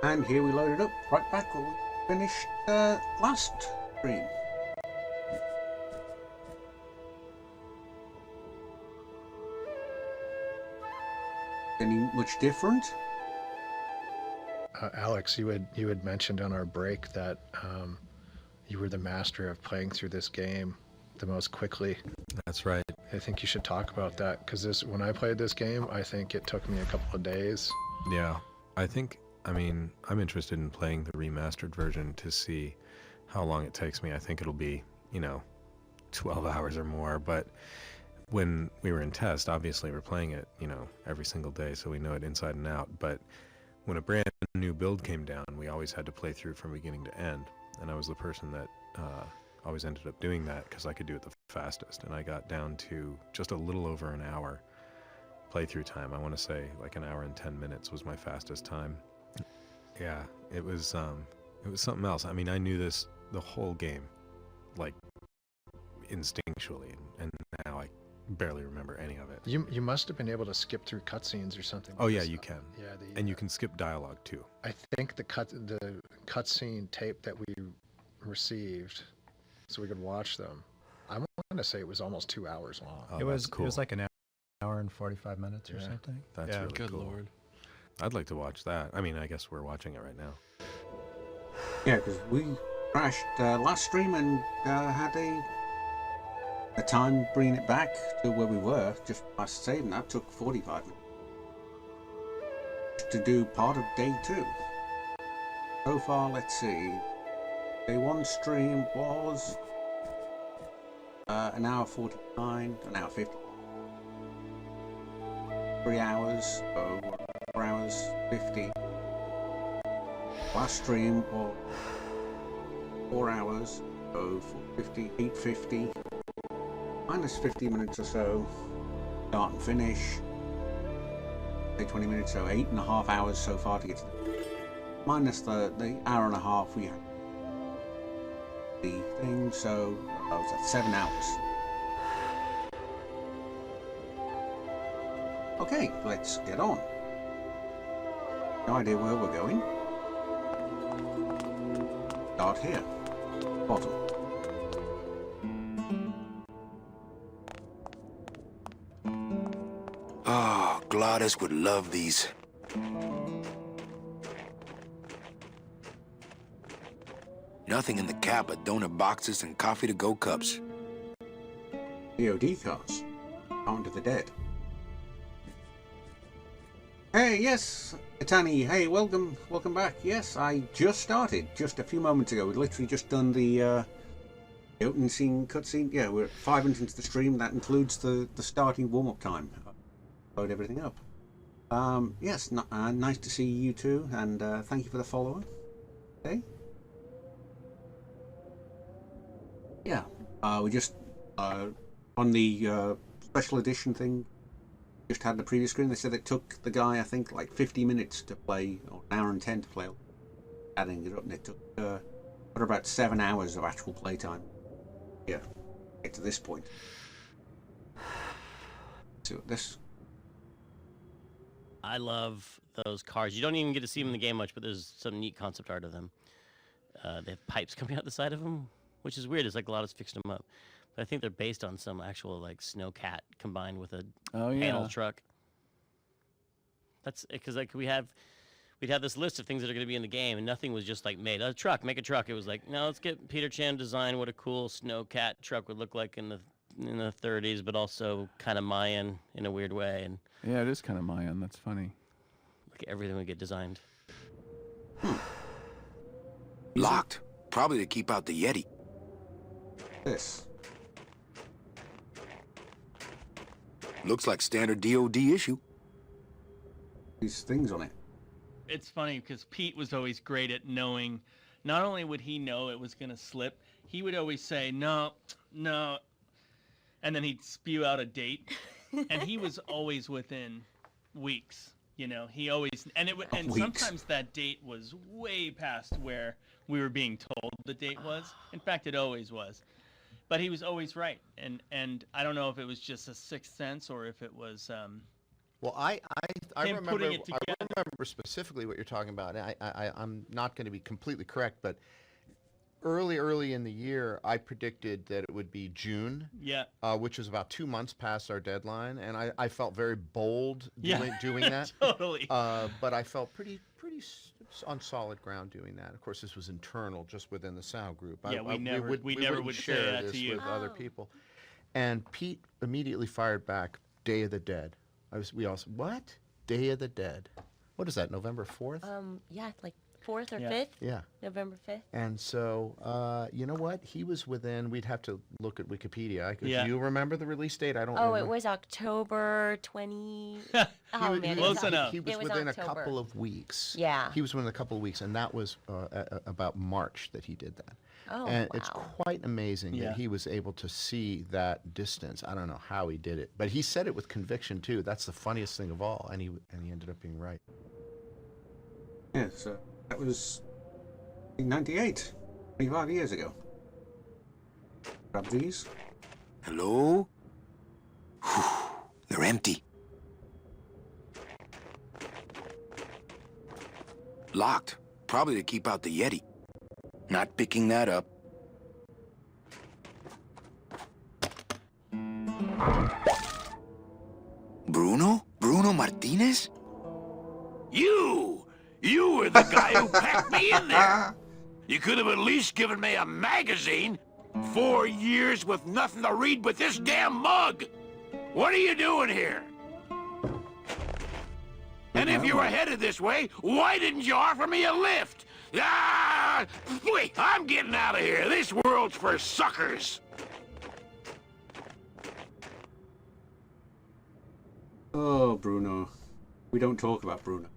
And here we loaded up right back where we finished last stream. Any much different? Alex, you had mentioned on our break that you were the master of playing through this game the most quickly. That's right. I think you should talk about that, because when I played this game, I think it took me a couple of days. Yeah, I'm interested in playing the remastered version to see how long it takes me. I think it'll be, 12 hours or more, but when we were in test, obviously we're playing it, every single day, so we know it inside and out. But when a brand new build came down, we always had to play through from beginning to end, and I was the person that always ended up doing that because I could do it the fastest, and I got down to just a little over an hour playthrough time. I want to say like an hour and 10 minutes was my fastest time. Yeah, it was something else. I mean, I knew the whole game like instinctually, and now I barely remember any of it. You must have been able to skip through cutscenes or something. Oh yeah, you can. Yeah, and you can skip dialogue too. I think the cutscene tape that we received, so we could watch them, I want to say it was almost 2 hours long. Oh, it was cool. It was like an hour and 45 minutes or something. That's really good cool. Lord. I'd like to watch that. I mean, I guess we're watching it right now. Yeah, because we crashed last stream and had a time bringing it back to where we were just past saving. That took 45 minutes to do part of day 2. So far, let's see. Day 1 stream was an hour 49, an hour 50. 3 hours, so 4 hours 50. Last stream was 4 hours, so 450, 850. Minus 50 minutes or so, start and finish. Say 20 minutes, so 8.5 hours so far to get to minus the hour and a half we had the thing, so that was at 7 hours. Okay, let's get on. No idea where we're going. Start here. Bottom. Ah, Gladys would love these. Nothing in the cab but donut boxes and coffee-to-go cups. DOD cars. On to the dead. Hey, yes, Itani. Hey, welcome back. Yes, I just started just a few moments ago. We'd literally just done the opening scene cutscene. Yeah, we're 5 minutes into the stream. That includes the starting warm-up time. Load everything up. Yes, nice to see you too, and thank you for the follow. Okay. Yeah, we just on the special edition thing. Just had the previous screen. They said it took the guy, I think, like 50 minutes to play, or an hour and 10 to play. Adding it up, and it took about 7 hours of actual playtime. Yeah, get to this point. So this. I love those cars. You don't even get to see them in the game much, but there's some neat concept art of them. They have pipes coming out the side of them, which is weird. It's like Lotus fixed them up. But I think they're based on some actual like snowcat combined with a panel truck. That's because like we'd have this list of things that are going to be in the game, and nothing was just like made a truck, make a truck. It was like, no, let's get Peter Chan design what a cool snowcat truck would look like in the 30s, but also kind of Mayan in a weird way. And Yeah, it is kind of Mayan. That's funny. look at everything would get designed. Locked. Probably to keep out the Yeti. This. Looks like standard DOD issue. These things on it. It's funny because Pete was always great at knowing. Not only would he know it was going to slip, he would always say, no, and then he'd spew out a date. And he was always within weeks. He always, and Weeks. sometimes that date was way past where we were being told the date was. In fact, it always was. But he was always right. And I don't know if it was just a sixth sense or if it was Well, I Him remember putting it I together. remember specifically what you're talking about. I'm not going to be completely correct, but early in the year, I predicted that it would be June, Yeah. which was about 2 months past our deadline, and I felt very bold Yeah. doing that. Totally. But I felt pretty on solid ground doing that. Of course, this was internal, just within the SAO group. Yeah, we never wouldn't would say share that to this you. with other people. And Pete immediately fired back, Day of the Dead. We all said, what? Day of the Dead. What is that, November 4th? Yeah, like 4th or Yeah. 5th. Yeah. November 5th. And so, you know what? He was within, we'd have to look at Wikipedia. Yeah. Do you remember the release date? I don't Oh, remember. it was October 20. He Oh, was- man. he- it was Close enough. He was it was within October. a couple of weeks. Yeah. He was within a couple of weeks, and that was about March that he did that. Oh, And wow. it's quite amazing Yeah. that he was able to see that distance. I don't know how he did it, but he said it with conviction too. That's the funniest thing of all, and he ended up being right. Yeah, so that was in 98, 25 years ago. Grab these. Hello? Whew, they're empty. Locked. Probably to keep out the Yeti. Not picking that up. Bruno? Bruno Martinez? You were the guy who packed me in there. You could have at least given me a magazine. 4 years with nothing to read but this damn mug. What are you doing here? And if you were headed this way, why didn't you offer me a lift? Ah! Wait, I'm getting out of here. This world's for suckers. Oh, Bruno. We don't talk about Bruno.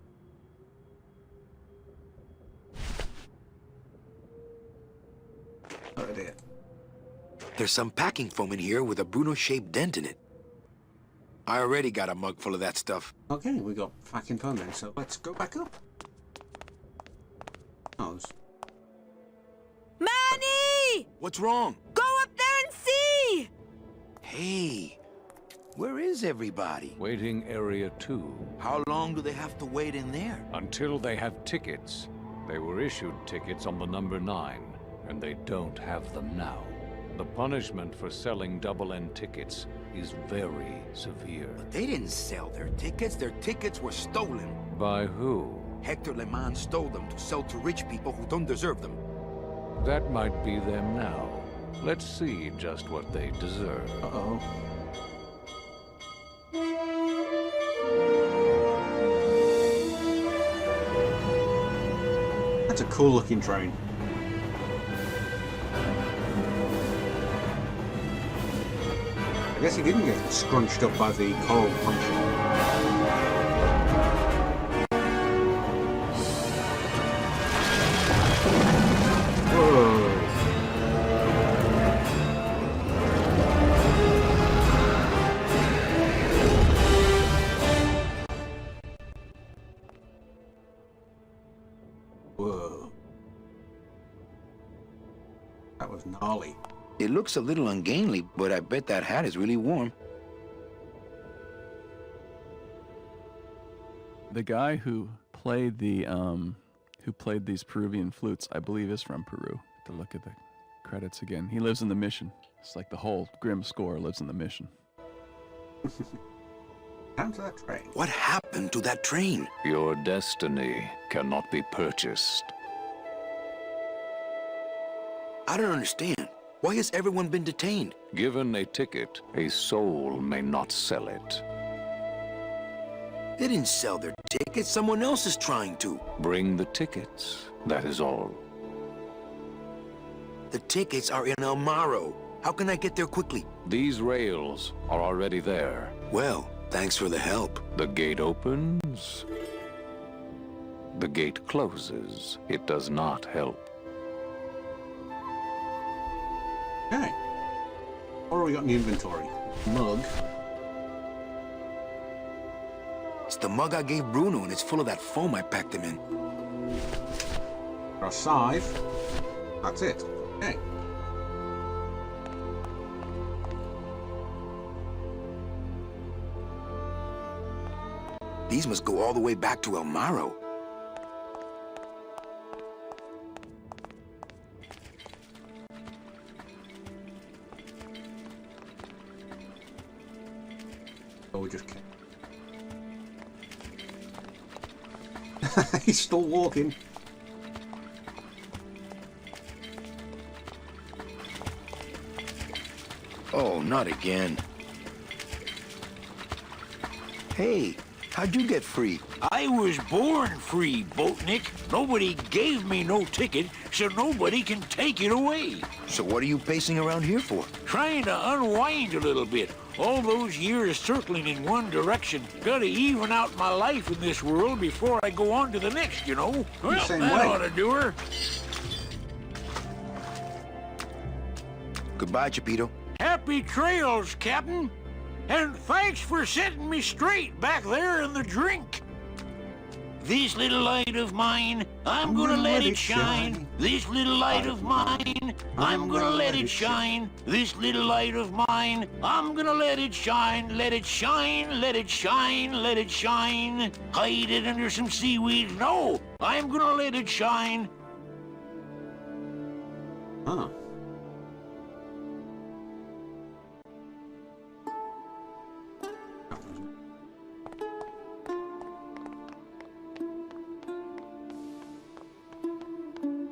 Oh dear. There's some packing foam in here with a Bruno-shaped dent in it. I already got a mug full of that stuff. Okay, we got fucking fun then, so let's go back up. Oh, there's- Manny! What's wrong? Go up there and see! Hey, where is everybody? Waiting area 2. How long do they have to wait in there? Until they have tickets. They were issued tickets on the number 9, and they don't have them now. The punishment for selling double-end tickets is very severe. But they didn't sell their tickets. Their tickets were stolen. By who? Hector Le Mans stole them to sell to rich people who don't deserve them. That might be them now. Let's see just what they deserve. Uh-oh. That's a cool looking train. I guess he didn't get scrunched up by the coral punch. Whoa. That was gnarly. It looks a little ungainly, but I bet that hat is really warm. The guy who played these Peruvian flutes, I believe, is from Peru. To look at the credits again, he lives in the Mission. It's like the whole Grimm score lives in the Mission. Down to that train. What happened to that train? Your destiny cannot be purchased. I don't understand. Why has everyone been detained? Given a ticket, a soul may not sell it. They didn't sell their tickets. Someone else is trying to. Bring the tickets, that is all. The tickets are in El Maro. How can I get there quickly? These rails are already there. Well, thanks for the help. The gate opens. The gate closes. It does not help. Okay. What have we got in the inventory? Mug. It's the mug I gave Bruno, and it's full of that foam I packed him in. A scythe. That's it. Okay. These must go all the way back to El Maro. Oh, we just can't. He's still walking. Oh, not again. Hey, how'd you get free? I was born free, Boatnik. Nobody gave me no ticket, so nobody can take it away. So what are you pacing around here for? Trying to unwind a little bit. All those years circling in one direction. Gotta even out my life in this world before I go on to the next, you know? Well, same that way. ought to do her. Goodbye, Chapito. Happy trails, Captain. And thanks for setting me straight back there in the drink. This little light of mine, I'm gonna let it shine. This little light of mine, I'm gonna let it shine. This little light of mine, I'm gonna let it shine. Let it shine, let it shine, let it shine. Hide it under some seaweed. No, I'm gonna let it shine. Huh.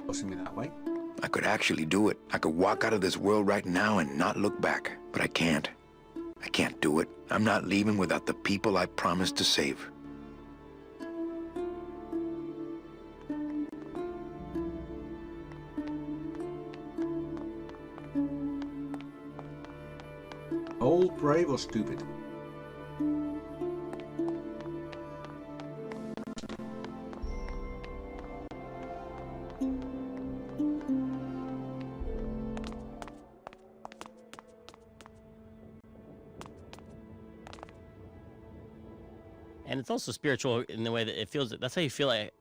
Forcing me that way. I could actually do it. I could walk out of this world right now and not look back. But I can't. I can't do it. I'm not leaving without the people I promised to save. Old, brave, or stupid? And it's also spiritual in the way that it feels. That's how you feel like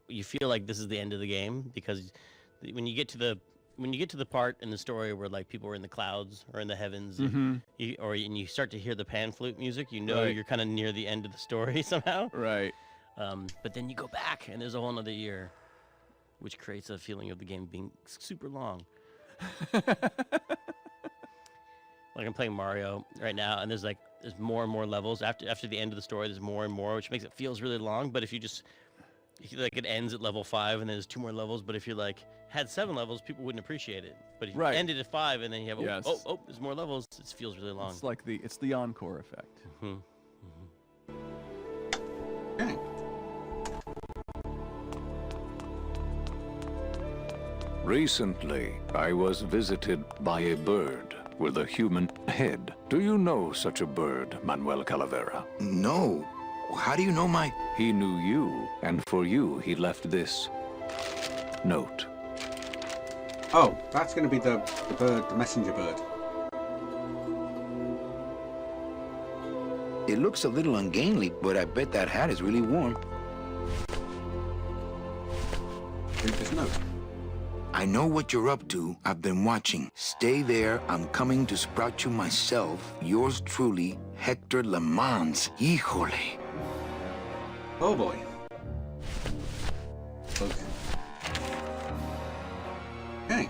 you feel like this is the end of the game, because when you get to the part in the story where like people are in the clouds or in the heavens, and you start to hear the pan flute music, you know you're kind of near the end of the story somehow. Right. But then you go back and there's a whole nother year, which creates a feeling of the game being super long. Like I'm playing Mario right now, and there's more and more levels. After the end of the story, there's more and more, which makes it feels really long. But if you it ends at level 5, and then there's 2 more levels. But if you had 7 levels, people wouldn't appreciate it. But if you ended at 5, and then you have there's more levels, it feels really long. It's like it's the encore effect. Okay. Recently, I was visited by a bird with a human head. Do you know such a bird, Manuel Calavera? No. How do you know my... He knew you, and for you, he left this note. Oh, that's going to be the bird, the messenger bird. It looks a little ungainly, but I bet that hat is really warm. Read this note. I know what you're up to. I've been watching. Stay there. I'm coming to sprout you myself. Yours truly, Hector Le Mans. Híjole. Oh boy. Okay. Okay.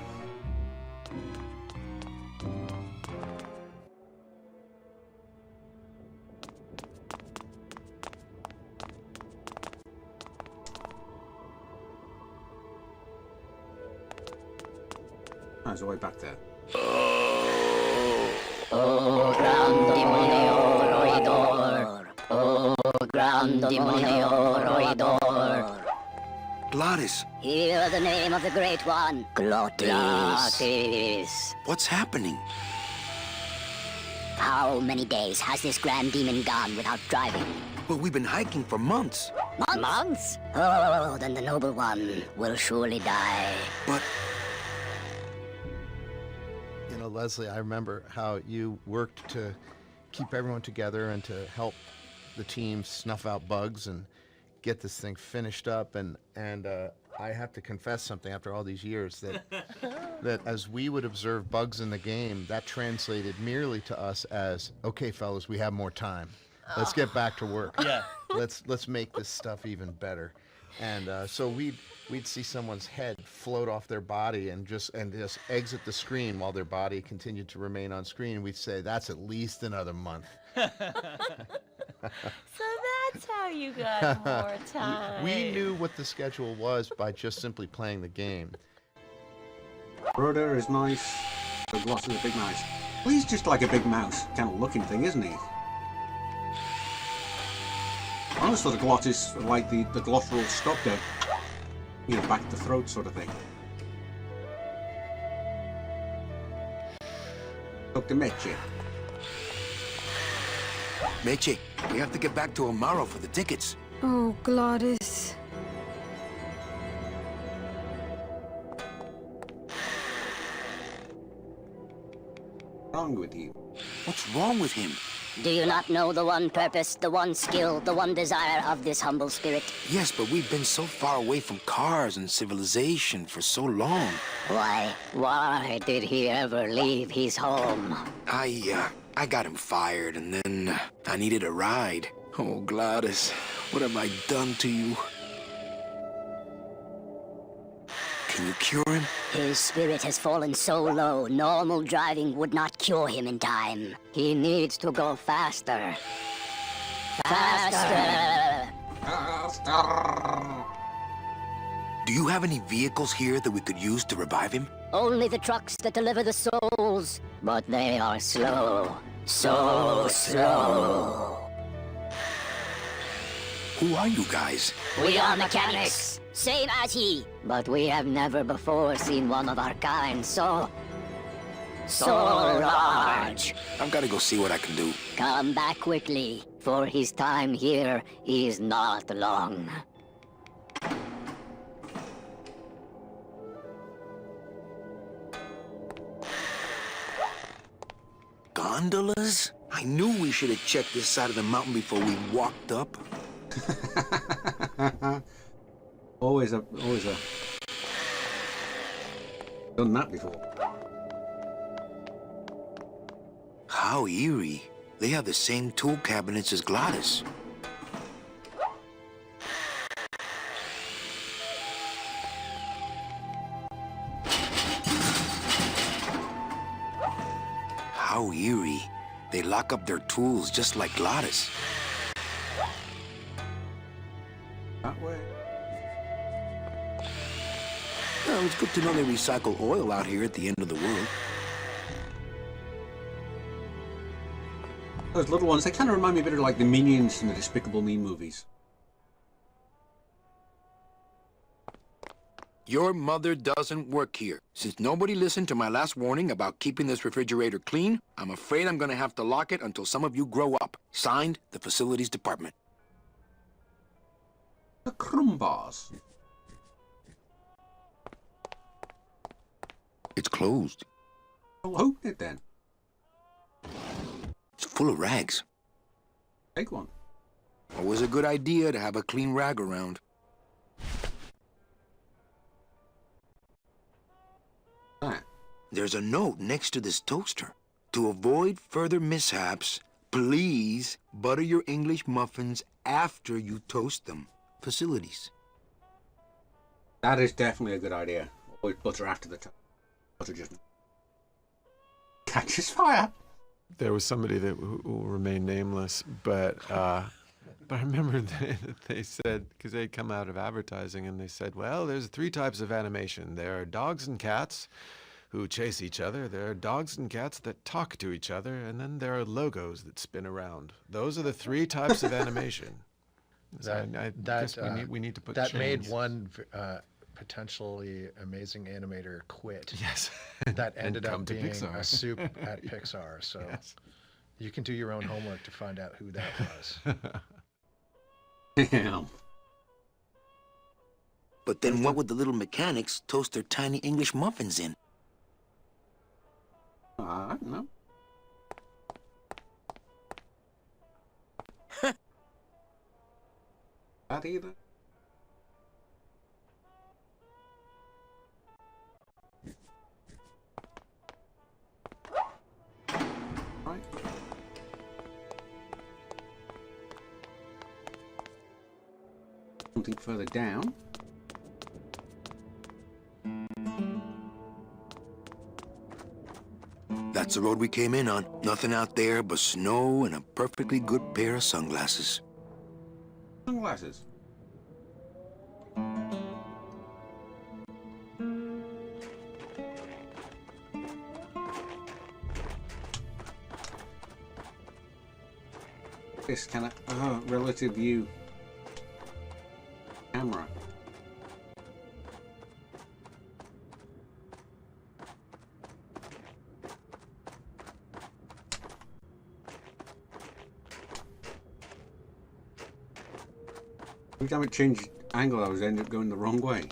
There's a way back there. Oh, gran demonio roidor. Oh, gran demonio roidor. Glottis. Hear the name of the Great One. Glottis. Glottis. What's happening? How many days has this grand demon gone without driving? But we've been hiking for months. Months? Oh, then the noble one will surely die. But... You know, Leslie, I remember how you worked to keep everyone together and to help the team snuff out bugs and get this thing finished up. And I have to confess something after all these years, that as we would observe bugs in the game, that translated merely to us as, okay, fellas, we have more time. Let's get back to work. Yeah. let's make this stuff even better. And so we'd see someone's head float off their body and just exit the screen while their body continued to remain on screen. We'd say that's at least another month. So that's how you got more time. We knew what the schedule was by just simply playing the game. Broder is nice. The Gloss is a big mouse. Well, he's just like a big mouse kind of looking thing, isn't he? I always thought the Glot is like the glottal stopper, you know, back the throat sort of thing. Dr. Meche. Meche, we have to get back to Amaro for the tickets. Oh, Glottis. What's wrong with you? What's wrong with him? Do you not know the one purpose, the one skill, the one desire of this humble spirit? Yes, but we've been so far away from cars and civilization for so long. Why did he ever leave his home? I got him fired, and then I needed a ride. Oh, Gladys, what have I done to you? Can you cure him? His spirit has fallen so low, normal driving would not cure him in time. He needs to go faster. Faster! Do you have any vehicles here that we could use to revive him? Only the trucks that deliver the souls, but they are slow. So slow. Who are you guys? We are mechanics, same as he. But we have never before seen one of our kind so large. I've got to go see what I can do. Come back quickly, for his time here is not long. Gondolas? I knew we should have checked this side of the mountain before we walked up. always a. Done that before. How eerie. They have the same tool cabinets as Gladys. How eerie. They lock up their tools just like Gladys. That way. Well, it's good to know they recycle oil out here at the end of the world. Those little ones, they kind of remind me a bit of like the Minions in the Despicable Me movies. Your mother doesn't work here. Since nobody listened to my last warning about keeping this refrigerator clean, I'm afraid I'm gonna have to lock it until some of you grow up. Signed, the Facilities Department. The crumb bars. It's closed. I'll open it then. It's full of rags. Take one. Always a good idea to have a clean rag around. Ah. There's a note next to this toaster. To avoid further mishaps, please butter your English muffins after you toast them. Facilities. That is definitely a good idea. Always butter after the butter just catches fire. There was somebody that who will remain nameless, but I remember that they said, because they'd come out of advertising, and they said, well, there's 3 types of animation. There are dogs and cats who chase each other. There are dogs and cats that talk to each other, and then there are logos that spin around. Those are the 3 types of animation. So I guess we need to put that chains. made one potentially amazing animator quit. Yes. That ended up being Pixar. a soup at Pixar. So Yes. you can do your own homework to find out who that was. Damn. But then what would the little mechanics toast their tiny English muffins in? I don't know. That either. Right. Something further down. That's the road we came in on. Nothing out there but snow and a perfectly good pair of sunglasses. Sunglasses. This kind of relative view camera. Every time it changed angle, I was ended up going the wrong way.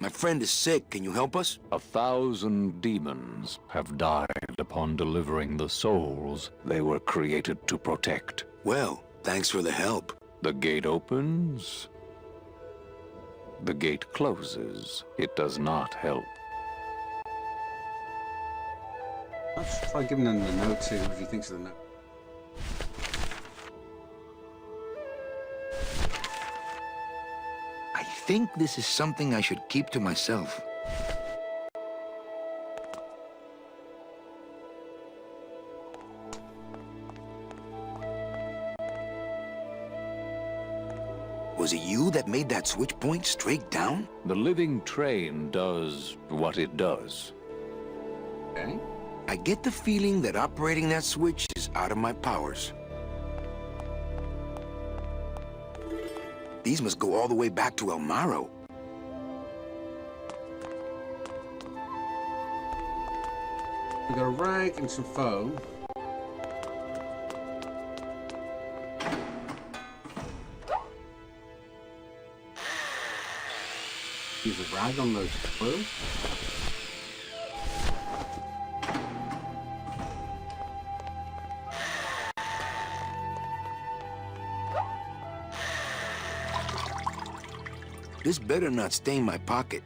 My friend is sick. Can you help us? 1,000 demons have died upon delivering the souls they were created to protect. Well, thanks for the help. The gate opens. The gate closes. It does not help. Let's try giving him the note, see what he thinks of the note. I think this is something I should keep to myself. Was it you that made that switch point straight down? The living train does what it does. Okay. I get the feeling that operating that switch is out of my powers. These must go all the way back to El Maro. We got a rag and some foam. Use a rag on the glue. This better not stain my pocket.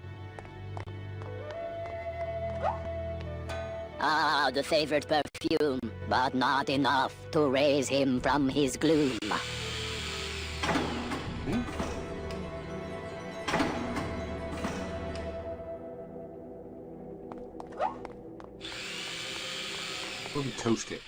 Ah, the favorite perfume, but not enough to raise him from his gloom. We'll toast it.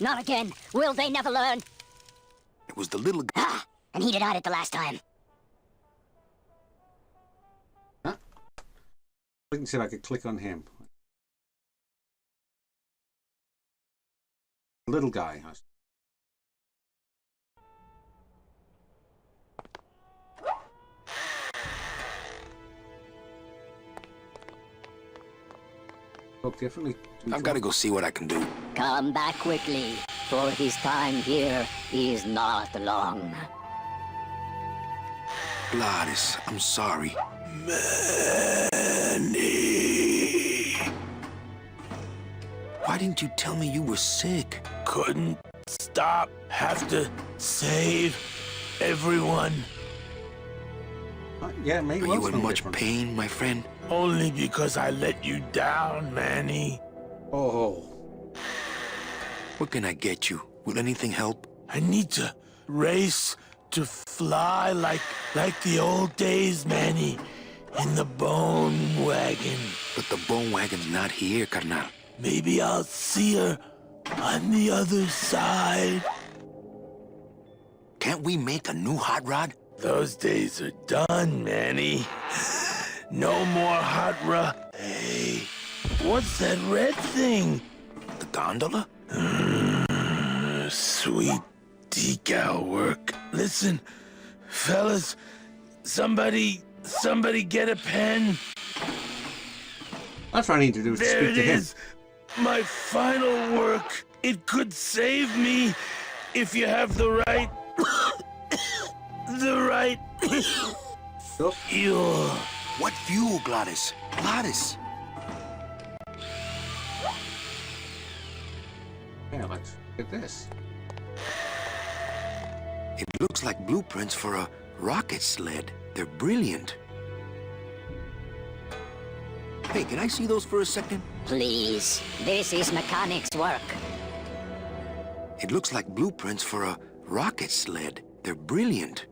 Not again. Will they never learn? It was the little guy. Ah, and he denied it the last time. Huh? I can see if I could click on him. Little guy. Look differently. I've got to go see what I can do. Come back quickly, for his time here is not long. Gladys, I'm sorry. Manny. Why didn't you tell me you were sick? Couldn't stop. Have to save everyone. Yeah, maybe. Are you in much pain, my friend? Only because I let you down, Manny. Oh. What can I get you? Will anything help? I need to race to fly like the old days, Manny. In the bone wagon. But the bone wagon's not here, carnal. Maybe I'll see her on the other side. Can't we make a new hot rod? Those days are done, Manny. No more hot rod. Hey, what's that red thing? The gondola? Sweet decal work. Listen, fellas, somebody get a pen. That's what I need to do is to There speak it to him. is. My final work. It could save me if you have the right. the right. What fuel, Gladys? Gladys. Yeah, let's get this. It looks like blueprints for a rocket sled. They're brilliant. Hey, can I see those for a second? Please, this is mechanics work. It looks like blueprints for a rocket sled. They're brilliant.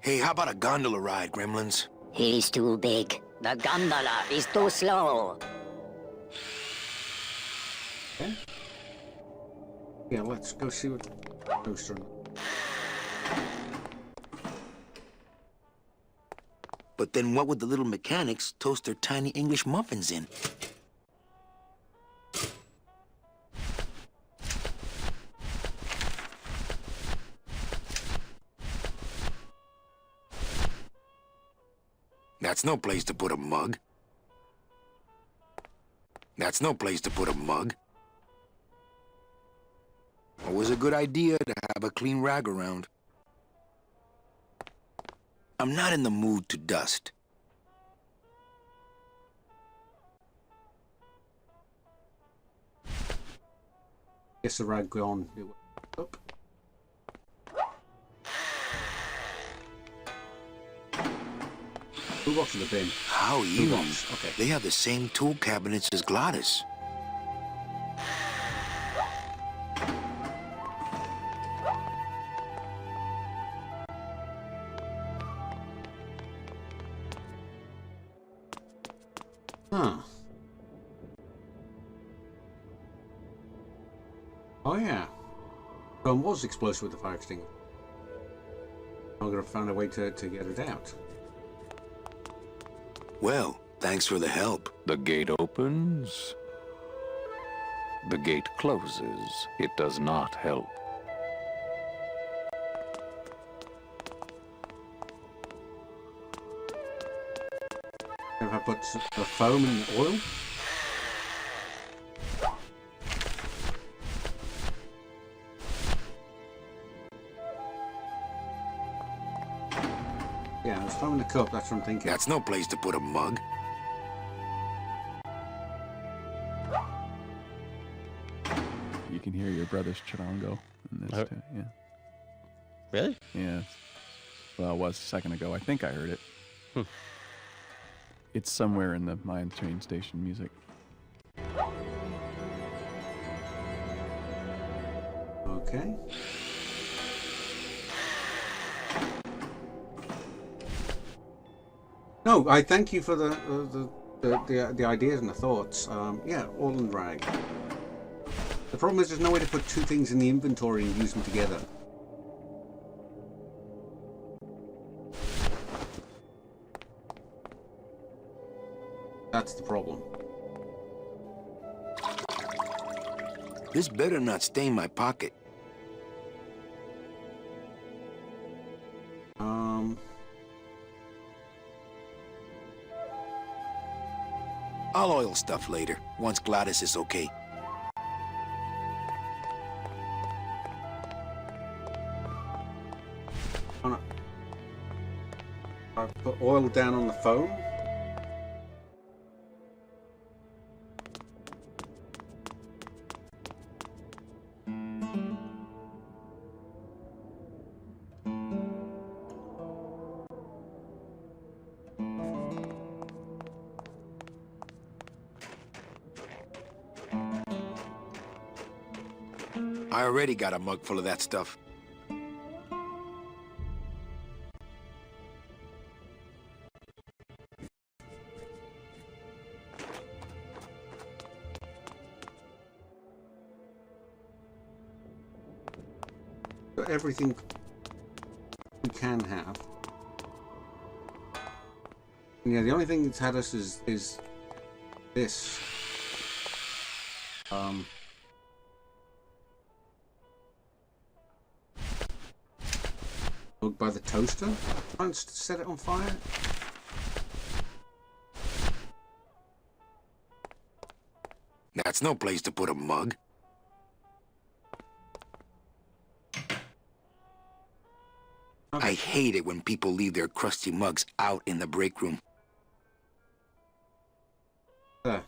Hey, how about a gondola ride, Gremlins? He's too big. The gondola is too slow. Okay. Yeah, let's go see what the poster. But then what would the little mechanics toast their tiny English muffins in? That's no place to put a mug. That's no place to put a mug. Always a good idea to have a clean rag around. I'm not in the mood to dust. Guess the rag gone. Up. Toolbox in the bin. How eerie. Toolbox. Okay. They have the same tool cabinets as Gladys. Huh. Oh yeah. Phone was explosive with the fire extinguisher. I'm gonna find a way to get it out. Well, thanks for the help. The gate opens. The gate closes. It does not help. If I put the foam in the oil. Yeah, there's foam in the cup, that's what I'm thinking. That's no place to put a mug. You can hear your brother's charango in this too, yeah. Really? Yeah. Well, it was a second ago. I think I heard it. It's somewhere in the Mayan train station music. Okay. No, I thank you for the ideas and the thoughts. Yeah, oil and rag. The problem is there's no way to put two things in the inventory and use them together. That's the problem. This better not stain my pocket. I'll oil stuff later, once Gladys is okay. I put oil down on the foam. I already got a mug full of that stuff. Everything we can have. Yeah, the only thing that's had us is this. By the toaster? Trying to set it on fire? That's no place to put a mug. I hate it when people leave their crusty mugs out in the break room. That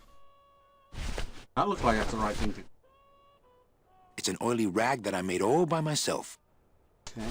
looks like that's the right thing to do. It's an oily rag that I made all by myself. Okay.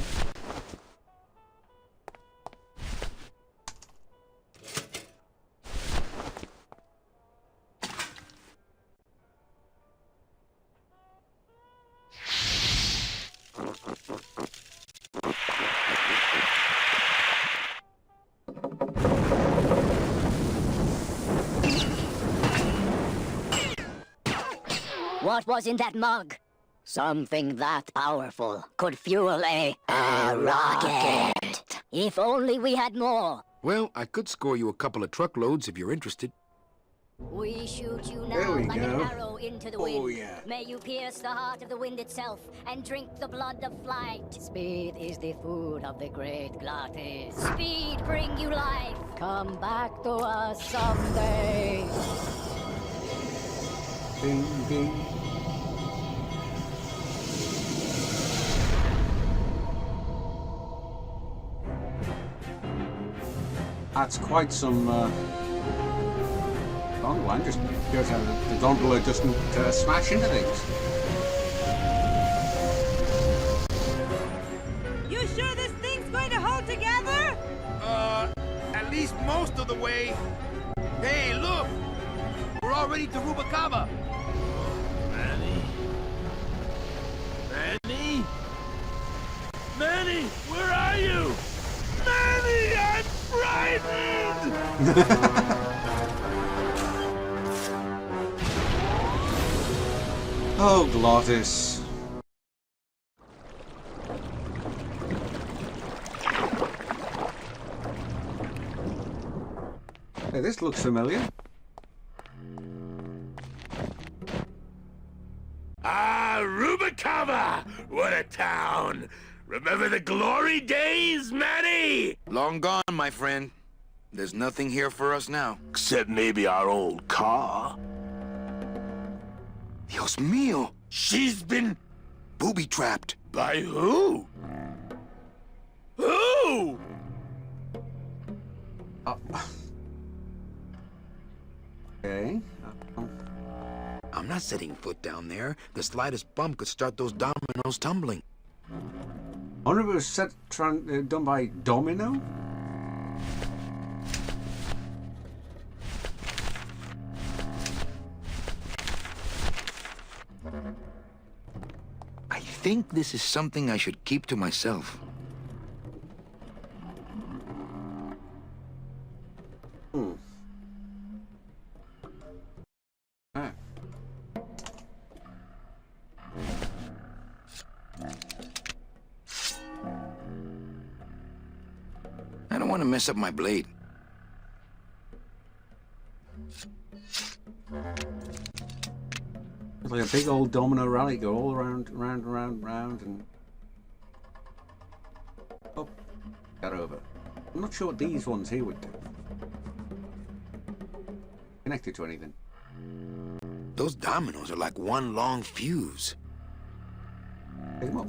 What was in that mug? Something that powerful could fuel a rocket. If only we had more. Well, I could score you a couple of truckloads if you're interested. We shoot you There now we like go. an arrow into the Oh, wind. yeah. May you pierce the heart of the wind itself and drink the blood of flight. Speed is the food of the great Glottis. Speed bring you life. Come back to us someday. Ding, ding. That's quite some gondola. Just goes how the gondola doesn't smash into things. You sure this thing's going to hold together? At least most of the way. Hey, look! We're already to Rubacava. Manny? Manny? Manny, where are you? Manny, I'm frightened! Oh, Glottis. Hey, this looks familiar. Ah, Rubacava! What a town! Remember the glory days, Manny? Long gone, my friend. There's nothing here for us now. Except maybe our old car. Dios mío! She's been booby-trapped. By who? Who? Okay. I'm not setting foot down there. The slightest bump could start those dominoes tumbling. I wonder if it was done by Domino? I think this is something I should keep to myself. Ah. I don't want to mess up my blade. It's like a big old domino rally, go all around, round, round, round, and up, got over. I'm not sure what these ones here would do. Connected to anything. Those dominoes are like one long fuse.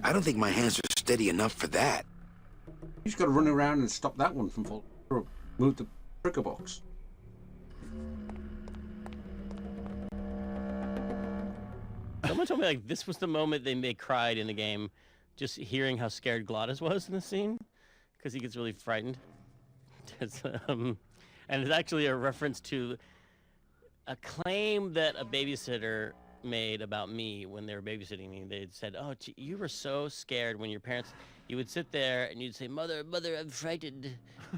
I don't think my hands are steady enough for that. You just got to run around and stop that one from falling, or move the trigger box. Someone told me like this was the moment they cried in the game, just hearing how scared Glottis was in the scene, because he gets really frightened. And it's actually a reference to a claim that a babysitter made about me when they were babysitting me. They said, "Oh, you were so scared when your parents." You would sit there and you'd say, "Mother, mother, I'm frightened."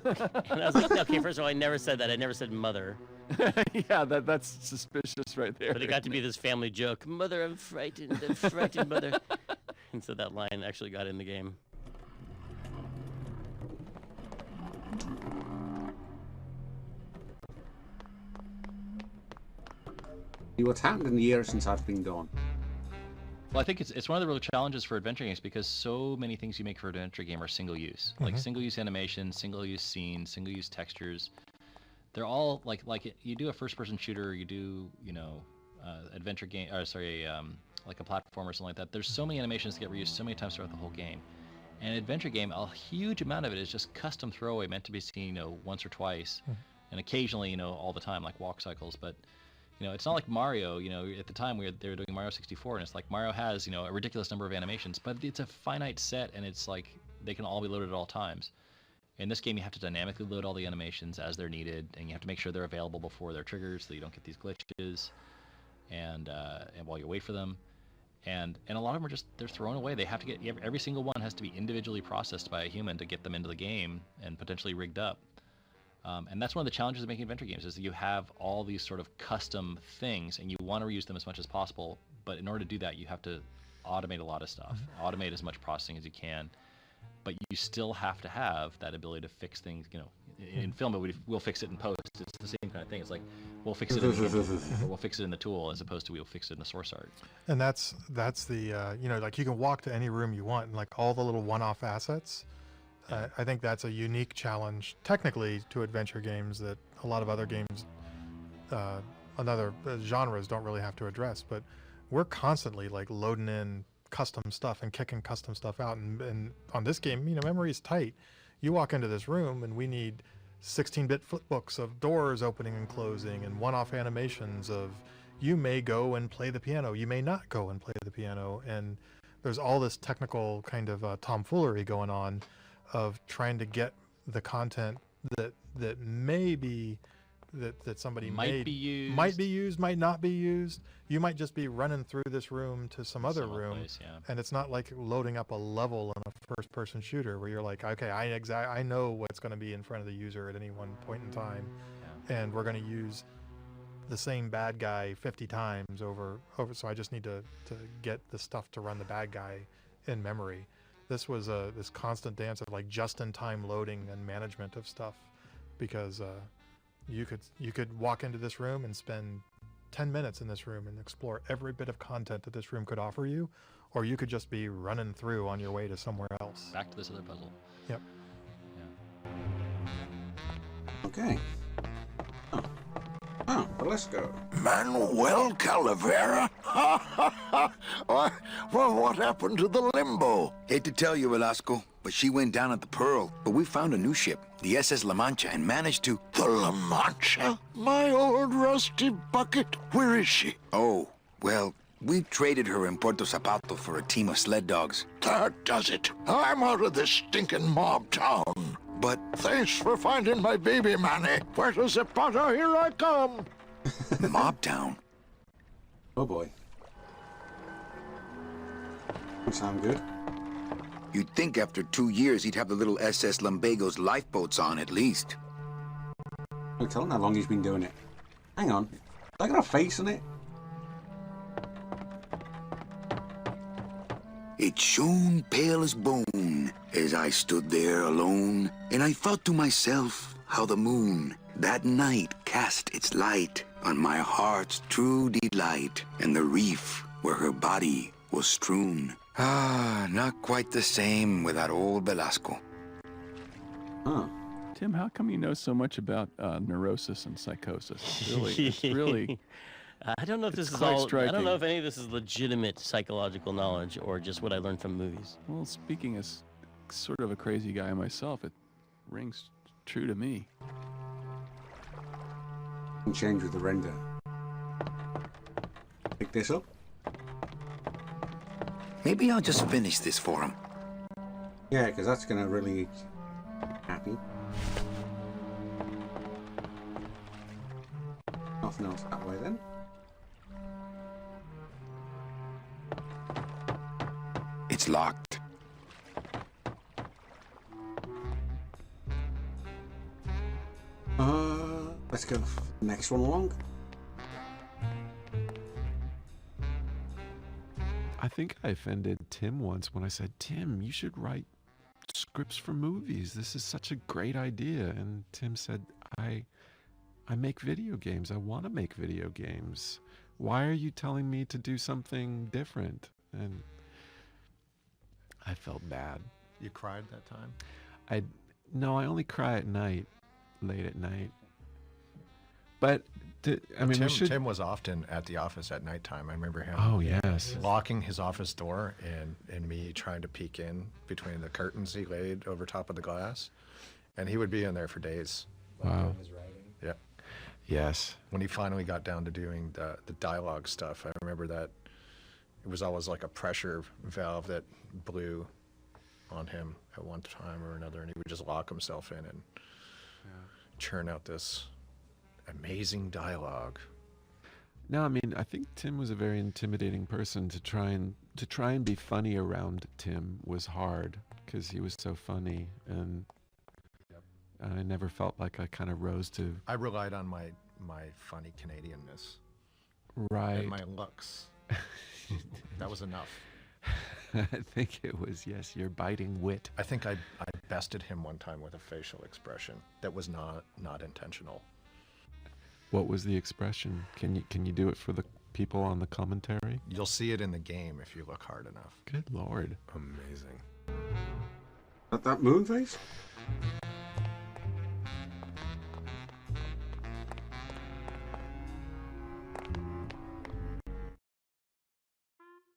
And I was like, "Okay, first of all, I never said that. I never said mother." Yeah, that's suspicious right there. But it got to be this family joke. "Mother, I'm frightened, mother." And so that line actually got in the game. See what's happened in the year since I've been gone. Well, I think it's one of the real challenges for adventure games because so many things you make for an adventure game are single use. Like single use animation, single use scenes, single use textures. They're all like you do a first person shooter, you do, adventure game, or sorry, like a platform or something like that, there's so many animations that get reused so many times throughout the whole game. And an adventure game, a huge amount of it is just custom throwaway, meant to be seen, once or twice, and occasionally, all the time, like walk cycles. But it's not like Mario. At the time they were doing Mario 64, and it's like Mario has a ridiculous number of animations, but it's a finite set, and it's like they can all be loaded at all times. In this game, you have to dynamically load all the animations as they're needed, and you have to make sure they're available before they're triggered, so you don't get these glitches, and while you wait for them. And a lot of them are they're thrown away. They have to get, every single one has to be individually processed by a human to get them into the game and potentially rigged up. And that's one of the challenges of making adventure games, is that you have all these sort of custom things, and you want to reuse them as much as possible. But in order to do that, you have to automate a lot of stuff, automate as much processing as you can. But you still have to have that ability to fix things. In film, we'll fix it in post. It's the same kind of thing. It's like we'll fix it we'll fix it in the tool, as opposed to we'll fix it in the source art. And that's the like you can walk to any room you want, and like all the little one-off assets. I think that's a unique challenge technically to adventure games that a lot of other games, other genres don't really have to address. But we're constantly like loading in custom stuff and kicking custom stuff out, and on this game, memory is tight. You walk into this room and we need 16-bit flipbooks of doors opening and closing, and one-off animations of you may go and play the piano, you may not go and play the piano, and there's all this technical kind of tomfoolery going on of trying to get the content that may be that somebody might be used, might not be used. You might just be running through this room to some other room, and it's not like loading up a level in a first-person shooter where you're like, okay, I know what's going to be in front of the user at any one point in time, and we're going to use the same bad guy 50 times over. So I just need to get the stuff to run the bad guy in memory. This was this constant dance of like just-in-time loading and management of stuff, because you could walk into this room and spend 10 minutes in this room and explore every bit of content that this room could offer you, or you could just be running through on your way to somewhere else. Back to this other puzzle. Yep. Okay. Oh, well, let's go. Manuel Calavera? Well, what happened to the Limbo? Hate to tell you, Velasco, but she went down at the Pearl. But we found a new ship, the SS La Mancha, and managed to... The La Mancha? My old rusty bucket. Where is she? Oh, well, we traded her in Puerto Zapato for a team of sled dogs. That does it. I'm out of this stinking mob town. But... Thanks for finding my baby, Manny. Puerto Zapato, here I come. Mob town? Oh, boy. Sound good? You'd think after 2 years he'd have the little SS Lumbago's lifeboats on, at least. Don't tell him how long he's been doing it. Hang on. I got a face on it? It shone pale as bone as I stood there alone, and I thought to myself how the moon that night cast its light on my heart's true delight, and the reef where her body was strewn. Ah, not quite the same without old Velasco. Huh. Tim, how come you know so much about neurosis and psychosis? It's really... I don't know if this is quite all. striking. I don't know if any of this is legitimate psychological knowledge or just what I learned from movies. Well, speaking as sort of a crazy guy myself, it rings true to me. And change with the render. Pick this up. Maybe I'll just finish this for him. Yeah, because that's gonna really happy. Nothing else that way then. It's locked. Let's go next one along. I think I offended Tim once when I said, Tim, you should write scripts for movies. This is such a great idea. And Tim said, I make video games. I want to make video games. Why are you telling me to do something different? And I felt bad. You cried that time? No, I only cry at night, late at night. But I mean, we should. Tim was often at the office at nighttime. I remember him. Oh yes. Locking his office door and me trying to peek in between the curtains he laid over top of the glass, and he would be in there for days. Wow. Yeah. Yes. When he finally got down to doing the dialogue stuff, I remember that it was always like a pressure valve that blew on him at one time or another, and he would just lock himself in and churn out this amazing dialogue. No, I mean, I think Tim was a very intimidating person. To try and be funny around Tim was hard because he was so funny, and I never felt like I kind of rose to. I relied on my funny Canadianness. Right. And my looks. That was enough. I think it was, yes, your biting wit. I think I bested him one time with a facial expression that was not intentional. What was the expression? Can you do it for the people on the commentary? You'll see it in the game if you look hard enough. Good Lord. Amazing. That moon face?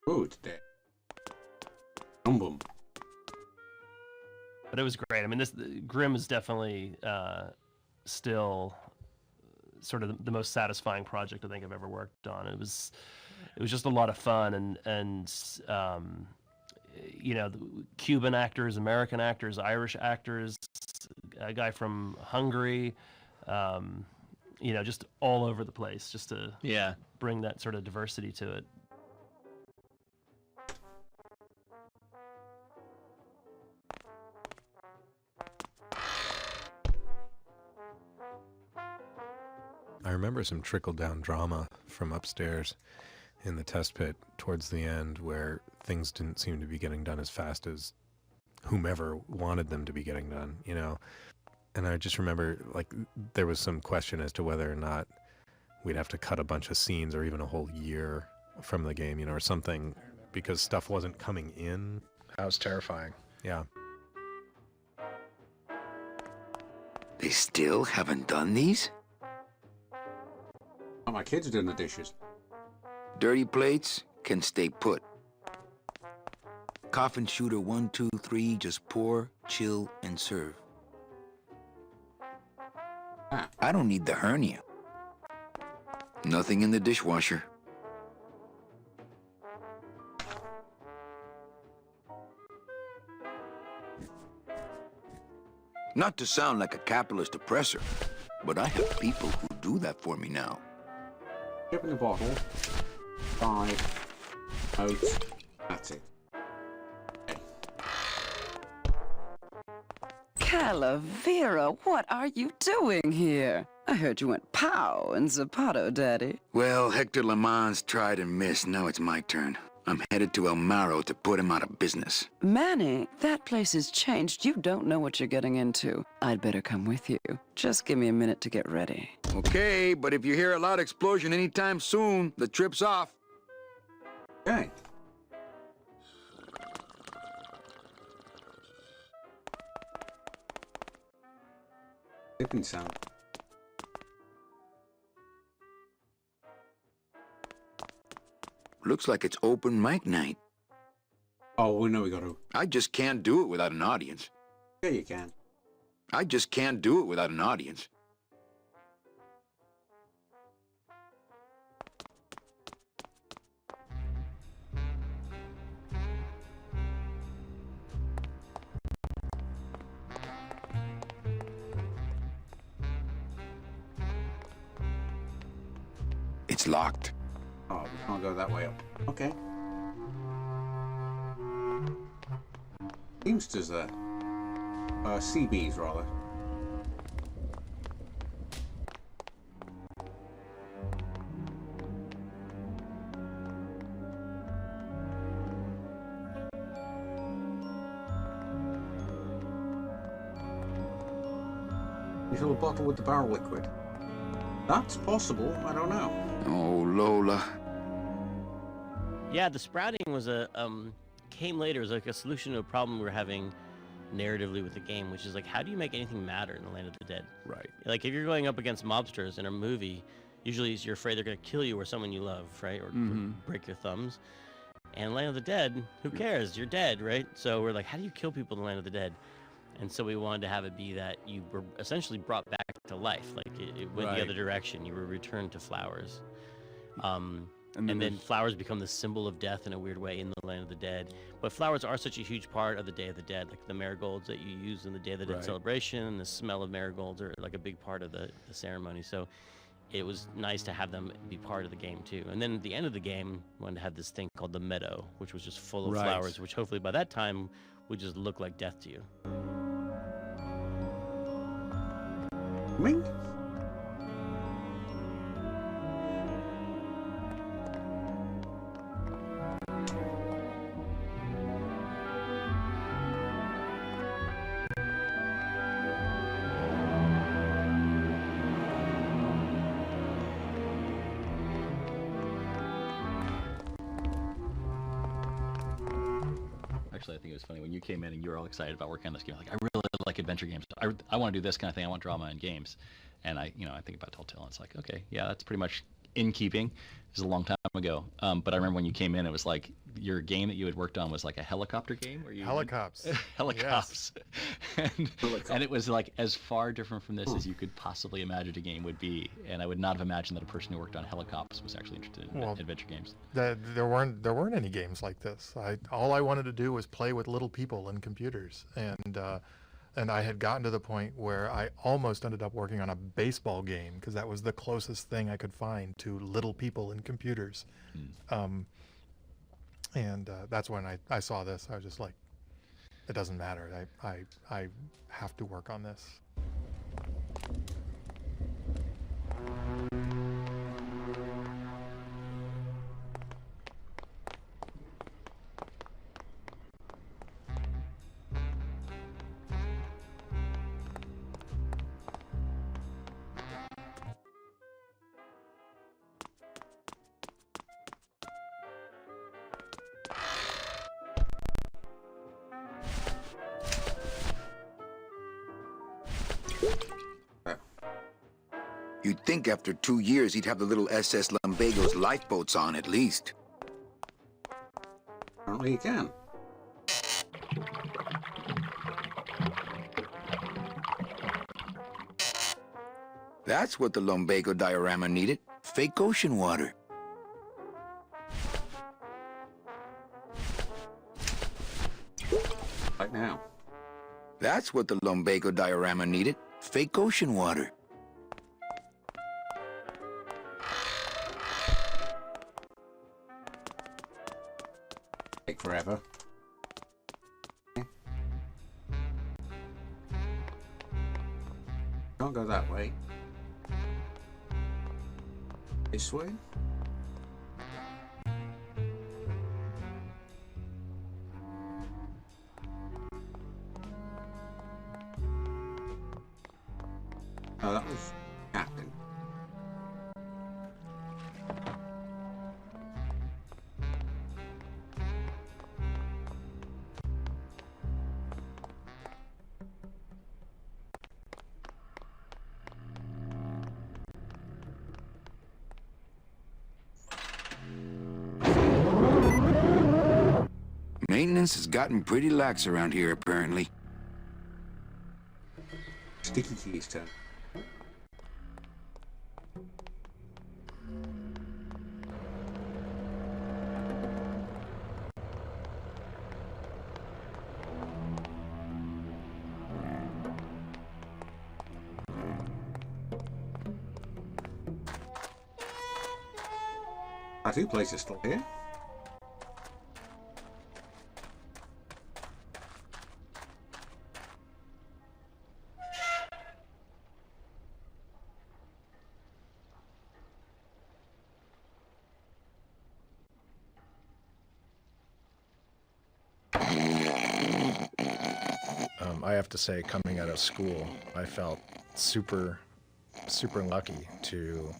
Oh, it's dead. Boom. But it was great. I mean, Grimm is definitely still sort of the most satisfying project I think I've ever worked on. It was just a lot of fun, and you know, Cuban actors, American actors, Irish actors, a guy from Hungary, you know, just all over the place, just to bring that sort of diversity to it. I remember some trickle-down drama from upstairs in the test pit towards the end where things didn't seem to be getting done as fast as whomever wanted them to be getting done, you know? And I just remember, like, there was some question as to whether or not we'd have to cut a bunch of scenes or even a whole year from the game, you know, or something, because stuff wasn't coming in. That was terrifying. Yeah. They still haven't done these? Oh, my kids are doing the dishes. Dirty plates can stay put. Coffin shooter 1, 2, 3, just pour, chill, and serve. I don't need the hernia. Nothing in the dishwasher. Not to sound like a capitalist oppressor, but I have people who do that for me now. Chip in the bottle. 5 oats. That's it. Calavera, what are you doing here? I heard you went pow in Zapato, Daddy. Well, Hector Lamans tried and missed. Now it's my turn. I'm headed to El Maro to put him out of business. Manny, that place has changed. You don't know what you're getting into. I'd better come with you. Just give me a minute to get ready. Okay, but if you hear a loud explosion anytime soon, the trip's off. Okay. Tipping sound. Looks like it's open mic night. Oh, we know we gotta. I just can't do it without an audience. Yeah, you can. I just can't do it without an audience. It's locked. Oh, we can't go that way up. Okay. Teamsters there. CBs, rather. You fill a bottle with the barrel liquid. That's possible. I don't know. Oh, Lola. Yeah, the sprouting was came later. It was like a solution to a problem we were having narratively with the game, which is like, how do you make anything matter in the Land of the Dead? Right. Like, if you're going up against mobsters in a movie, Usually you're afraid they're going to kill you or someone you love, right? Or Mhm. break your thumbs. And Land of the Dead, who cares? You're dead, right? So we're like, how do you kill people in Land of the Dead? And so we wanted to have it be that you were essentially brought back to life. Like it went Right. the other direction. You were returned to flowers. And then flowers become the symbol of death in a weird way in the Land of the Dead. But flowers are such a huge part of the Day of the Dead. Like the marigolds that you use in the Day of the Dead Right. celebration, and the smell of marigolds are like a big part of the ceremony. So it was nice to have them be part of the game too. And then at the end of the game, we wanted to have this thing called the meadow, which was just full of Right. flowers, which hopefully by that time would just look like death to you. Mink? Actually, I think it was funny when you came in and you were all excited about working on this game. Like, I really like adventure games. I want to do this kind of thing. I want drama in games. And I think about Telltale, and it's like, okay, yeah, that's pretty much in keeping. It was a long time ago. But I remember when you came in, it was like your game that you had worked on was like a helicopter game. Where you Helicopters. Helicopters. And it was like as far different from this as you could possibly imagine a game would be. And I would not have imagined that a person who worked on helicopters was actually interested in adventure games. There weren't any games like this. All I wanted to do was play with little people and computers, and I had gotten to the point where I almost ended up working on a baseball game because that was the closest thing I could find to little people and computers. And that's when I saw this. I was just like, it doesn't matter. I have to work on this. You'd think after 2 years he'd have the little SS Lumbago's lifeboats on at least. Apparently he can. That's what the Lumbago diorama needed. Fake ocean water. Right now. That's what the Lumbago diorama needed. Fake ocean water. Take forever. Can't go that way. This way? Oh, that was Captain. Maintenance has gotten pretty lax around here, apparently. Sticky keys turn. Tattoo place is still here. I have to say, coming out of school, I felt super lucky to,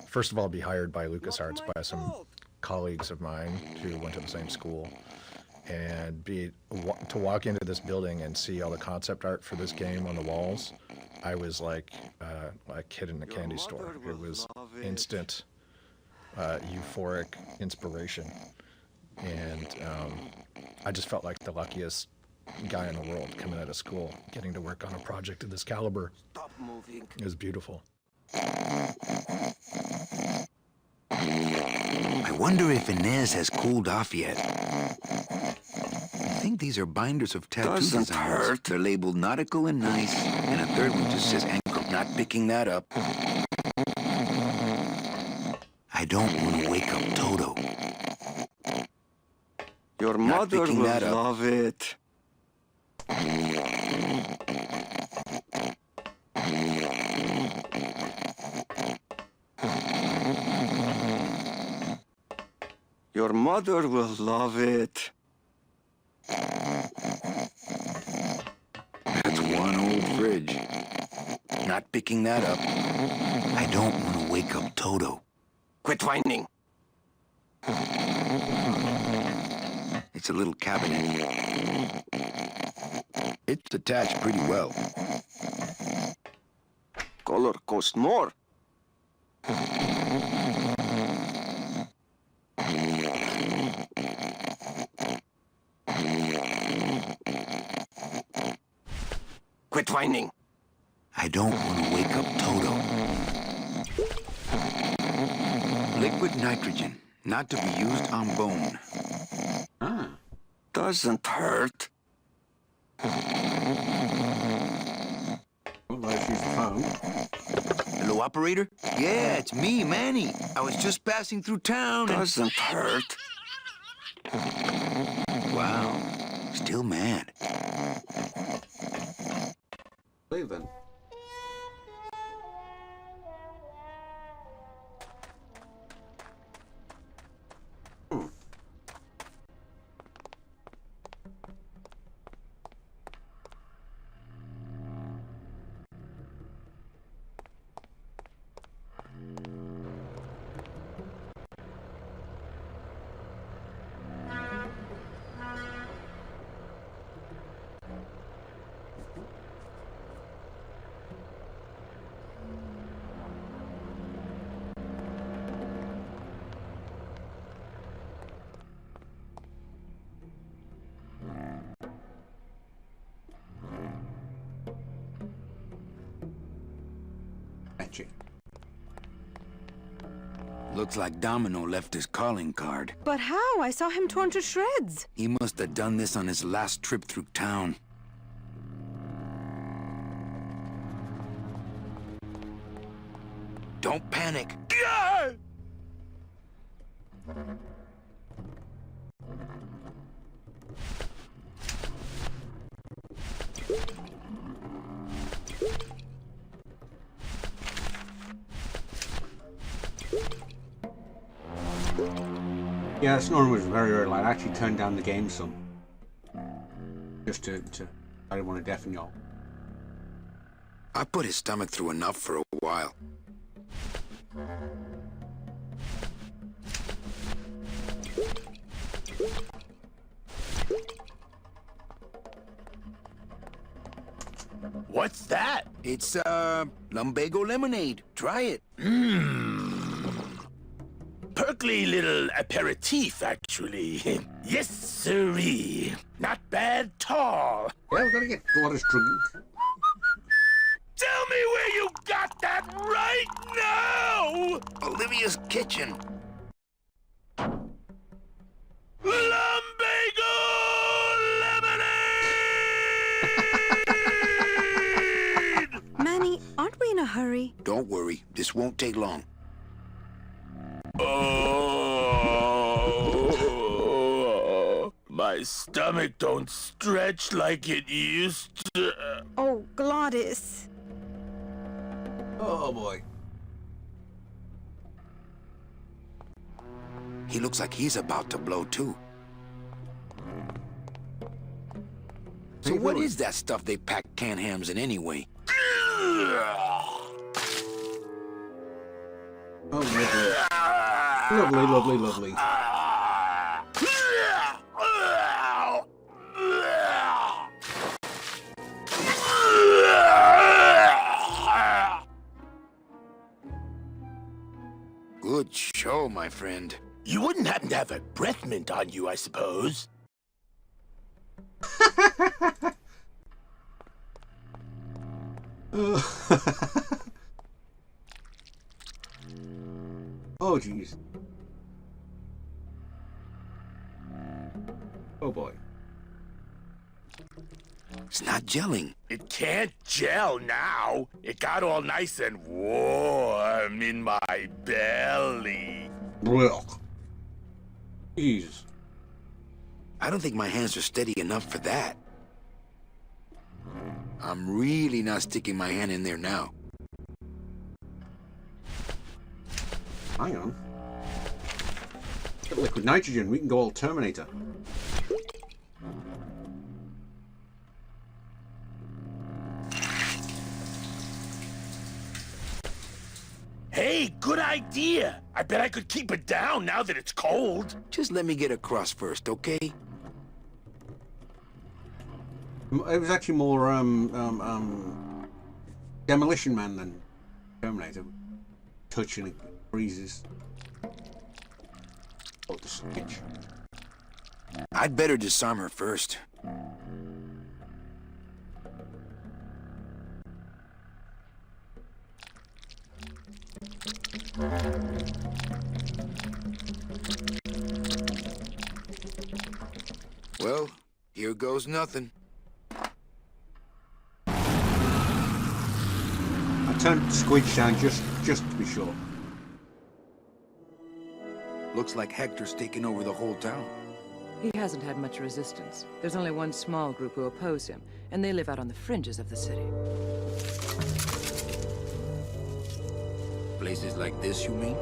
first of all, be hired by LucasArts by some colleagues of mine who went to the same school, and to walk into this building and see all the concept art for this game on the walls, I was like a kid in a candy store. It was instant euphoric inspiration, and I just felt like the luckiest guy in the world coming out of school, getting to work on a project of this caliber. Stop moving. It was beautiful. I wonder if Inez has cooled off yet. I think these are binders of tattoo Doesn't designs. hurt. They're labeled nautical and nice, and a third one just says anchor. Not picking that up. I don't want to wake up Toto. Your Not mother picking will that up. love it. Your mother will love it. That's one old fridge. Not picking that up. I don't want to wake up Toto. Quit whining. It's a little cabinet. It's attached pretty well. Color costs more. Quit whining. I don't want to wake up Toto. Liquid nitrogen, not to be used on bone. Doesn't hurt. Let's use the phone. Hello, operator? Yeah, it's me, Manny. I was just passing through town and... Doesn't hurt. Wow, still mad. Leave then. Looks like Domino left his calling card. But how? I saw him torn to shreds. He must have done this on his last trip through town. Don't panic. Yeah, Snoring was very, very loud. I actually turned down the game some. Just to I didn't want to deafen y'all. I put his stomach through enough for a while. What's that? It's, lumbago lemonade. Try it. Perkly little aperitif, actually. Yes, sirree. Not bad tall. Yeah, we're gonna get Gladys drunk. Tell me where you got that right now! Olivia's kitchen. Lumbago lemonade! Manny, aren't we in a hurry? Don't worry. This won't take long. Oh, my stomach don't stretch like it used to. Oh, Gladys. Oh boy. He looks like he's about to blow too. So what is that stuff they pack canned hams in anyway? Oh, lovely. Lovely, lovely, lovely. my friend. You wouldn't happen to have a breath mint on you, I suppose? Oh, jeez. Oh, boy. It's not gelling. It can't gel now. It got all nice and warm in my belly. Well. Jeez. I don't think my hands are steady enough for that. I'm really not sticking my hand in there now. Hang on. Got liquid nitrogen. We can go all Terminator. Hey, good idea. I bet I could keep it down now that it's cold. Just let me get across first, okay? It was actually more Demolition Man than Terminator. Touching it freezes. Oh, the stitch. I'd better disarm her first. Well, here goes nothing. I turned Squidge down just to be sure. Looks like Hector's taken over the whole town. He hasn't had much resistance. There's only one small group who oppose him, and they live out on the fringes of the city. Places like this, you mean?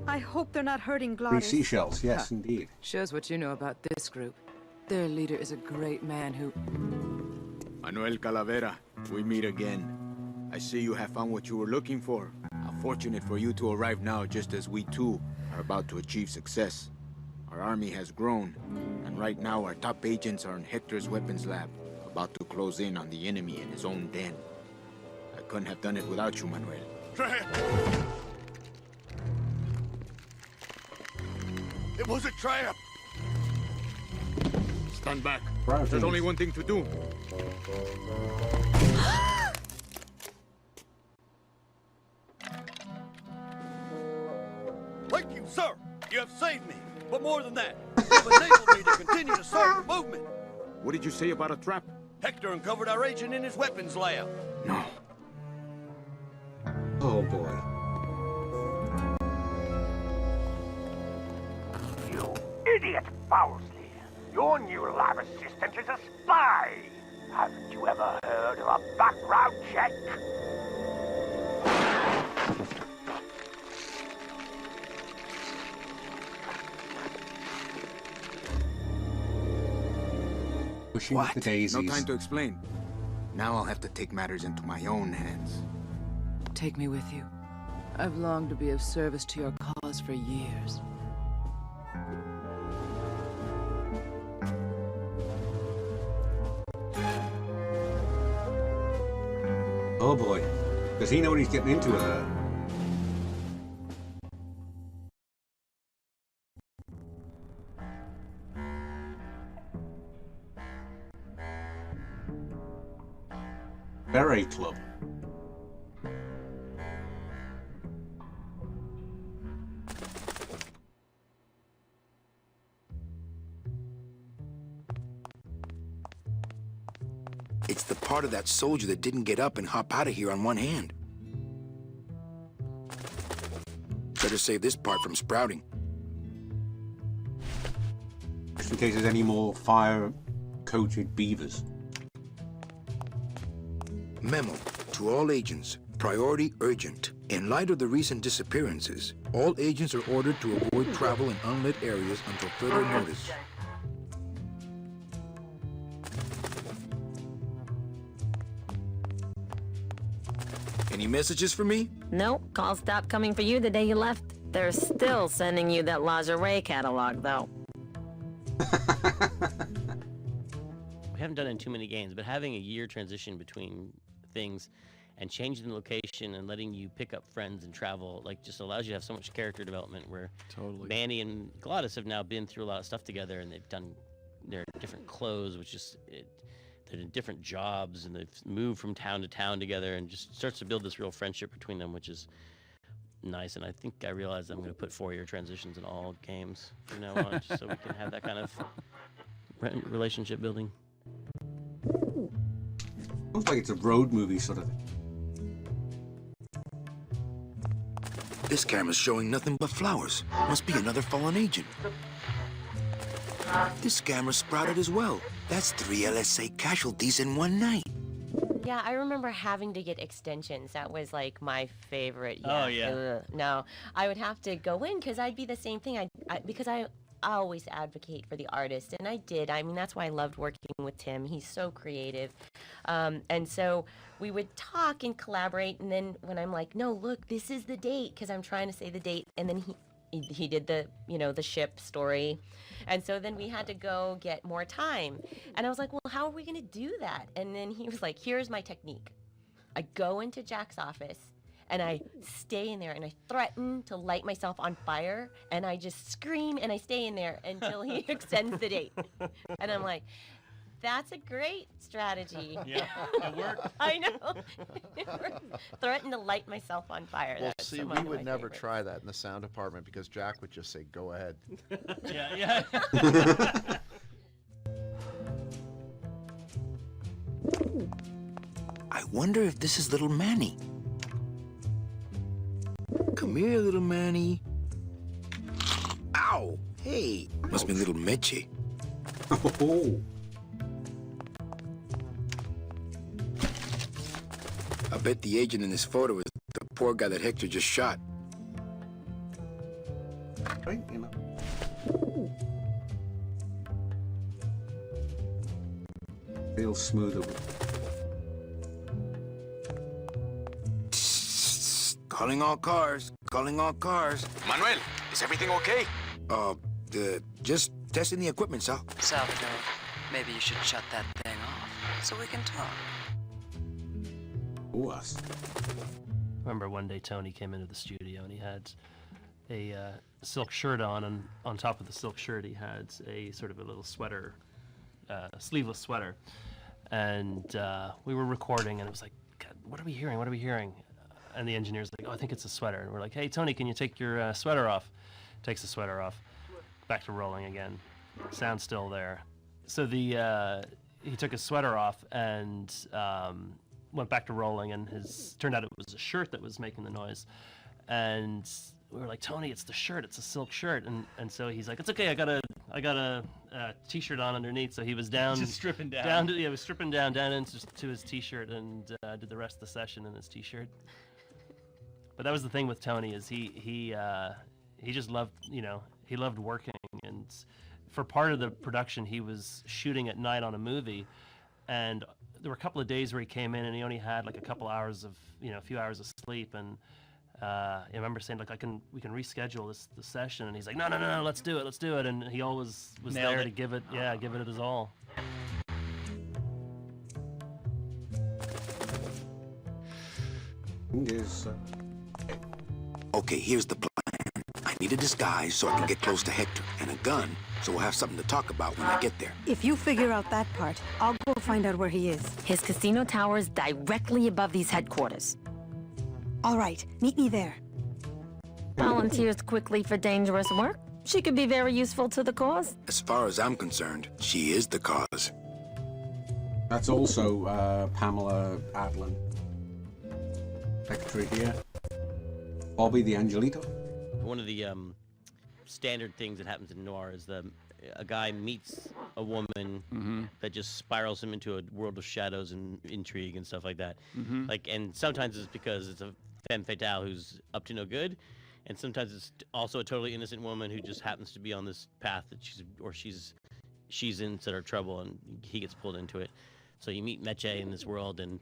I hope they're not hurting Three Gladys. seashells, yes, Huh. indeed. Shows what you know about this group. Their leader is a great man who... Manuel Calavera, we meet again. I see you have found what you were looking for. How fortunate for you to arrive now, just as we too are about to achieve success. Our army has grown, and right now our top agents are in Hector's weapons lab, about to close in on the enemy in his own den. I couldn't have done it without you, Manuel. It was a trap. Stand back. Right, There's only one thing to do. Thank you, sir. You have saved me. But more than that, you have enabled me to continue to serve the movement. What did you say about a trap? Hector uncovered our agent in his weapons lab. No. Oh boy. You idiot, Bowsley. Your new lab assistant is a spy. Haven't you ever heard of a background check? Pushing the daisies. No time to explain. Now I'll have to take matters into my own hands. Take me with you. I've longed to be of service to your cause for years. Oh boy. Does he know what he's getting into with her? Beret Club. It's the part of that soldier that didn't get up and hop out of here on one hand. Better save this part from sprouting. Just in case there's any more fire-coated beavers. Memo to all agents. Priority urgent. In light of the recent disappearances, all agents are ordered to avoid travel in unlit areas until further notice. Any messages for me? Nope, calls stopped coming for you the day you left. They're still sending you that lingerie catalog, though. We haven't done it in too many games, but having a year transition between things and changing the location and letting you pick up friends and travel, like, just allows you to have so much character development. Where Manny and Glottis have now been through a lot of stuff together, and they've done their different clothes, which is they're in different jobs, and they've moved from town to town together, and just starts to build this real friendship between them, which is nice. And I think I realized I'm going to put 4-year transitions in all games from now on, just so we can have that kind of relationship building. Sounds like it's a road movie sort of thing. This camera's showing nothing but flowers. Must be another fallen agent. This camera sprouted as well. That's 3 LSA casualties in one night. Yeah, I remember having to get extensions. That was like my favorite. Oh, yeah. No, I would have to go in because I'd be the same thing. Because I always advocate for the artist, and I did. I mean, that's why I loved working with Tim. He's so creative. And so we would talk and collaborate, and then when I'm like, no, look, this is the date, because I'm trying to say the date, and then he did the, the ship story. And so then we had to go get more time. And I was like, well, how are we going to do that? And then he was like, here's my technique. I go into Jack's office, and I stay in there, and I threaten to light myself on fire, and I just scream, and I stay in there until he extends the date. And I'm like, that's a great strategy. Yeah, it worked. I know. Threaten to light myself on fire. Well, That's see, one we of would my never favorites. try that in the sound department because Jack would just say, go ahead. Yeah. I wonder if this is little Manny. Come here, little Manny. Ow! Hey, must be little Meche. Oh. I bet the agent in this photo is the poor guy that Hector just shot. Right, Feels smoother. Calling all cars. Calling all cars. Manuel, is everything okay? Just testing the equipment, Sal. Salvador, maybe you should shut that thing off so we can talk. Ooh, us. Remember one day Tony came into the studio and he had a silk shirt on, and on top of the silk shirt he had a sort of a little sweater, sleeveless sweater. And we were recording, and it was like, God, what are we hearing? What are we hearing? And the engineer's like, oh, I think it's a sweater. And we're like, hey, Tony, can you take your sweater off? Takes the sweater off. Back to rolling again. Sound's still there. So he took his sweater off and went back to rolling, and turned out it was a shirt that was making the noise. And we were like, Tony, it's the shirt. It's a silk shirt. And so he's like, it's okay. I got a t-shirt on underneath. So he was down, Just stripping down. he was stripping down into his t-shirt, and did the rest of the session in his t-shirt. But that was the thing with Tony, is he just loved, he loved working. And for part of the production, he was shooting at night on a movie, and there were a couple of days where he came in and he only had like a couple hours of, a few hours of sleep. And I remember saying, like, we can reschedule the session, and he's like, no, let's do it. And he always was Nailed there it. to give it his all. Is Okay, here's the plan. I need a disguise so I can get close to Hector, and a gun so we'll have something to talk about when I get there. If you figure out that part, I'll go find out where he is. His casino tower is directly above these headquarters. All right, meet me there. Volunteers quickly for dangerous work. She could be very useful to the cause. As far as I'm concerned, she is the cause. That's also Pamela Adlon. Secretary here. Bobby the Angelito. One of the standard things that happens in noir is a guy meets a woman that just spirals him into a world of shadows and intrigue and stuff like that. Like, and sometimes it's because it's a femme fatale who's up to no good, and sometimes it's also a totally innocent woman who just happens to be on this path that she's in sort of trouble, and he gets pulled into it. So you meet Meche in this world, and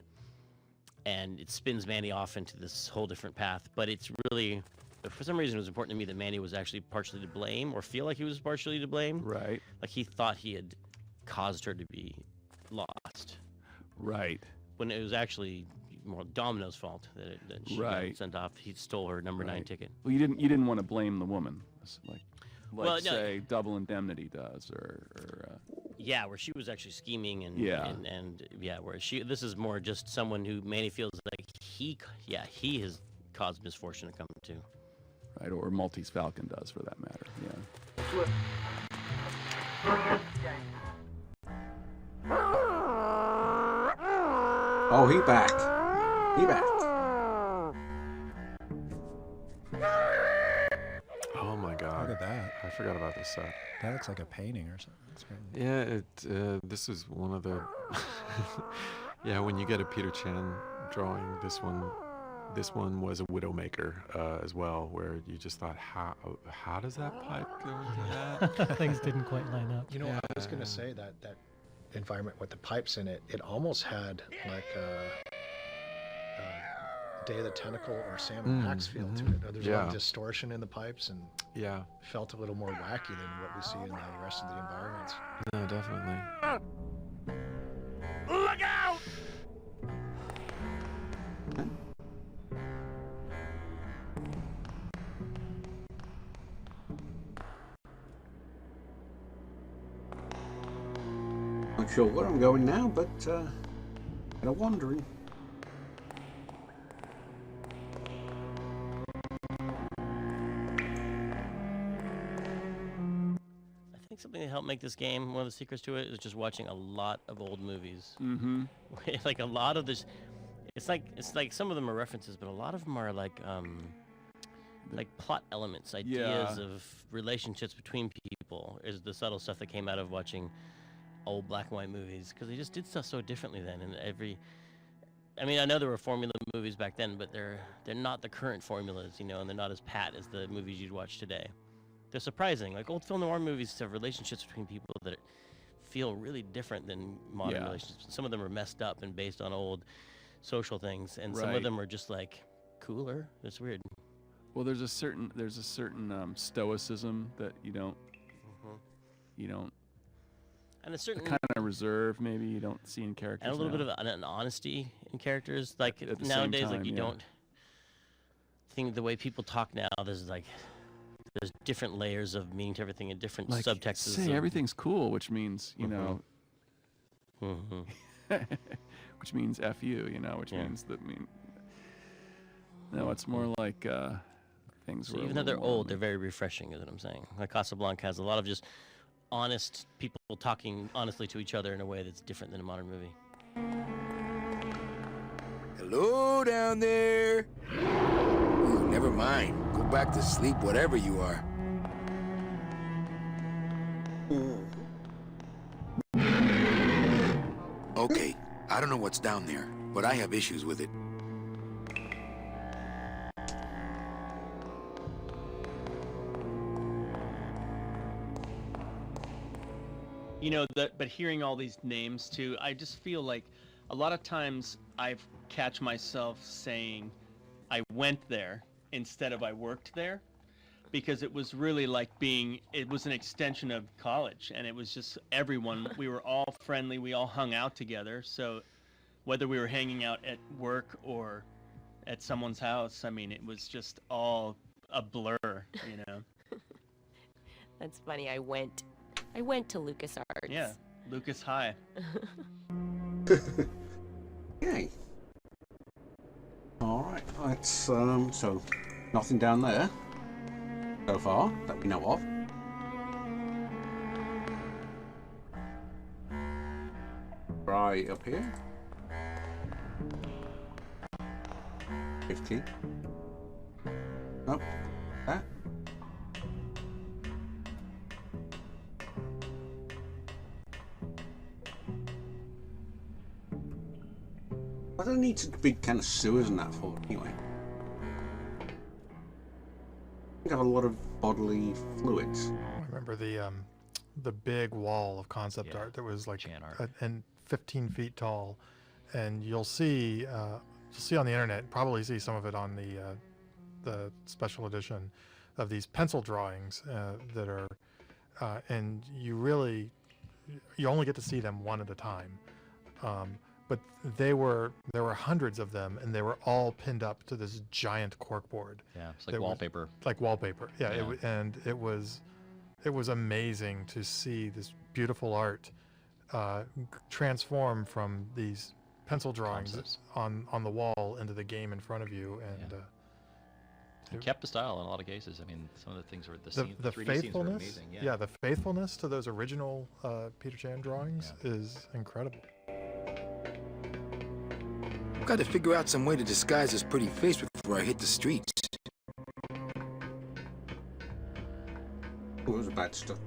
it spins Manny off into this whole different path. But it's really, for some reason, it was important to me that Manny was actually partially to blame, or feel like he was partially to blame. Right. Like he thought he had caused her to be lost. Right. When it was actually more Domino's fault that she got Right. sent off. He stole her number 9 ticket. Well, you didn't want to blame the woman, like Well, no. say Double Indemnity does, or Yeah, where she was actually scheming and Yeah. and yeah, where this is more just someone who Manny feels like he has caused misfortune to come to. right, or Maltese Falcon does for that matter. Yeah. Oh, he back. He back. Oh my god. Look at that. I forgot about this set. That looks like a painting or something. That's great. Yeah, this is one of the yeah, when you get a Peter Chan drawing, this one was a Widowmaker as well, where you just thought, how does that pipe go into that? Things didn't quite line up. You know, I was going to say that environment with the pipes in it, it almost had like a Day of the Tentacle or Sam and Max feel to it. There's a lot of distortion in the pipes and felt a little more wacky than what we see in the rest of the environments. No, definitely. Look out! Not sure where I'm going now, but kind of wandering. I think something that helped make this game, one of the secrets to it, is just watching a lot of old movies. Mm-hmm. Like a lot of this, it's like some of them are references, but a lot of them are like plot elements, ideas of relationships between people. Is the subtle stuff that came out of watching old black and white movies, because they just did stuff so differently then. And I mean, I know there were formula movies back then, but they're not the current formulas, and they're not as pat as the movies you'd watch today. They're surprising. Like old film noir movies have relationships between people that feel really different than modern relationships. Some of them are messed up and based on old social things, and some of them are just like cooler. It's weird. Well, there's a certain stoicism that you don't and a certain kind of reserve maybe you don't see in characters, and a little now. bit of an honesty in characters. Like At the same nowadays, time, like you don't think the way people talk now. There's different layers of meaning to everything and different like, subtexts. say everything's cool, which means which means F you, which means that no, it's more like things So were even though they're old, they're very refreshing, is what I'm saying. Like Casablanca has a lot of just honest people talking honestly to each other in a way that's different than a modern movie. Hello down there. Ooh, never mind. Go back to sleep, whatever you are. Okay, I don't know what's down there, but I have issues with it. But hearing all these names too, I just feel like a lot of times I catch myself saying I went there instead of I worked there, because it was really like it was an extension of college, and it was just everyone, we were all friendly, we all hung out together. So whether we were hanging out at work or at someone's house, I mean, it was just all a blur, That's funny. I went to LucasArts. Yeah, Lucas High. Yay. Alright, let's, so nothing down there so far that we know of. Right up here. 50. Nope. That. I don't need to be kind of sewers and that for anyway. I have a lot of bodily fluids. I remember the big wall of concept art that was like and 15 feet tall, and you'll see on the internet, probably see some of it on the special edition of these pencil drawings that are, and you only get to see them one at a time. but there were hundreds of them, and they were all pinned up to this giant corkboard. Yeah, it's like wallpaper. Like wallpaper. Yeah, Yeah. And it was amazing to see this beautiful art transform from these pencil drawings Concepts. on the wall into the game in front of you, and It kept the style in a lot of cases. I mean, some of the things were the 3D scenes were faithfulness. amazing. Yeah, the faithfulness to those original Peter Chan drawings is incredible. Got to figure out some way to disguise this pretty face before I hit the streets. It was bad stuff.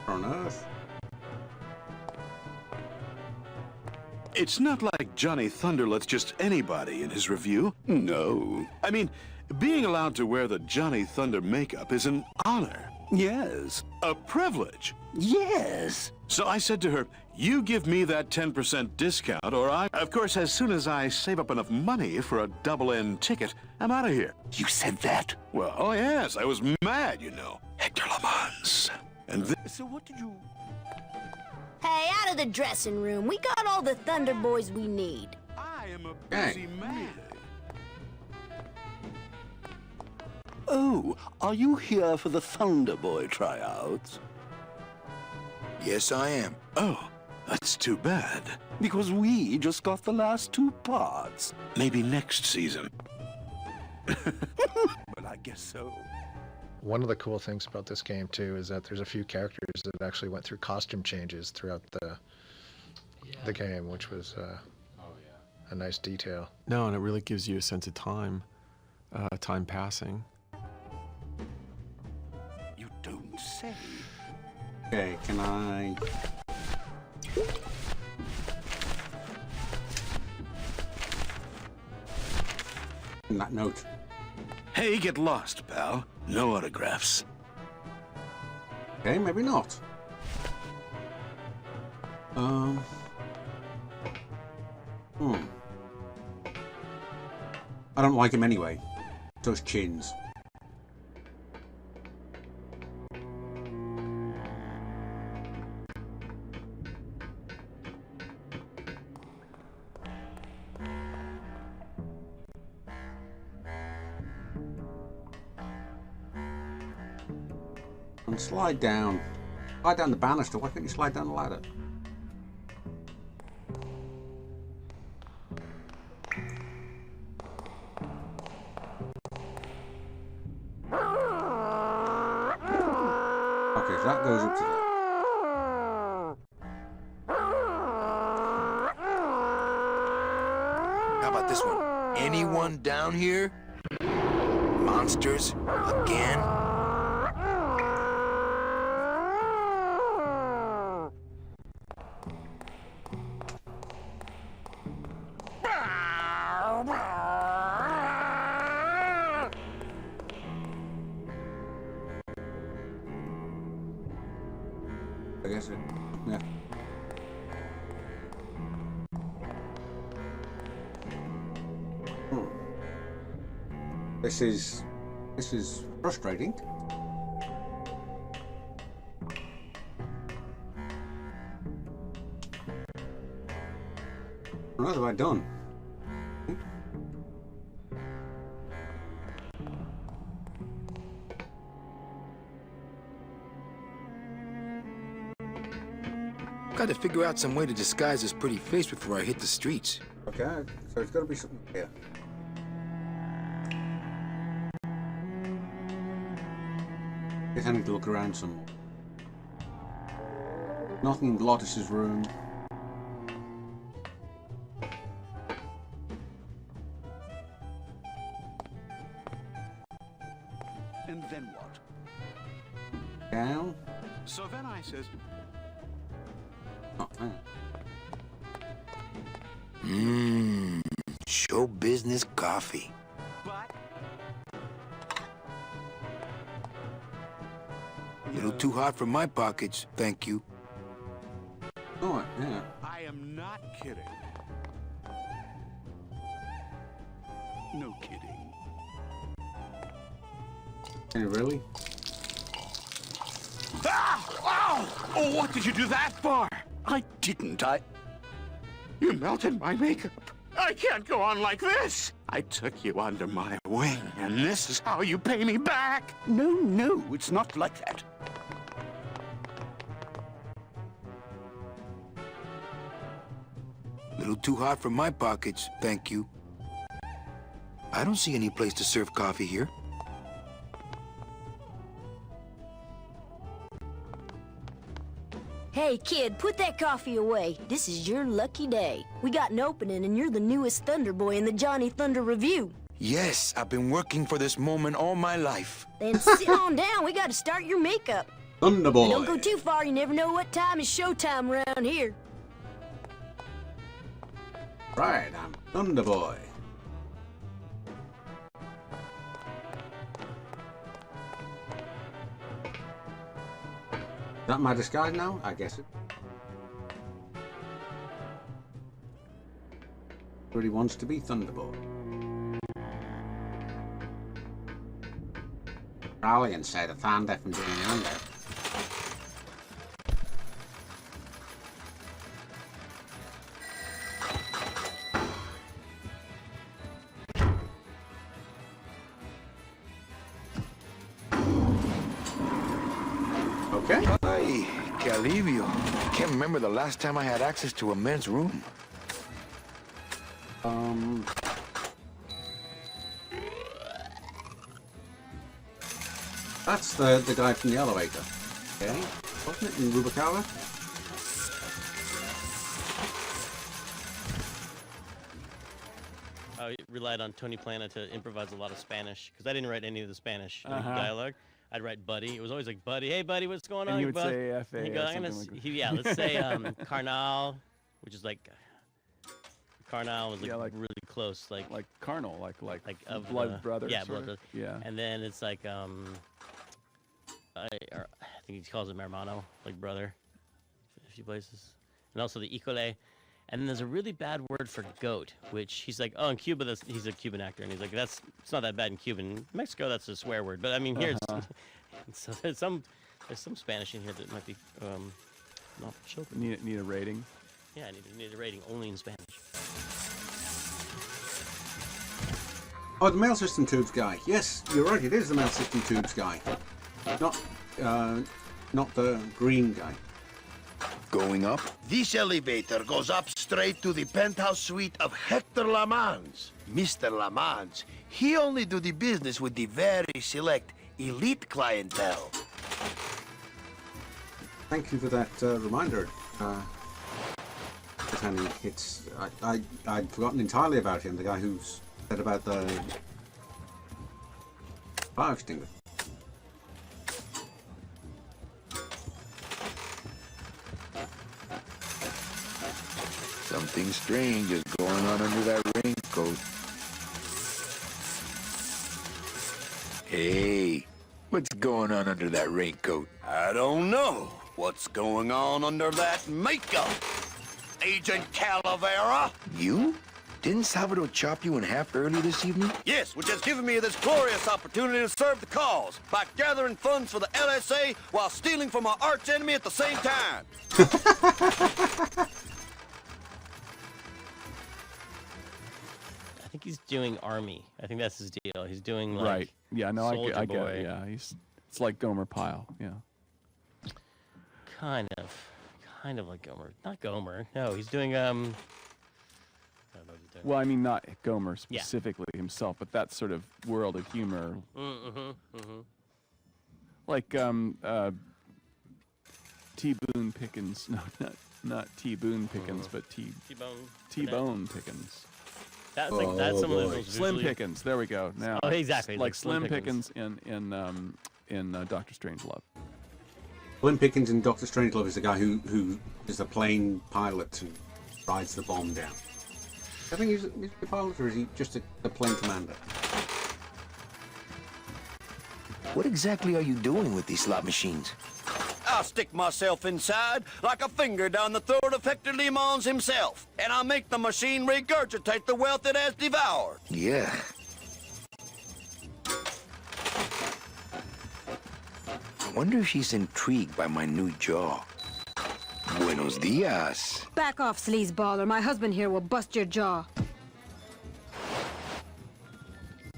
On Earth. It's not like Johnny Thunder lets just anybody in his review. No. I mean, being allowed to wear the Johnny Thunder makeup is an honor. Yes. A privilege. Yes. So I said to her, you give me that 10% discount or I... Of course, as soon as I save up enough money for a double-end ticket, I'm out of here. You said that? Well, oh yes, I was mad, you know. Hector Lamans. And then... So what did you... Hey, out of the dressing room. We got all the Thunder Boys we need. I am a busy man. Oh, are you here for the Thunder Boy tryouts? Yes, I am. Oh, that's too bad. Because we just got the last 2 parts. Maybe next season. Well, I guess so. One of the cool things about this game too is that there's a few characters that actually went through costume changes throughout the game, which was a nice detail. No, and it really gives you a sense of time, time passing. You don't say. Okay, can I... In that note. Hey, get lost, pal. No autographs. Okay, maybe not. I don't like him anyway. Those chins. And slide down. Slide down the banister. Why can't you slide down the ladder? Okay, so that goes up to there. How about this one? Anyone down here? Monsters? Again? I guess it. Yeah. This is frustrating. What have I done? Got to figure out some way to disguise this pretty face before I hit the streets. Okay, so it's got to be something here. I guess I need to look around some more. Nothing in Glottis's room. And then what? Down. So then I says, Oh, Show business coffee. A little too hot for my pockets, thank you. Oh, yeah. I am not kidding. No kidding. Really? Ah! Oh, what did you do that for? I didn't. You melted my makeup. I can't go on like this. I took you under my wing, and this is how you pay me back. No, it's not like that. A little too hot for my pockets, thank you. I don't see any place to serve coffee here. Hey, kid, put that coffee away. This is your lucky day. We got an opening, and you're the newest Thunder Boy in the Johnny Thunder Review. Yes, I've been working for this moment all my life. Then sit on down. We got to start your makeup. Thunder Boy. And don't go too far. You never know what time is showtime around here. Right, I'm Thunder Boy. Is that my disguise now? I guess it. Really wants to be Thunder Boy. Rally and say the thunder from doing under. Okay. Ay, que alivio. Can't remember the last time I had access to a men's room. That's the guy from the elevator. Okay. Wasn't it in Rubalcaba? I relied on Tony Plana to improvise a lot of Spanish because I didn't write any of the Spanish dialogue. I'd write Buddy. It was always like, Buddy, hey, Buddy, what's going on? And you would bud? say F.A. And he'd or go, I'm gonna something like s- he- yeah, let's say Carnal, which is like, Carnal was like, really close. Like Carnal, like of blood brothers. Yeah, sort blood of? brothers. Yeah. And then it's like, I think he calls him hermano, like brother, a few places. And also the Icole. And then there's a really bad word for goat, which he's like, oh, in Cuba, he's a Cuban actor, and he's like, it's not that bad in Cuban. In Mexico, that's a swear word. But I mean, here, so there's some Spanish in here that might be not for children. Need a rating? Yeah, I need a rating only in Spanish. Oh, the mail system tubes guy. Yes, you're right. It is the mail system tubes guy, not the green guy. Going up? This elevator goes up straight to the penthouse suite of Hector Lamans. Mr. Lamans, he only do the business with the very select elite clientele. Thank you for that reminder, Britannia. I'd forgotten entirely about him. The guy who said about the fire extinguisher. Something strange is going on under that raincoat. Hey, what's going on under that raincoat? I don't know what's going on under that makeup. Agent Calavera? You? Didn't Salvador chop you in half early this evening? Yes, which has given me this glorious opportunity to serve the cause by gathering funds for the LSA while stealing from our arch enemy at the same time. I think he's doing Army. I think that's his deal. He's doing like Right. Yeah, no, I Soldier get Boy. it. Yeah, it's like Gomer Pyle. Yeah. Kind of like Gomer. Not Gomer. No, he's doing I don't know what he's doing. Well, I mean, not Gomer Yeah. specifically himself, but that sort of world of humor. Like T. Boone Pickens. No, not T. Boone Pickens, but T-Bone Pickens. That's like that's some of the most Slim visually- Pickens. There we go. Now. Oh, exactly, Like like Slim Slim Pickens. Pickens in Doctor Strangelove. Slim Pickens in Doctor Strangelove is the guy who is the plane pilot and rides the bomb down. I think he's a pilot, or is he just a plane commander? What exactly are you doing with these slot machines? I'll stick myself inside like a finger down the throat of Hector Limons himself, and I'll make the machine regurgitate the wealth it has devoured. Yeah. Wonder if she's intrigued by my new jaw. Buenos dias. Back off, sleazeball, or my husband here will bust your jaw.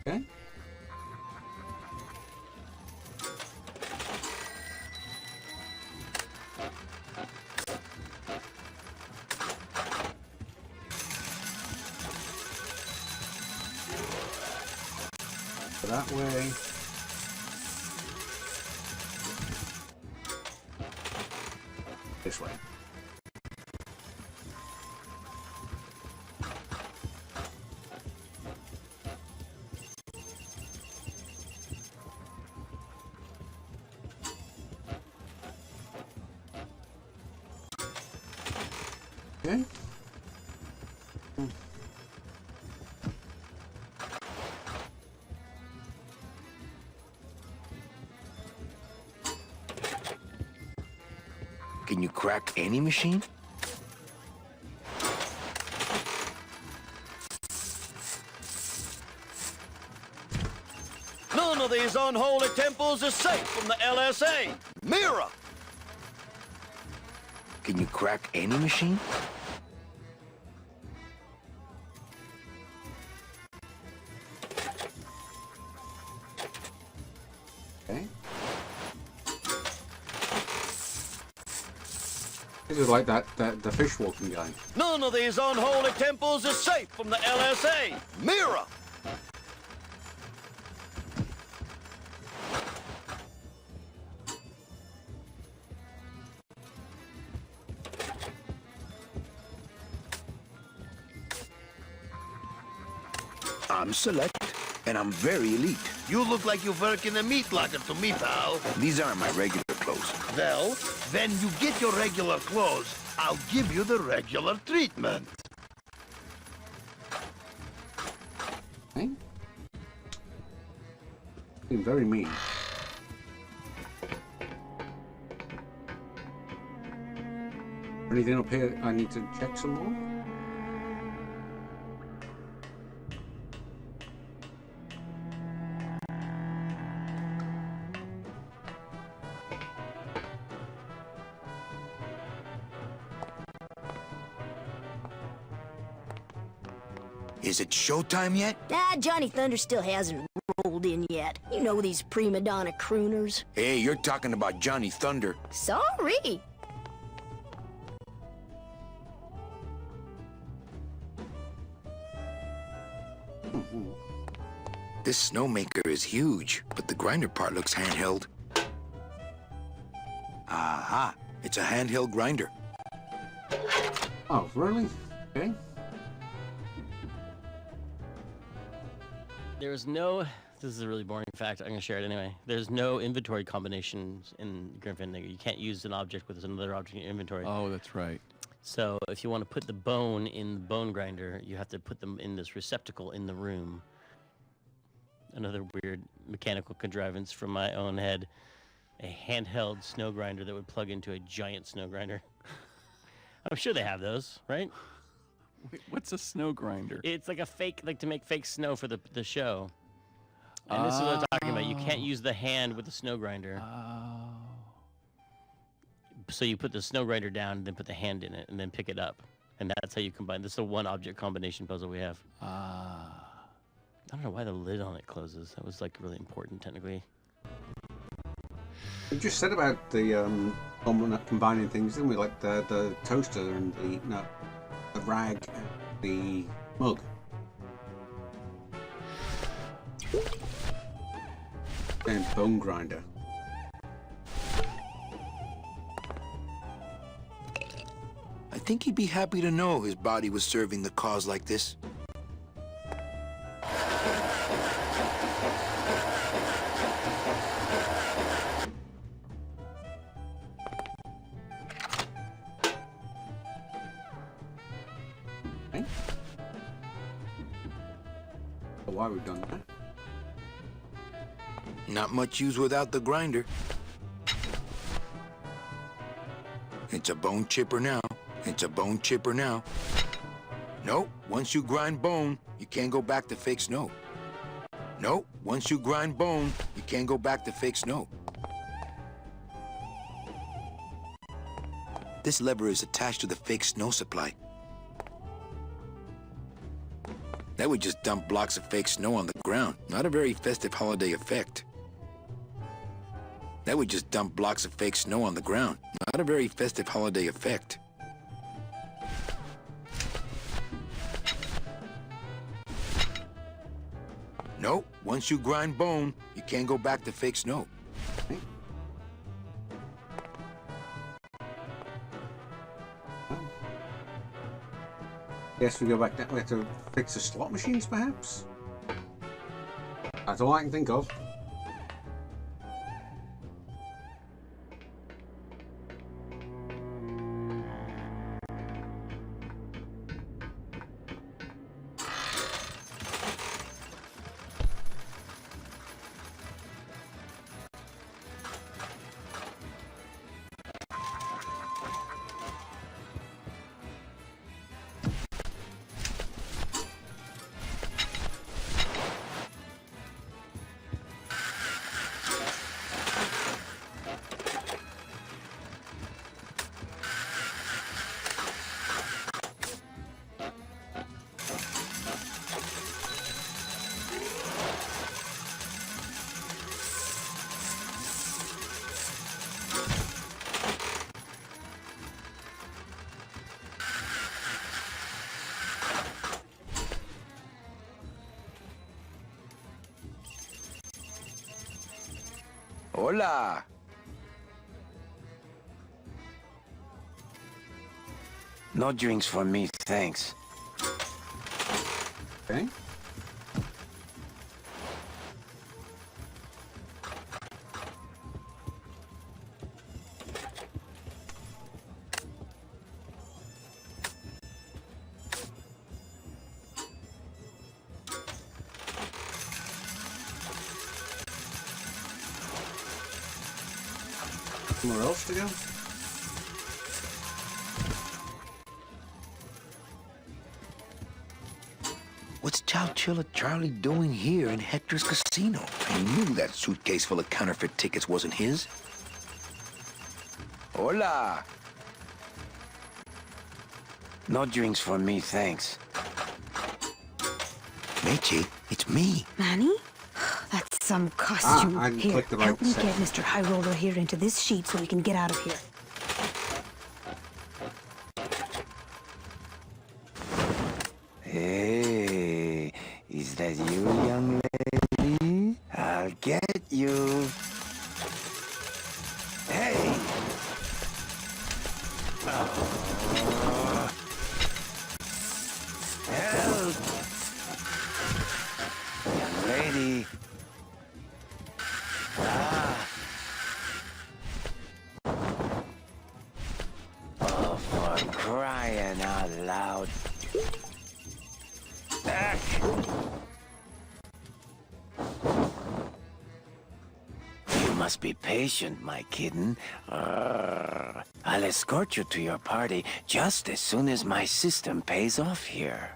Okay. So that way. This way. Okay. Can you crack any machine? None of these unholy temples is safe from the LSA. Mira! Can you crack any machine? Okay. This is like the fish walking guy. None of these unholy temples is safe from the LSA. Mira! I'm select, and I'm very elite. You look like you work in a meat locker to me, pal. These aren't my regular clothes. Well, when you get your regular clothes, I'll give you the regular treatment. Okay. Being very mean. Anything up here I need to check some more? Is it showtime yet? Johnny Thunder still hasn't rolled in yet. You know these prima donna crooners. Hey, you're talking about Johnny Thunder. Sorry. This snowmaker is huge, but the grinder part looks handheld. Aha! It's a handheld grinder. Oh, really? Okay. There's no. This is a really boring fact. I'm gonna share it anyway. There's no inventory combinations in Grim Fandango. You can't use an object with another object in your inventory. Oh, that's right. So if you want to put the bone in the bone grinder, you have to put them in this receptacle in the room. Another weird mechanical contrivance from my own head. A handheld snow grinder that would plug into a giant snow grinder. I'm sure they have those, right? Wait, what's a snow grinder? It's like a fake, like to make fake snow for the show. And this is what I'm talking about. You can't use the hand with the snow grinder. So you put the snow grinder down, and then put the hand in it, and then pick it up. And that's how you combine. This is a one-object combination puzzle we have. I don't know why the lid on it closes. That was like really important, technically. We just said about the combining things, didn't we? Like the toaster and the rag and the mug. And bone grinder. I think he'd be happy to know his body was serving the cause like this. Okay. So why we've done that? Not much use without the grinder. It's a bone chipper now. It's a bone chipper now. Nope, once you grind bone, you can't go back to fake snow. Nope, once you grind bone, you can't go back to fake snow. This lever is attached to the fake snow supply. That would just dump blocks of fake snow on the ground. Not a very festive holiday effect. That would just dump blocks of fake snow on the ground. Not a very festive holiday effect. Nope. Once you grind bone, you can't go back to fake snow. Guess we go back down. We have to fix the slot machines, perhaps? That's all I can think of. Hola. No drinks for me, thanks. Okay. Somewhere else to go? What's Chowchilla Charlie doing here in Hector's casino? I knew that suitcase full of counterfeit tickets wasn't his. Hola. No drinks for me, thanks. Meche, it's me. Manny? That's some costume. I Here, clicked the right help me section. get Mr. High Roller here into this sheet so we can get out of here. Hey, is that you, young lady? I'll get you. Hey! Help! Young lady. Oh, for crying out loud. Back! You must be patient, my kitten. I'll escort you to your party just as soon as my system pays off here.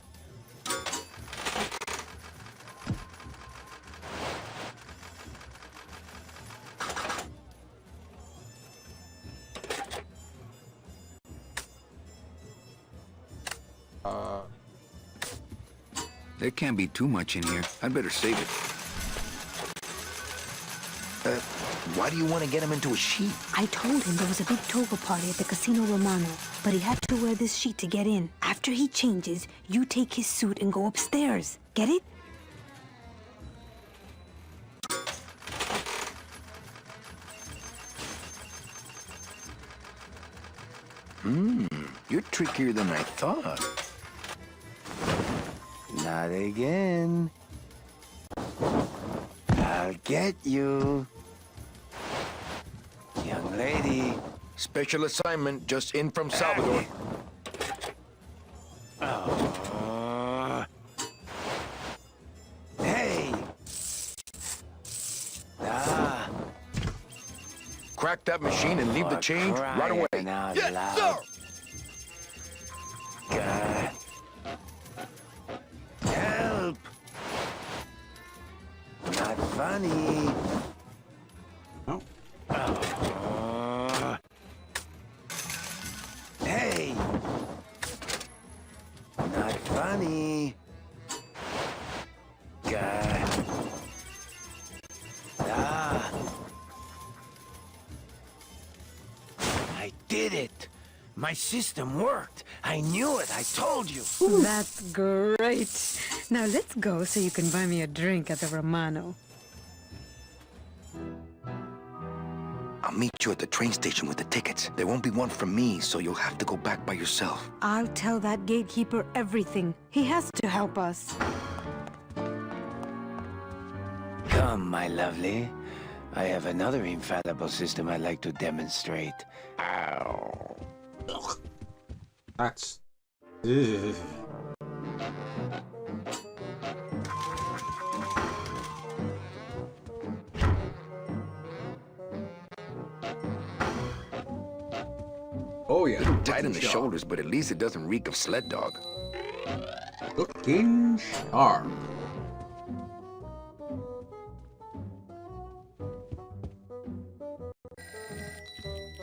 There can't be too much in here. I'd better save it. Why do you want to get him into a sheet? I told him there was a big toga party at the Casino Romano, but he had to wear this sheet to get in. After he changes, you take his suit and go upstairs. Get it? You're trickier than I thought. Not again. I'll get you. Young lady. Special assignment just in from Salvador. Hey! Crack that machine and leave the change right away. Yes, sir! Help! Not funny. guy. Ah. I did it. My system worked. I knew it. I told you. That's great. Now let's go so you can buy me a drink at the Romano. I'll meet you at the train station with the tickets. There won't be one from me, so you'll have to go back by yourself. I'll tell that gatekeeper everything. He has to help us. Come, my lovely. I have another infallible system I'd like to demonstrate. Ow. Ugh. That's... Ugh. Oh yeah. Tight in the shoulders, but at least it doesn't reek of sled dog. Looking sharp.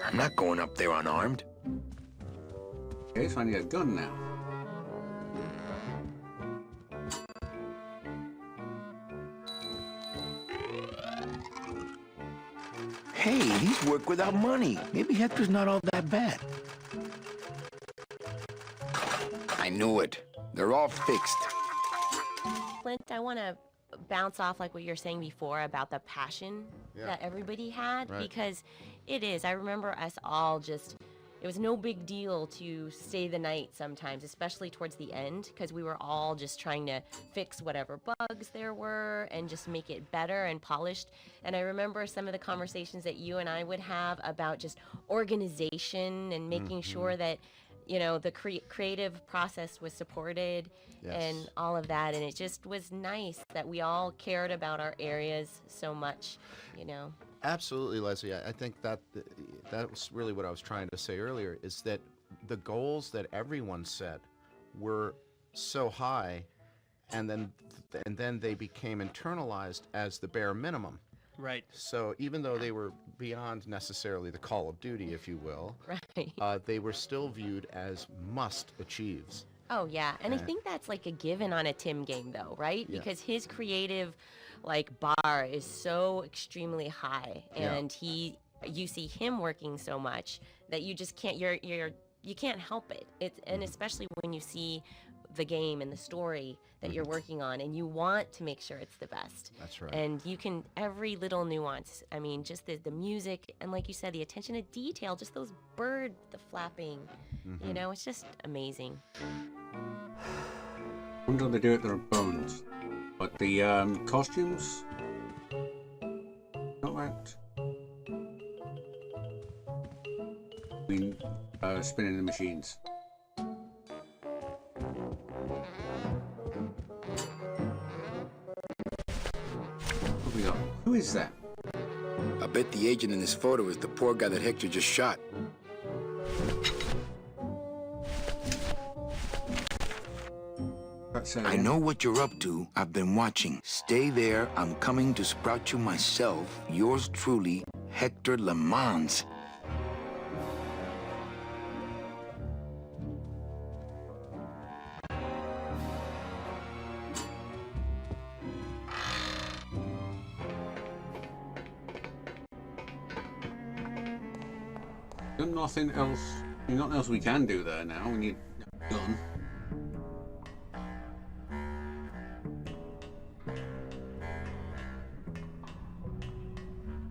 I'm not going up there unarmed. Okay, so I need a gun now. Hey, he's worked without money. Maybe Hector's not all that bad. I knew it. They're all fixed. Clint, I want to bounce off like what you were saying before about the passion that everybody had, because it is. I remember us all just, it was no big deal to stay the night sometimes, especially towards the end, because we were all just trying to fix whatever bugs there were and just make it better and polished. And I remember some of the conversations that you and I would have about just organization and making sure that, you know, the creative process was supported and all of that. And it just was nice that we all cared about our areas so much, you know. Absolutely, Leslie. I think that that was really what I was trying to say earlier, is that the goals that everyone set were so high, and then they became internalized as the bare minimum. Right. So even though they were beyond necessarily the call of duty, if you will, they were still viewed as must-achieves. Oh, yeah. And I think that's like a given on a Tim game, though, right? Yeah. Because his creative, like, bar is so extremely high. And you see him working so much that you just can't, you can't help it. And especially when you see the game and the story that you're working on, and you want to make sure it's the best. That's right. And you can, every little nuance, I mean, just the music, and like you said, the attention to detail, just those birds, the flapping, you know, it's just amazing. I wonder what they do with their bones. But the costumes, not that. I mean, spinning the machines. What have we got? Who is that? I bet the agent in this photo is the poor guy that Hector just shot. I know what you're up to. I've been watching. Stay there. I'm coming to sprout you myself. Yours truly, Hector Le Mans. There's nothing else. Nothing else we can do there now. We need a gun.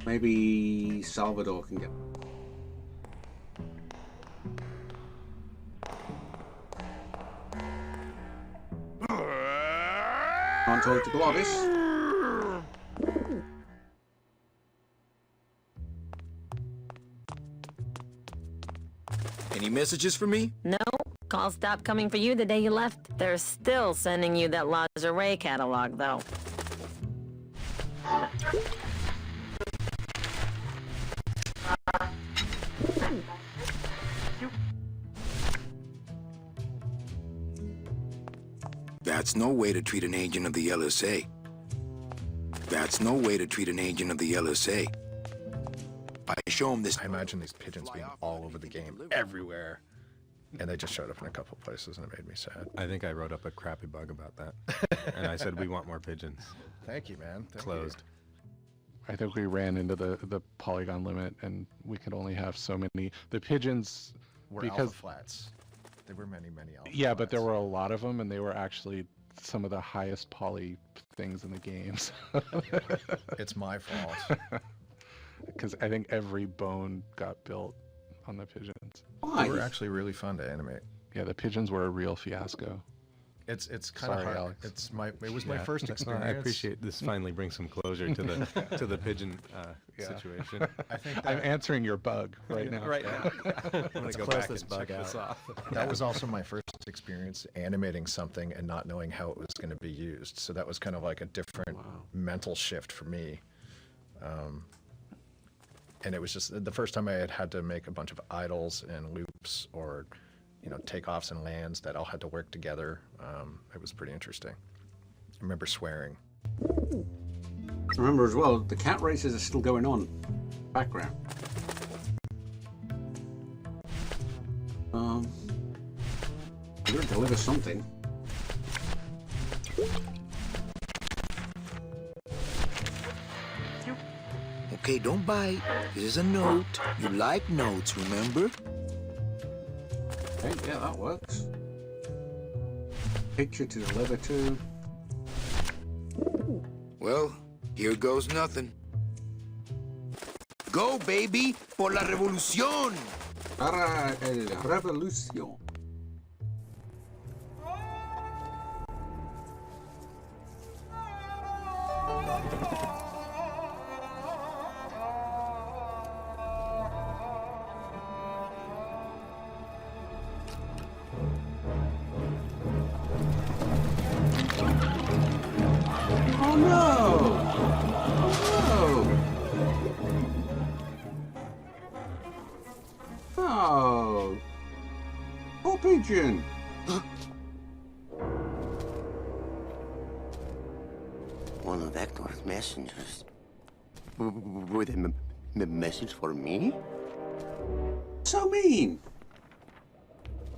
Maybe Salvador can get. Can't talk to Globis. Any messages for me? No. Calls stopped coming for you the day you left. They're still sending you that lingerie catalog, though. That's no way to treat an agent of the LSA. That's no way to treat an agent of the LSA. I show him this. I imagine these pigeons being all over the game, everywhere. And they just showed up in a couple places, and it made me sad. I think I wrote up a crappy bug about that. And I said, we want more pigeons. Thank you, man. Thank Closed. I think we ran into the polygon limit, and we could only have so many. The pigeons, We're because alpha flats. There were many alpha yeah, flats. but there were a lot of them, and they were actually some of the highest poly things in the games. It's my fault. Because I think every bone got built on the pigeons. They were actually really fun to animate. Yeah, the pigeons were a real fiasco. It's kind of Sorry, hard. Alex. It was my first experience. I appreciate this. Finally brings some closure to the pigeon situation. I think I'm answering your bug right now. Right now. I'm gonna Let's go close back this and bug check this out. off. That was also my first experience animating something and not knowing how it was going to be used. So that was kind of like a different mental shift for me. And it was just the first time I had to make a bunch of idles and loops or, takeoffs and lands that all had to work together. It was pretty interesting. I remember swearing. Remember as well, the cat races are still going on. Background. I'm gonna deliver something. Okay, don't bite. This is a note. You like notes, remember? Okay, yeah, that works. Picture to deliver to. Well, here goes nothing. Go, baby, por la revolución. Para el revolución. Oh no! Oh no! Oh! Poor pigeon! One of Hector's messengers. With a message for me? So mean!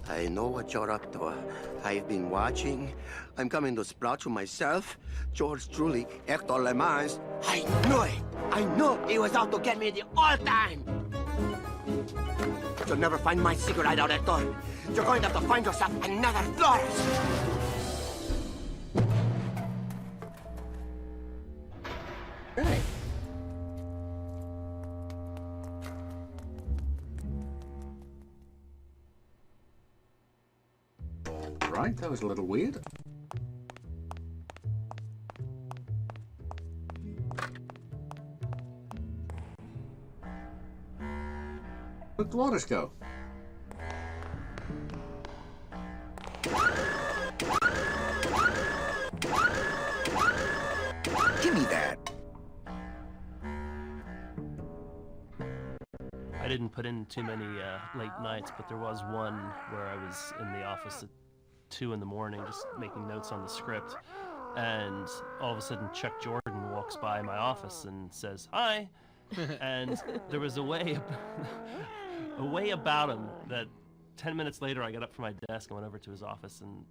I know what you're up to. I've been watching. I'm coming to sprout you myself. George truly, Hector Le Mans. I knew it! I knew he was out to get me the whole time! You'll never find my secret hideout, Hector. You're going to have to find yourself another Flores. Okay. Alright, that was a little weird. Where'd Flores go? Give me that. I didn't put in too many late nights, but there was one where I was in the office at 2 in the morning just making notes on the script, and all of a sudden Chuck Jordan walks by my office and says, "Hi," and there was a way about him that 10 minutes later I got up from my desk and went over to his office and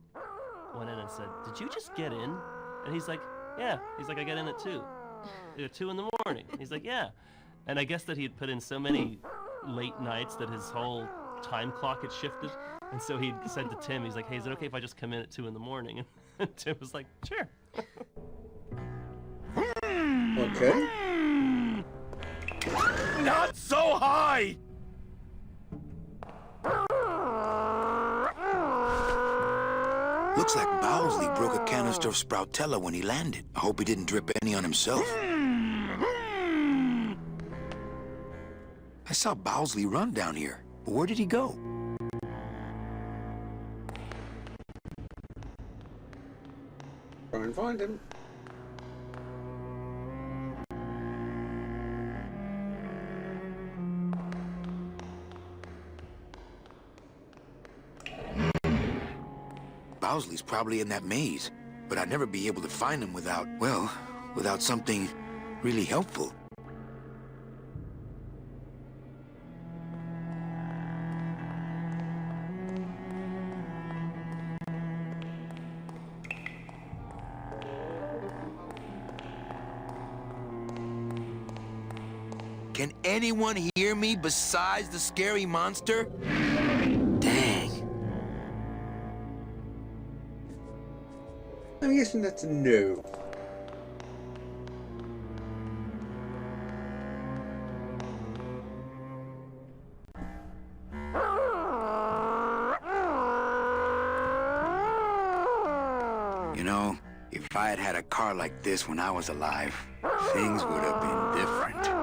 went in and said, "Did you just get in?" And he's like, "Yeah." He's like, "I got in at 2. At 2 in the morning." He's like, "Yeah." And I guess that he had put in so many late nights that his whole time clock had shifted. And so he said to Tim, he's like, "Hey, is it okay if I just come in at 2 in the morning?" And Tim was like, "Sure." Okay. Not so high! Looks like Bowsley broke a canister of Sproutella when he landed. I hope he didn't drip any on himself. I saw Bowsley run down here, but where did he go? Try and find him. Bowsley's probably in that maze, but I'd never be able to find him without, well, without something really helpful. Can anyone hear me besides the scary monster? Dang. I'm guessing that's a no. You know, if I had had a car like this when I was alive, things would have been different.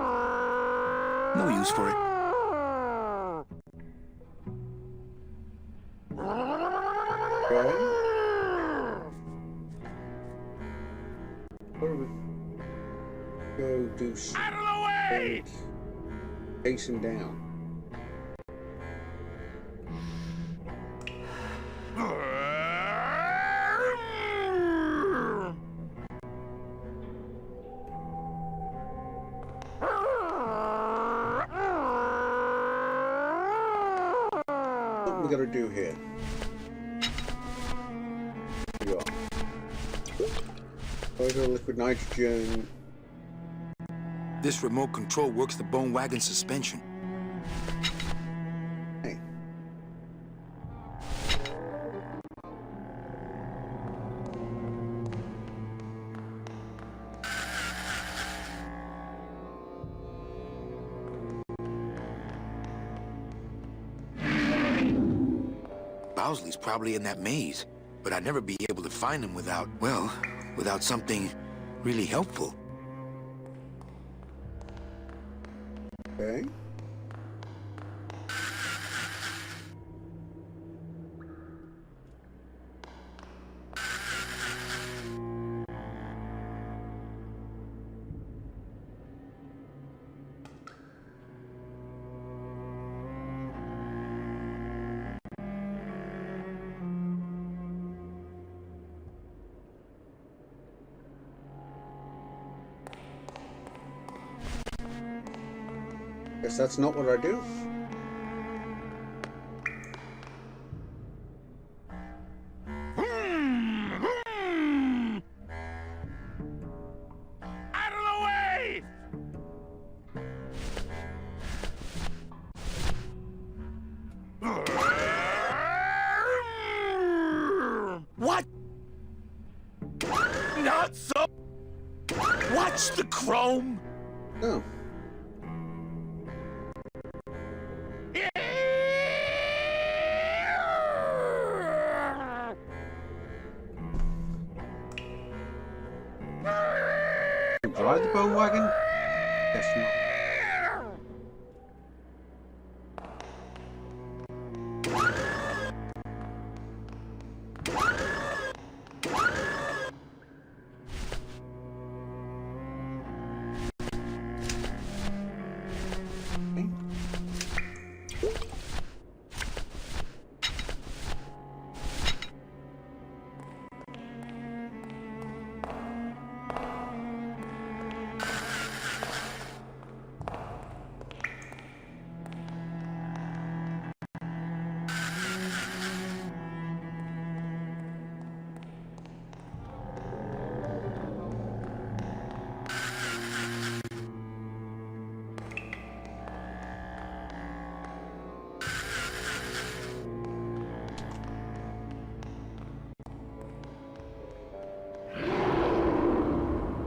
No use for it. Okay. What do we go do? Out of the way! Chase him down. What we gotta do here? Here you are. Over liquid nitrogen. This remote control works the bone wagon suspension. Hey. Bowsley's probably in that maze, but I'd never be able to find him without, well, without something really helpful. Okay. Guess that's not what I do. Out of the way! What? Not so. Watch the chrome. Oh. Drive the bone wagon? Guess not.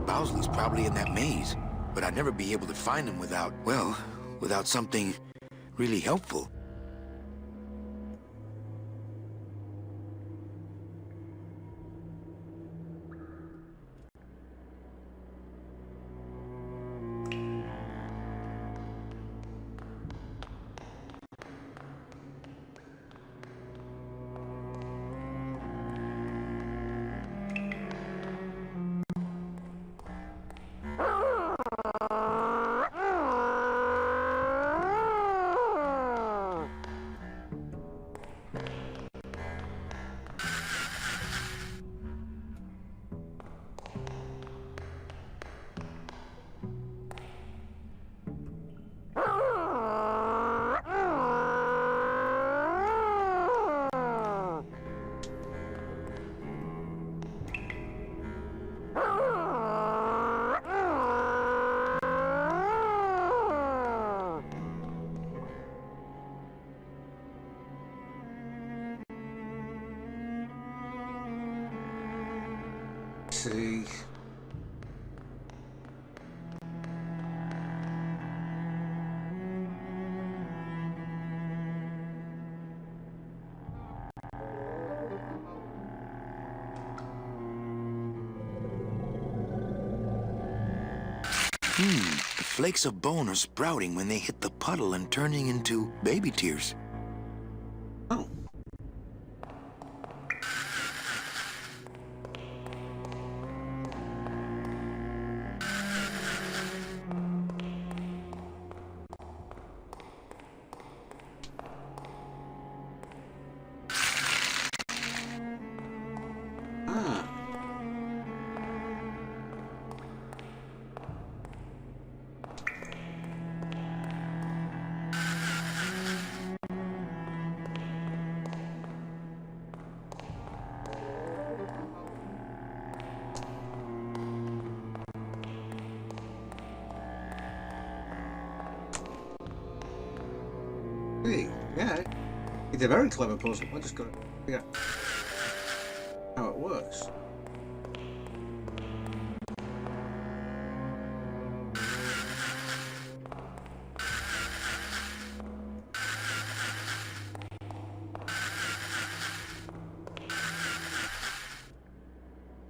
Bowsley's probably in that maze, but I'd never be able to find him without, well, without something really helpful. The flakes of bone are sprouting when they hit the puddle and turning into baby tears. Oh. Hey, yeah, it's a very clever puzzle. I just got to figure out how it works.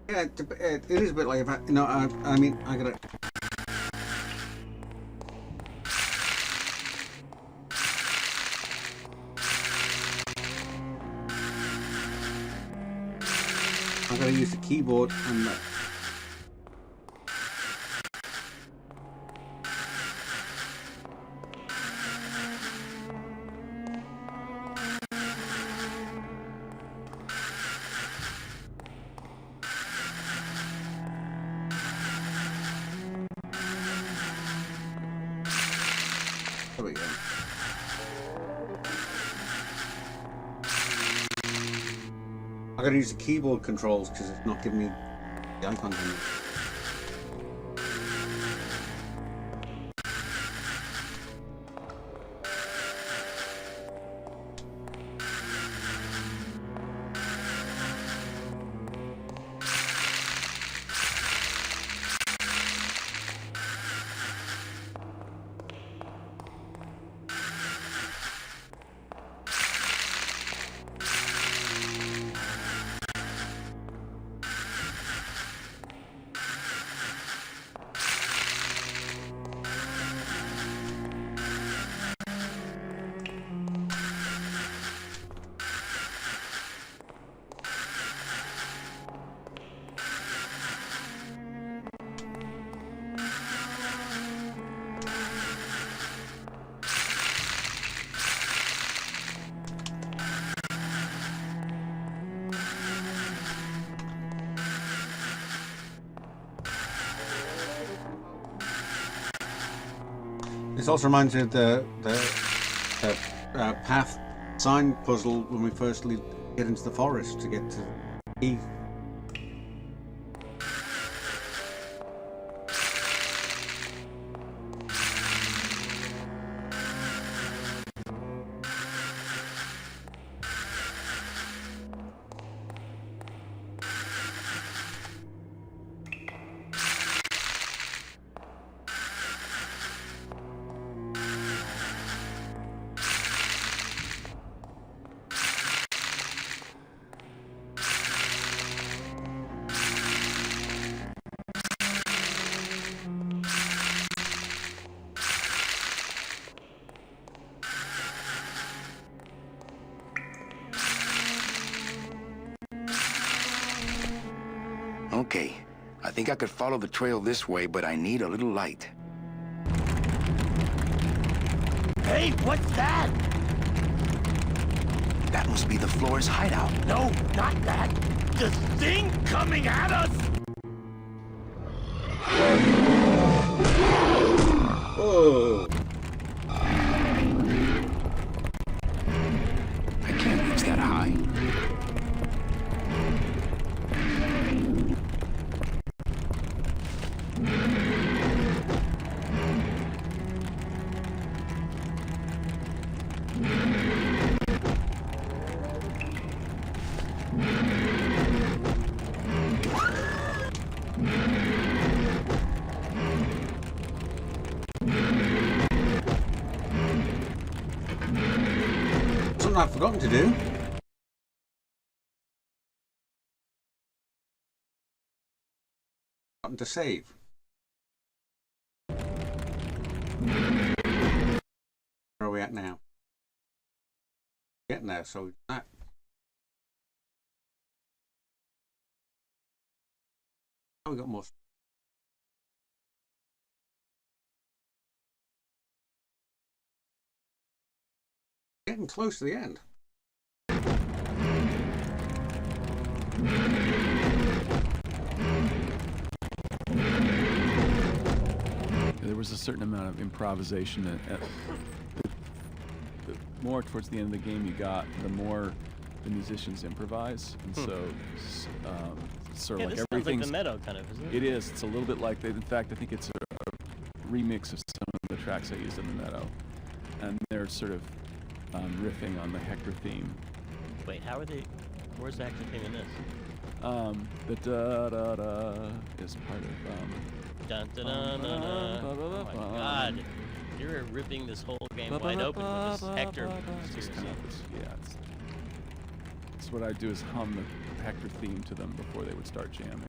Yeah, it is a bit like, you know, I mean, I gotta. I gotta use the keyboard and the... There we go. I gotta use the keyboard controls because it's not giving me the icons on it. This also reminds me of the path sign puzzle when we first get into the forest to get to Eve. Okay, I think I could follow the trail this way, but I need a little light. Hey, what's that? That must be the Flores hideout. No, not that. The thing coming at us! Oh. I can't reach that high. Something I've forgotten to do. Forgotten to save. Where are we at now? Getting there, so that. Oh, we got more. Getting close to the end. There was a certain amount of improvisation the more towards the end of the game you got, the more the musicians improvise, and so sort of this like sounds like everything's the Meadow, kind of, isn't it? It is. It's a little bit like in fact, I think it's a remix of some of the tracks I used in the Meadow, and they're sort of riffing on the Hector theme. Wait, how are they? Where's the Hector theme in this? The da da da is part of Dun, dun, dun, dun, dun. Oh my God, you're ripping this whole game wide open with this Hector. Just kind of it's what I do is hum the Hector theme to them before they would start jamming.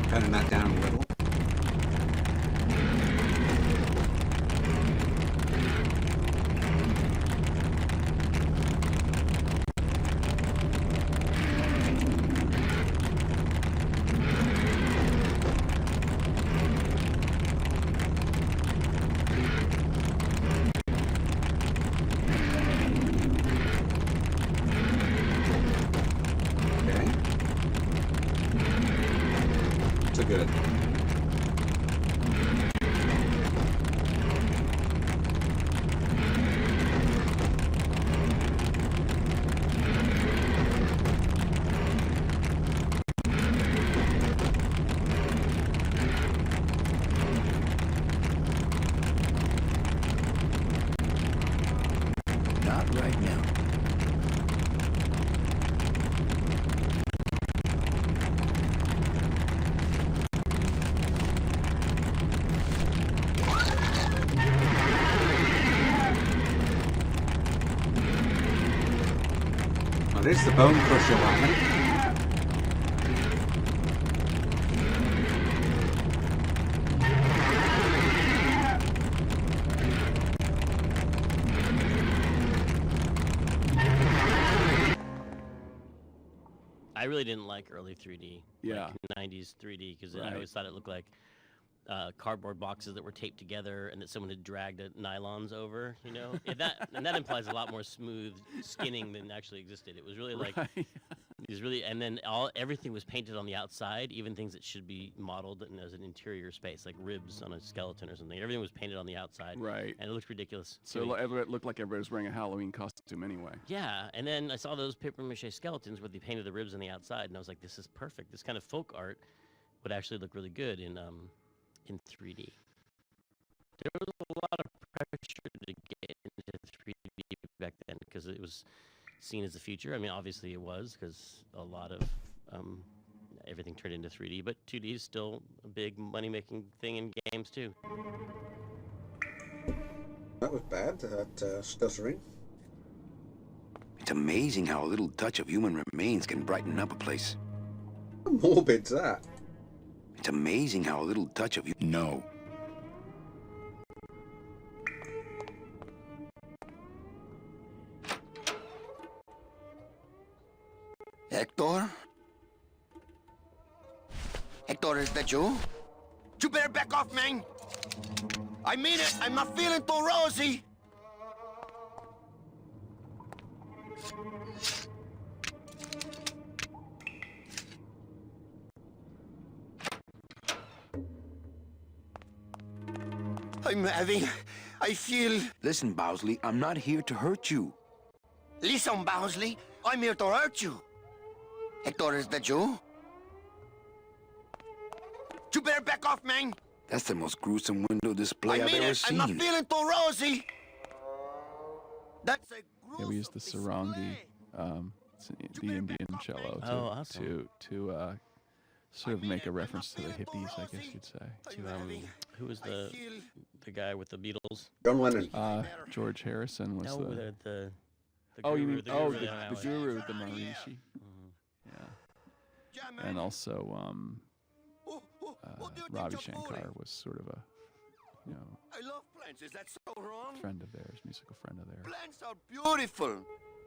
Cutting that down a little. Good. Not right now. There's the Bone Crusher wagon. I really didn't like early 3D. Yeah. Like 90s 3D, because Right. I always thought it looked like cardboard boxes that were taped together and that someone had dragged nylons over, you know? and that implies a lot more smooth skinning than actually existed. It was really like, it was really, and then everything was painted on the outside, even things that should be modeled as an interior space, like ribs on a skeleton or something. Everything was painted on the outside. Right. And it looked ridiculous. So it looked like everybody was wearing a Halloween costume anyway. Yeah, and then I saw those papier-mâché skeletons where they painted the ribs on the outside, and I was like, this is perfect. This kind of folk art would actually look really good in 3D. There was a lot of pressure to get into 3D back then because it was seen as the future. I mean, obviously it was, because a lot of everything turned into 3D, but 2D is still a big money-making thing in games too. That was bad, that stuttering. It's amazing how a little touch of human remains can brighten up a place. How morbid's that? It's amazing how a little touch of you. No. Hector? Hector, is that you? You better back off, man. I mean it. I'm not feeling too rosy. I feel... Listen, Bowsley, I'm not here to hurt you. Listen, Bowsley, I'm here to hurt you. Hector, is that you? You better back off, man. That's the most gruesome window display I've ever seen. I'm not feeling too rosy. That's a Yeah, we used the sarangi, the Indian cello, awesome. to sort of make a reference to the hippies, I guess you'd say. Who was the guy with the Beatles? John Lennon. George Harrison was the oh, you guru, mean the guru, the Maharishi. Yeah, and also Ravi Shankar was sort of a, you know, I love plants. Is that so wrong? friend of theirs, musical friend of theirs. Plants are beautiful.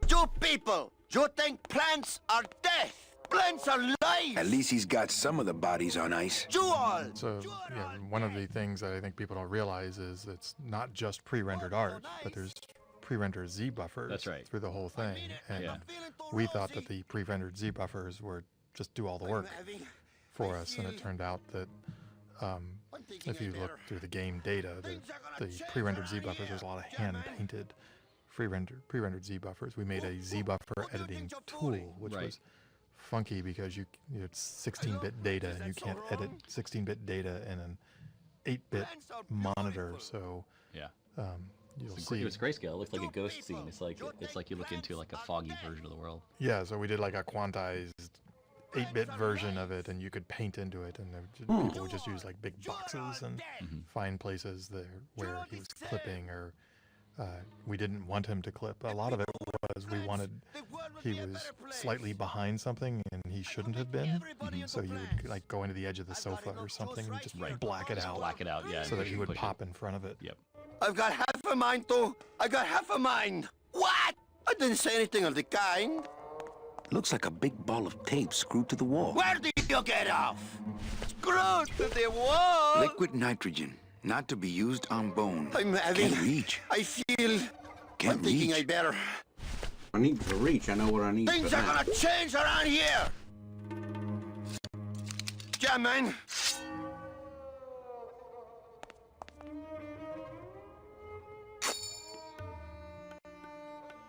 You people, you think plants are death. Plants are life. At least he's got some of the bodies on ice. You all. So, yeah, one of the things that I think people don't realize is it's not just pre-rendered art, but there's pre-rendered Z buffers. That's right. Through the whole thing. And we thought that the pre-rendered Z buffers were just do all the work for us, and it turned out that if you look through the game data, the pre-rendered Z buffers, there's a lot of hand-painted pre-rendered Z buffers. We made a Z buffer editing tool, which was funky because it's 16-bit data, and you can't edit 16-bit data in an 8-bit monitor. So you'll see. It's grayscale. It looks like a ghost scene. It's like you look into like a foggy version of the world. Yeah, so we did like a quantized 8-bit version of it, and you could paint into it, and people would just use like big boxes and find places there where he was clipping, or we didn't want him to clip. A lot of it was he was slightly behind something and he shouldn't have been, so you would like go into the edge of the sofa or something and just black it out, yeah, so that he would pop in front of it. Yep. I've got half a mind, too. I got half a mind. What? I didn't say anything of the kind. Looks like a big ball of tape screwed to the wall. Where did you get off? Screwed to the wall. Liquid nitrogen, not to be used on bone. I'm having... Can't reach. I feel... Can't I'm thinking reach. I better... I need to reach. I know where I need Things for are that. gonna change around here. Yeah, man.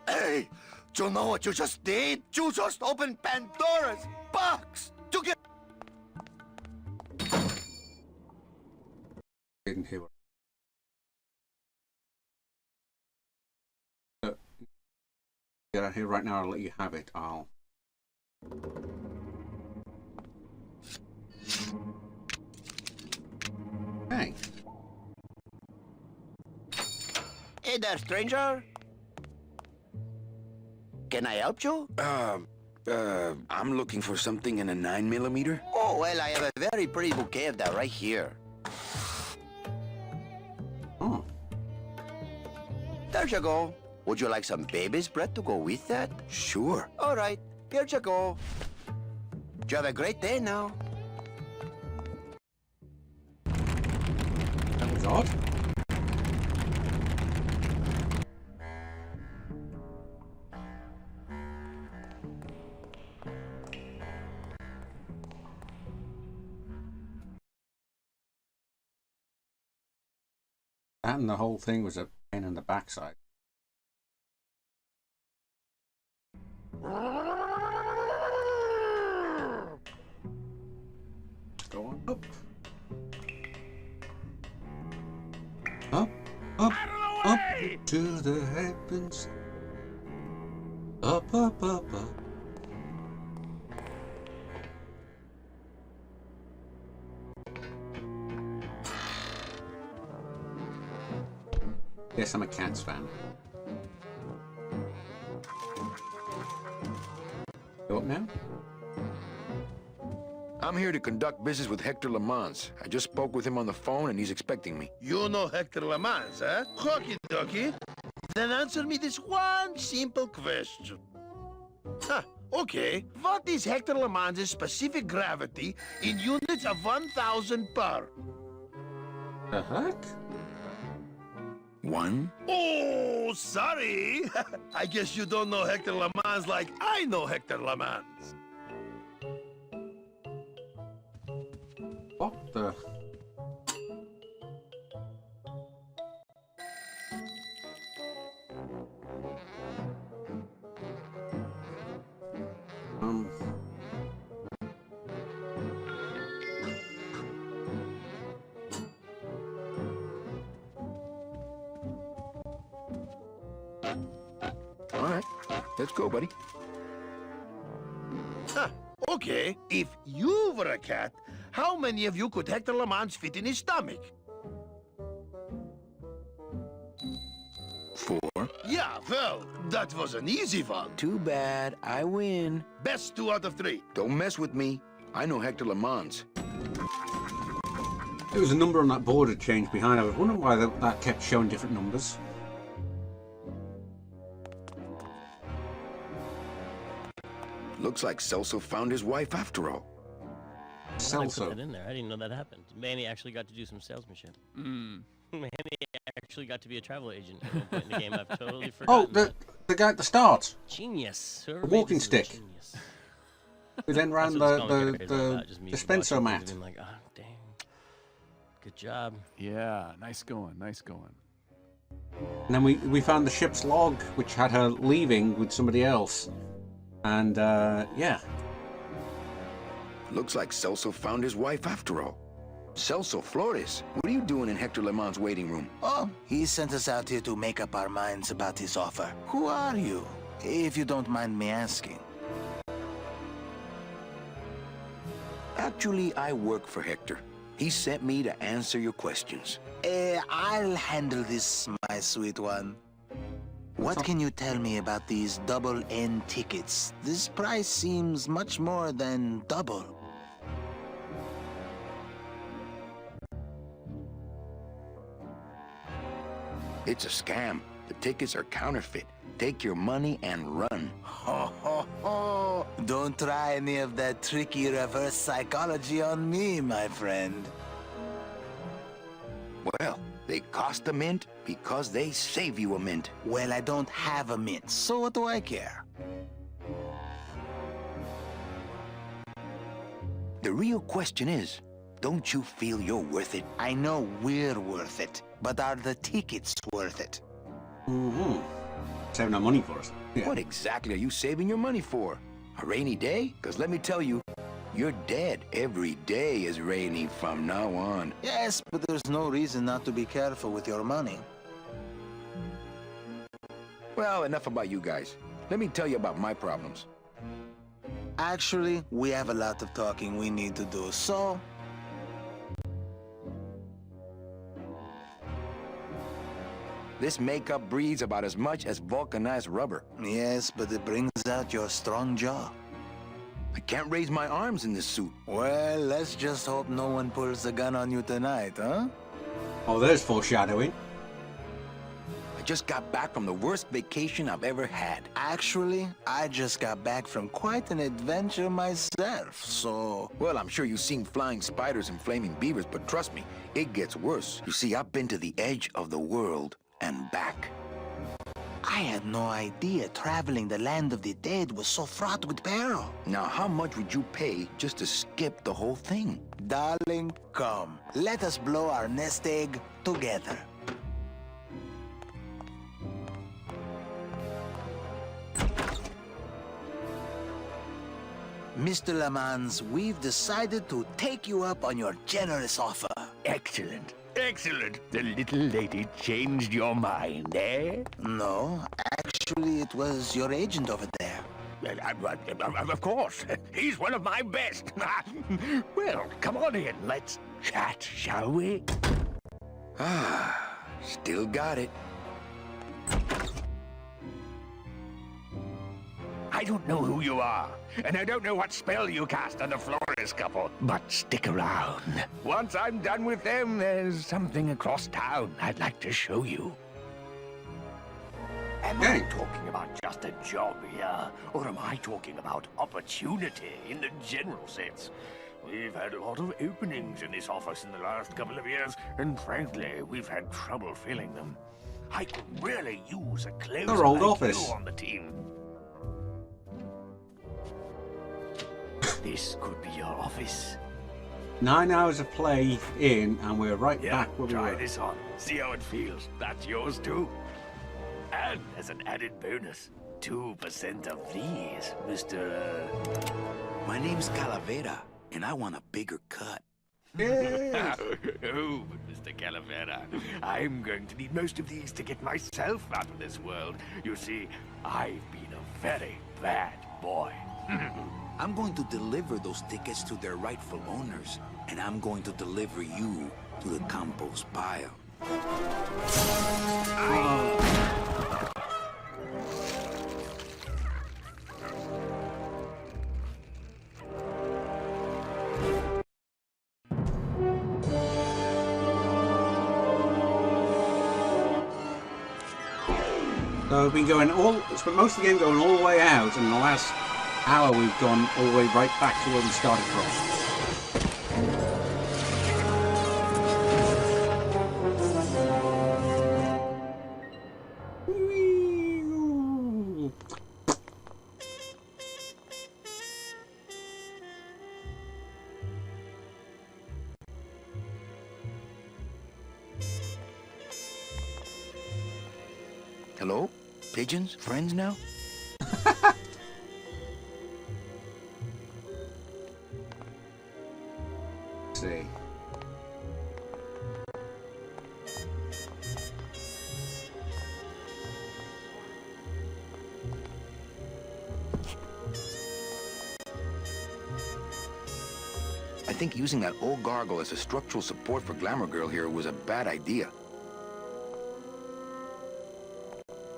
Hey, do you know what you just did? You just opened Pandora's box. You get... Didn't hear what. Get out here right now. I'll let you have it. Hey. Hey there, stranger. Can I help you? I'm looking for something in a 9mm. Oh, well, I have a very pretty bouquet of that right here. Oh. There you go. Would you like some baby's breath to go with that? Sure. All right, here you go. You have a great day now. That was odd. That and the whole thing was a pain in the backside. Go on up. Up, up, up to the heavens. Up, up, up, up. Yes, I'm a Cats fan. Go up now? I'm here to conduct business with Hector Lamans. I just spoke with him on the phone and he's expecting me. You know Hector Lamans, eh? Okie dokie. Then answer me this one simple question. Huh, okay. What is Hector Lamans' specific gravity in units of 1,000 per? The heck? 1? Oh, sorry. I guess you don't know Hector Lamans like I know Hector Lamans. What the? All right, let's go, buddy. Huh, okay. If you were a cat, how many of you could Hector Lamans fit in his stomach? 4. Yeah, well, that was an easy one. Too bad, I win. Best 2 out of 3. Don't mess with me. I know Hector Lamans. There was a number on that board had changed behind. I was wondering why that kept showing different numbers. Looks like Celso found his wife after all. I put that in there. I didn't know that happened. Manny actually got to do some salesmanship. Manny actually got to be a travel agent at one point in the game. I've totally forgotten. Oh, the guy at the start. Genius. The Whoever made walking this is a stick. genius. We then ran the dispenser mat. I'm like, oh, dang. Good job. Yeah, nice going, nice going. And then we found the ship's log, which had her leaving with somebody else. And, yeah. Looks like Celso found his wife after all. Celso Flores, what are you doing in Hector Le Mans' waiting room? Oh, he sent us out here to make up our minds about his offer. Who are you, if you don't mind me asking? Actually, I work for Hector. He sent me to answer your questions. I'll handle this, my sweet one. What can you tell me about these double N tickets? This price seems much more than double. It's a scam. The tickets are counterfeit. Take your money and run. Ho, ho, ho. Don't try any of that tricky reverse psychology on me, my friend. Well, they cost a mint because they save you a mint. Well, I don't have a mint, so what do I care? The real question is, don't you feel you're worth it? I know we're worth it, but are the tickets worth it? Mm-hmm. Saving our money for us. Yeah. What exactly are you saving your money for? A rainy day? Because let me tell you, you're dead. Every day is rainy from now on. Yes, but there's no reason not to be careful with your money. Well, enough about you guys. Let me tell you about my problems. Actually, we have a lot of talking we need to do, so... This makeup breathes about as much as vulcanized rubber. Yes, but it brings out your strong jaw. I can't raise my arms in this suit. Well, let's just hope no one pulls the gun on you tonight, huh? Oh, there's foreshadowing. I just got back from the worst vacation I've ever had. Actually, I just got back from quite an adventure myself, so... Well, I'm sure you've seen flying spiders and flaming beavers, but trust me, it gets worse. You see, I've been to the edge of the world and back. I had no idea traveling the land of the dead was so fraught with peril. Now, how much would you pay just to skip the whole thing? Darling, come. Let us blow our nest egg together. Mr. Le Mans, we've decided to take you up on your generous offer. Excellent. Excellent. The little lady changed your mind, eh? No, actually, it was your agent over there. Of course. He's one of my best. Well, come on in. Let's chat, shall we? Ah, still got it. I don't know who you are, and I don't know what spell you cast on the Flores couple, but stick around. Once I'm done with them, there's something across town I'd like to show you. Am I talking about just a job here, or am I talking about opportunity in the general sense? We've had a lot of openings in this office in the last couple of years, and frankly, we've had trouble filling them. I could really use a closer Our old like office. you on the team. This could be your office. 9 hours of play in, and we're right Yeah, back where we try were. this on. See how it feels. That's yours too. And as an added bonus, 2% of these, Mr. My name's Calavera, and I want a bigger cut. Yeah. Oh, but Mr. Calavera, I'm going to need most of these to get myself out of this world. You see, I've been a very bad boy. I'm going to deliver those tickets to their rightful owners, and I'm going to deliver you to the compost pile. So we've been going spent most of the game going all the way out, and in the last hour we've gone all the way right back to where we started from. Hello? Pigeons? Friends now? Let's see. I think using that old gargle as a structural support for Glamour Girl here was a bad idea.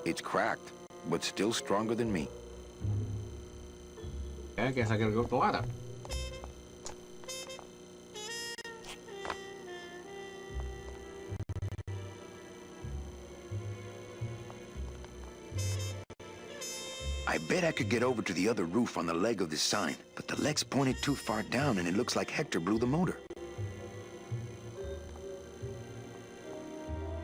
It's cracked, but still stronger than me. Yeah, I guess I gotta go up the ladder. I bet I could get over to the other roof on the leg of this sign, but the leg's pointed too far down and it looks like Hector blew the motor.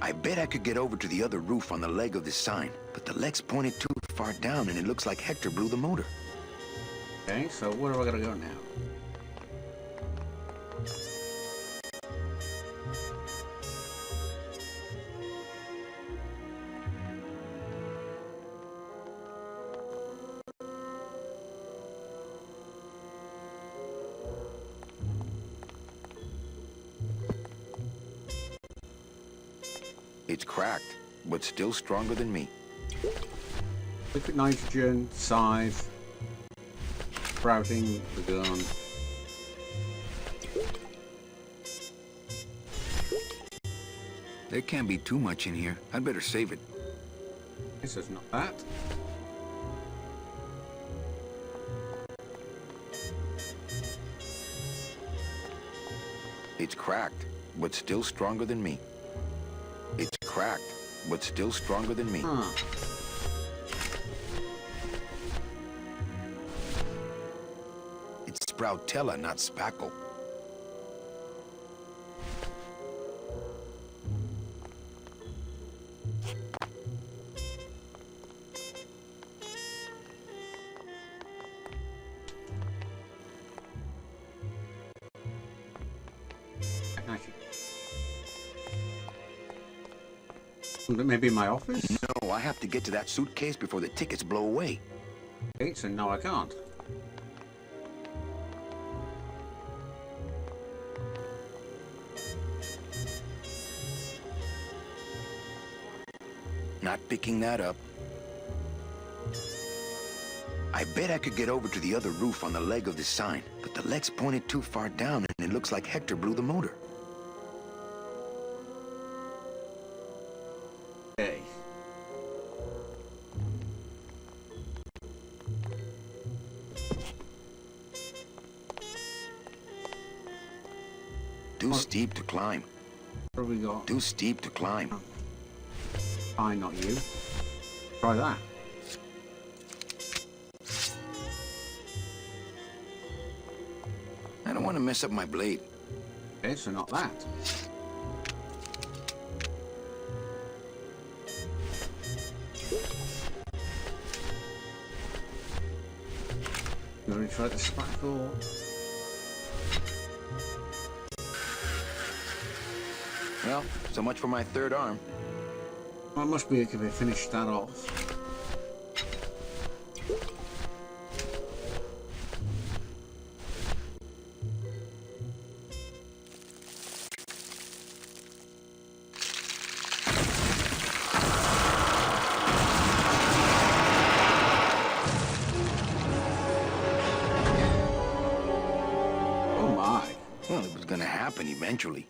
I bet I could get over to the other roof on the leg of this sign, but the leg's pointed too far down and it looks like Hector blew the motor. Okay, so where am I gonna go now? It's cracked, but still stronger than me. Liquid nitrogen, scythe, sprouting the gun. There can't be too much in here. I'd better save it. This is not that. It's cracked, but still stronger than me. It's cracked, but still stronger than me. Huh. It's Sproutella, not Spackle. Maybe in my office? No, I have to get to that suitcase before the tickets blow away. Okay, so no, I can't. Not picking that up. I bet I could get over to the other roof on the leg of this sign, but the leg's pointed too far down and it looks like Hector blew the motor. Okay. Too steep to climb. What have we got? Too steep to climb. I, not you. Try that. I don't want to mess up my blade. Okay, so not that. You want to try the spackle? Well, so much for my third arm. Well, it must be if we finish that off. Oh my. Well, it was gonna happen eventually.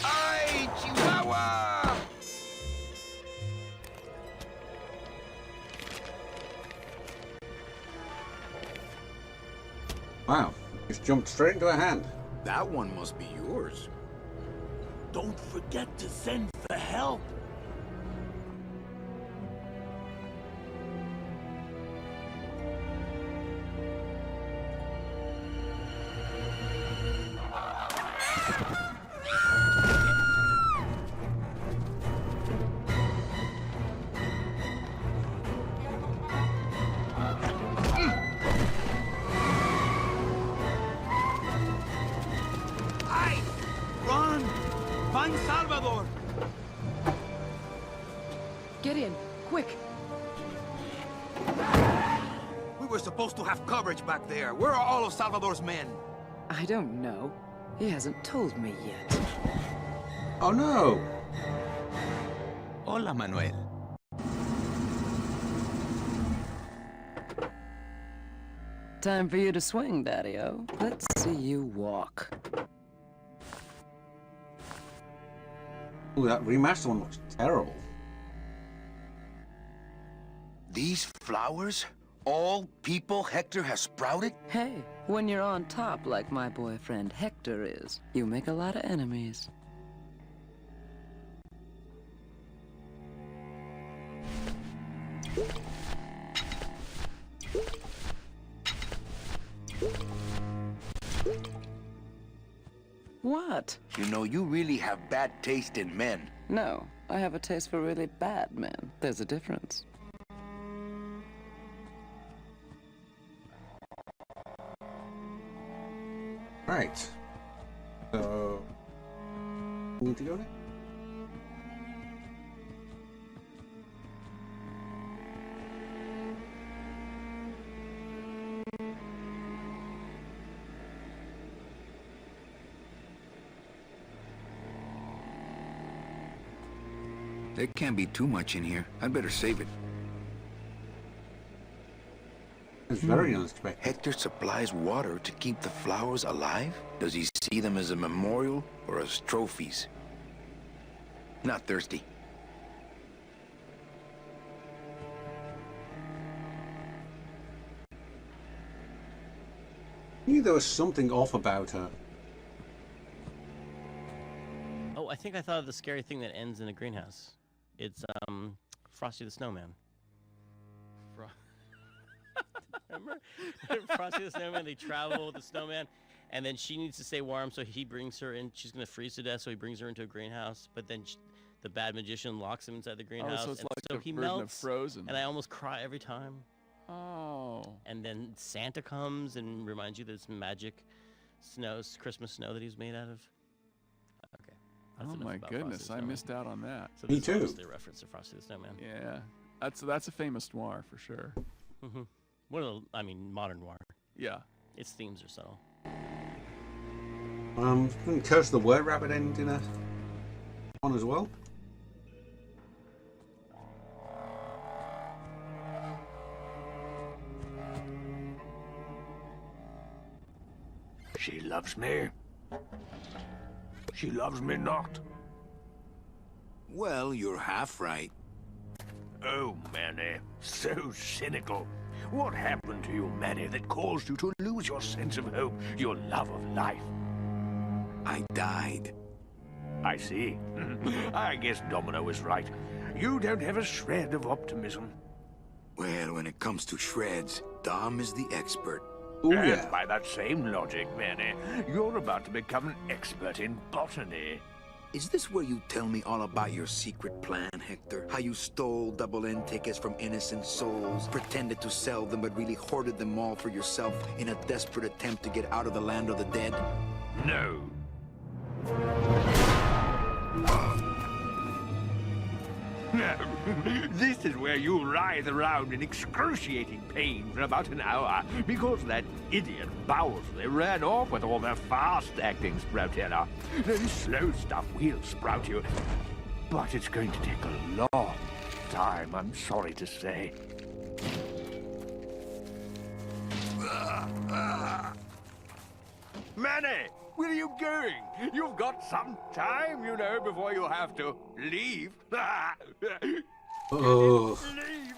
Ay, Chihuahua! Wow, just jumped straight into a hand. That one must be yours. Don't forget to send for help. Run! Find Salvador! Get in, quick. We were supposed to have coverage back there. Where are all of Salvador's men? I don't know. He hasn't told me yet. Oh no! Hola, Manuel. Time for you to swing, Daddy-O. Let's see you walk. Ooh, that remastered one looks terrible. These flowers? All people Hector has sprouted? Hey, when you're on top like my boyfriend Hector is, you make a lot of enemies. What? You know, you really have bad taste in men. No, I have a taste for really bad men. There's a difference. Right. So... we need to go there? There can't be too much in here. I'd better save it. It's very unexpected. Hector supplies water to keep the flowers alive? Does he see them as a memorial or as trophies? Not thirsty. I knew there was something off about her. Oh, I think I thought of the scary thing that ends in a greenhouse. It's Frosty the Snowman. Remember? Frosty the Snowman, they travel with the snowman, and then she needs to stay warm, so he brings her in. She's going to freeze to death, so he brings her into a greenhouse, but then the bad magician locks him inside the greenhouse. so it's and like so the he version of melts, Frozen. and I almost cry every time. Oh. And then Santa comes and reminds you that it's magic snow, Christmas snow that he was made out of. Okay. That's Oh enough my about Frosty goodness, the I Snowman. missed out on that. So Me this is too. obviously a reference to Frosty the Snowman. Yeah, that's a famous noir for sure. Mm-hmm. One of the, I mean, modern noir. Yeah. Its themes are subtle. Couldn't Curse the Word Rabbit end in a one as well? She loves me. She loves me not. Well, you're half right. Oh, Manny, so cynical. What happened to you, Manny, that caused you to lose your sense of hope, your love of life? I died. I see. I guess Domino is right. You don't have a shred of optimism. Well, when it comes to shreds, Dom is the expert. Ooh, And yeah. by that same logic, Manny, you're about to become an expert in botany. Is this where you tell me all about your secret plan, Hector? How you stole double-end tickets from innocent souls, pretended to sell them, but really hoarded them all for yourself in a desperate attempt to get out of the land of the dead? No. No. This is where you writhe around in excruciating pain for about an hour because that idiot Bowsley ran off with all the fast-acting Sproutella. This slow stuff will sprout you, but it's going to take a long time, I'm sorry to say. Manny, where are you going? You've got some time, you know, before you have to leave. Oh. Leave!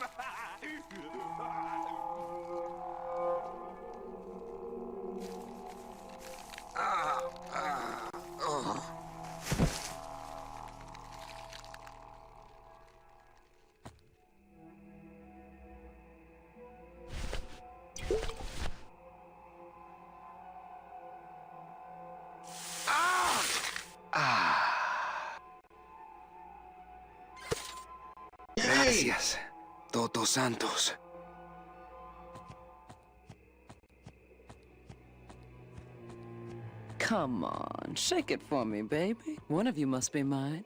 Gracias, Toto Santos. Come on, shake it for me, baby. One of you must be mine.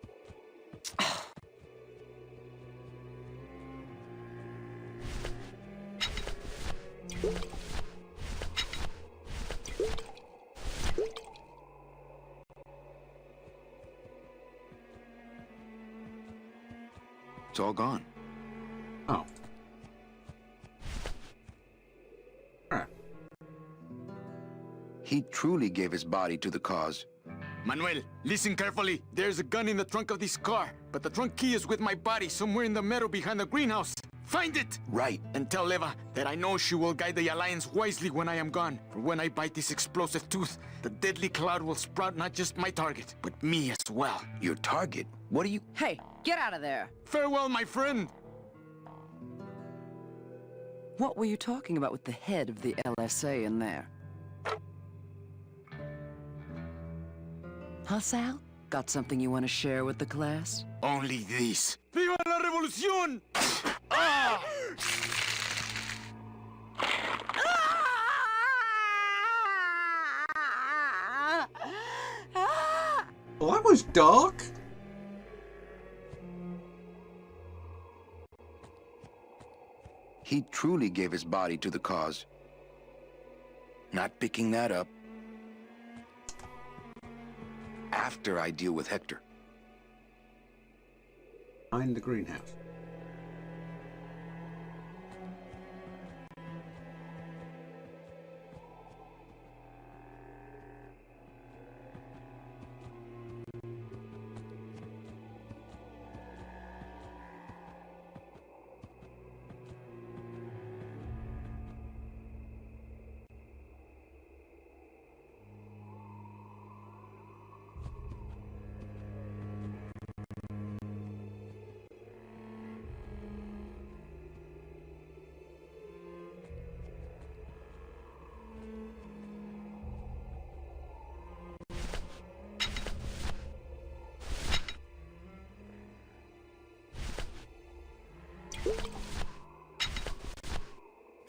It's all gone. Oh. He truly gave his body to the cause. Manuel, listen carefully. There's a gun in the trunk of this car, but the trunk key is with my body somewhere in the meadow behind the greenhouse. Find it! Right. And tell Eva that I know she will guide the Alliance wisely when I am gone. For when I bite this explosive tooth, the deadly cloud will sprout not just my target, but me as well. Your target? What are you... Hey, get out of there! Farewell, my friend! What were you talking about with the head of the LSA in there? Huh, Sal? Got something you want to share with the class? Only this. Viva la revolución! Ah! Well, that was dark. He truly gave his body to the cause. Not picking that up. After I deal with Hector. Behind the greenhouse.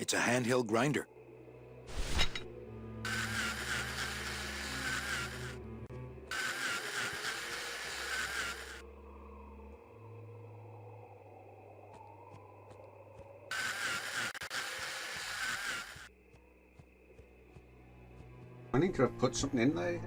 It's a handheld grinder. I need to have put something in there.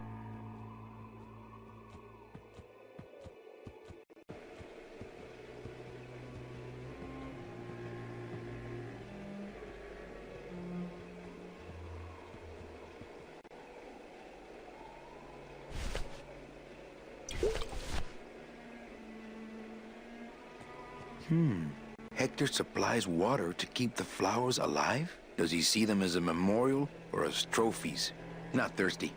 Hector supplies water to keep the flowers alive? Does he see them as a memorial or as trophies? Not thirsty.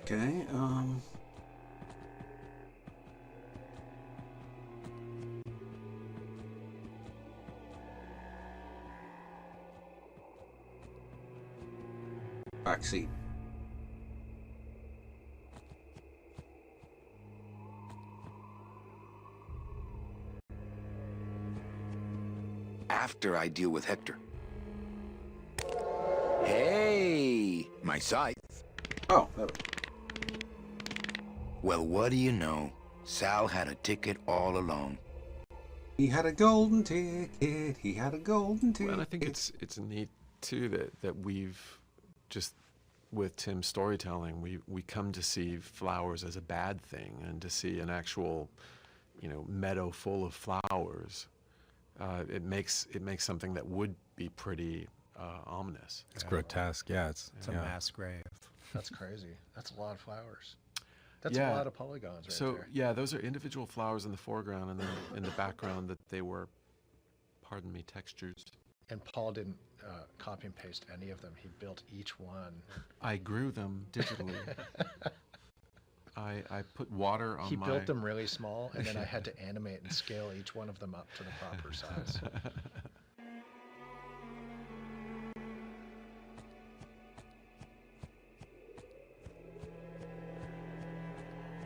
Okay, backseat. After I deal with Hector. Hey, my scythe. Oh, there we go. Well, what do you know? Sal had a ticket all along. He had a golden ticket. He had a golden ticket. Well, I think it's neat too that we've just with Tim's storytelling, we come to see flowers as a bad thing, and to see an actual, meadow full of flowers. It makes something that would be pretty ominous. It's grotesque. Yeah, it's a mass grave. That's crazy. That's a lot of flowers. That's a lot of polygons right so, there. yeah, those are individual flowers in the foreground, and then in the background that they were, pardon me, textures. And Paul didn't copy and paste any of them. He built each one. I grew them digitally. I put water on He my... built them really small, and then I had to animate and scale each one of them up to the proper size.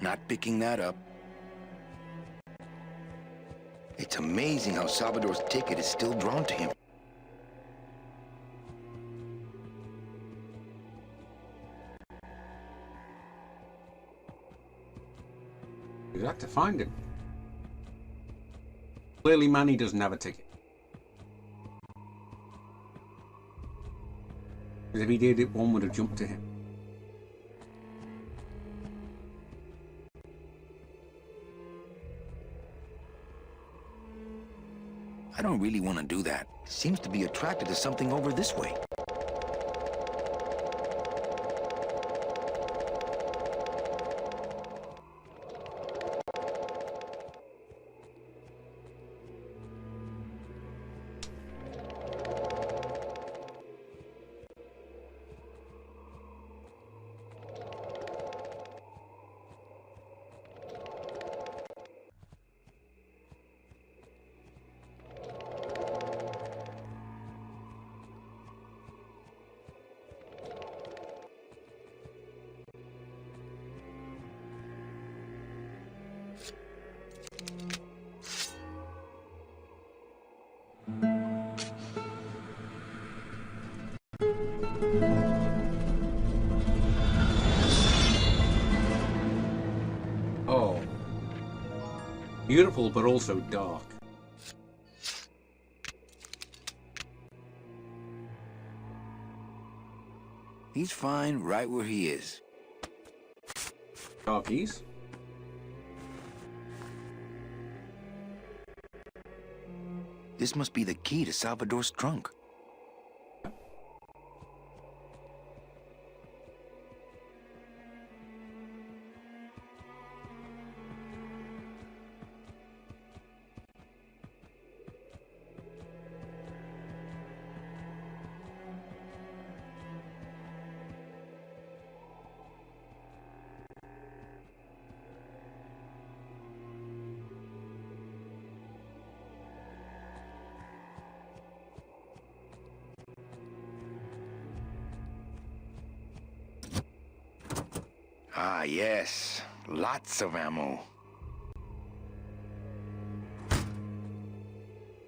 Not picking that up. It's amazing how Salvador's ticket is still drawn to him. You'd have to find him. Clearly Manny doesn't have a ticket. Because if he did, one would have jumped to him. I don't really want to do that. Seems to be attracted to something over this way. Oh. Beautiful, but also dark. He's fine right where he is. Darkies. This must be the key to Salvador's trunk. Ah, yes. Lots of ammo.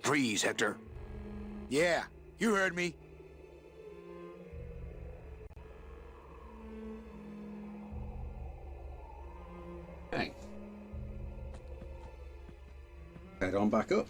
Freeze, Hector. Yeah, you heard me. Okay. Head on back up.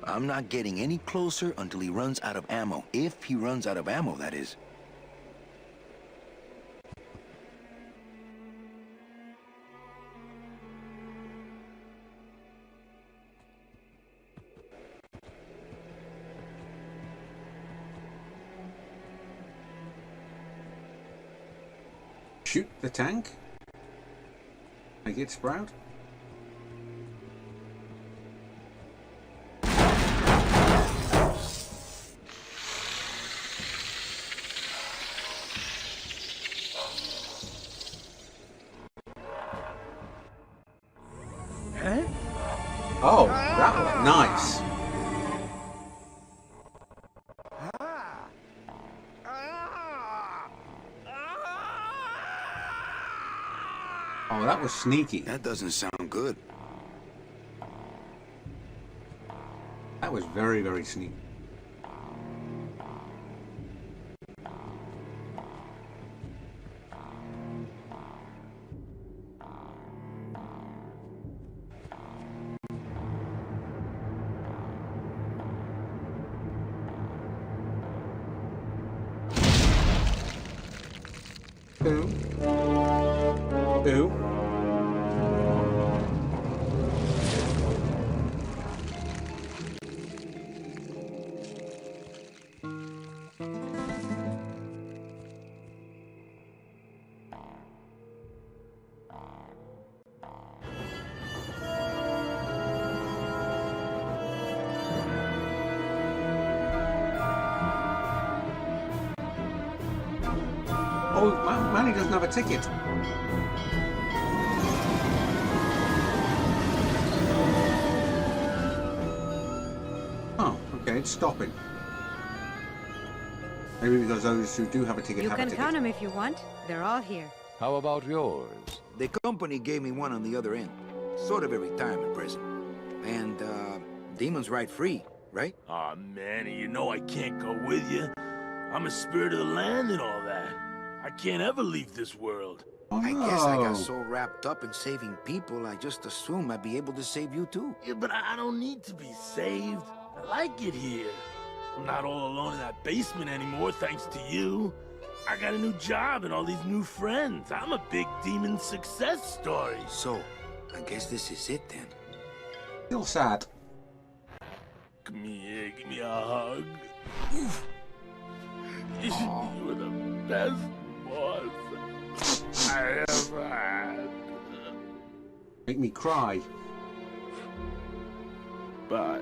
I'm not getting any closer until he runs out of ammo. If he runs out of ammo, that is. Shoot the tank. Make it sprout. Oh, that was nice. Oh, that was sneaky. That doesn't sound good. That was very, very sneaky. Ooh. Ooh. Oh, Manny doesn't have a ticket. Oh, okay, it's stopping. Maybe because those who do have a ticket You have a can ticket. count them if you want. They're all here. How about yours? The company gave me one on the other end. Sort of a retirement present. And, demons ride free, right? Aw, Manny, you know I can't go with you. I'm a spirit of the land and all that. I can't ever leave this world. I guess I got so wrapped up in saving people, I just assumed I'd be able to save you too. Yeah, but I don't need to be saved. I like it here. I'm not all alone in that basement anymore, thanks to you. I got a new job and all these new friends. I'm a big demon success story. So, I guess this is it then. Still sad. Come here, give me a hug. Oof. You were the best boss I ever had. Make me cry. Bye.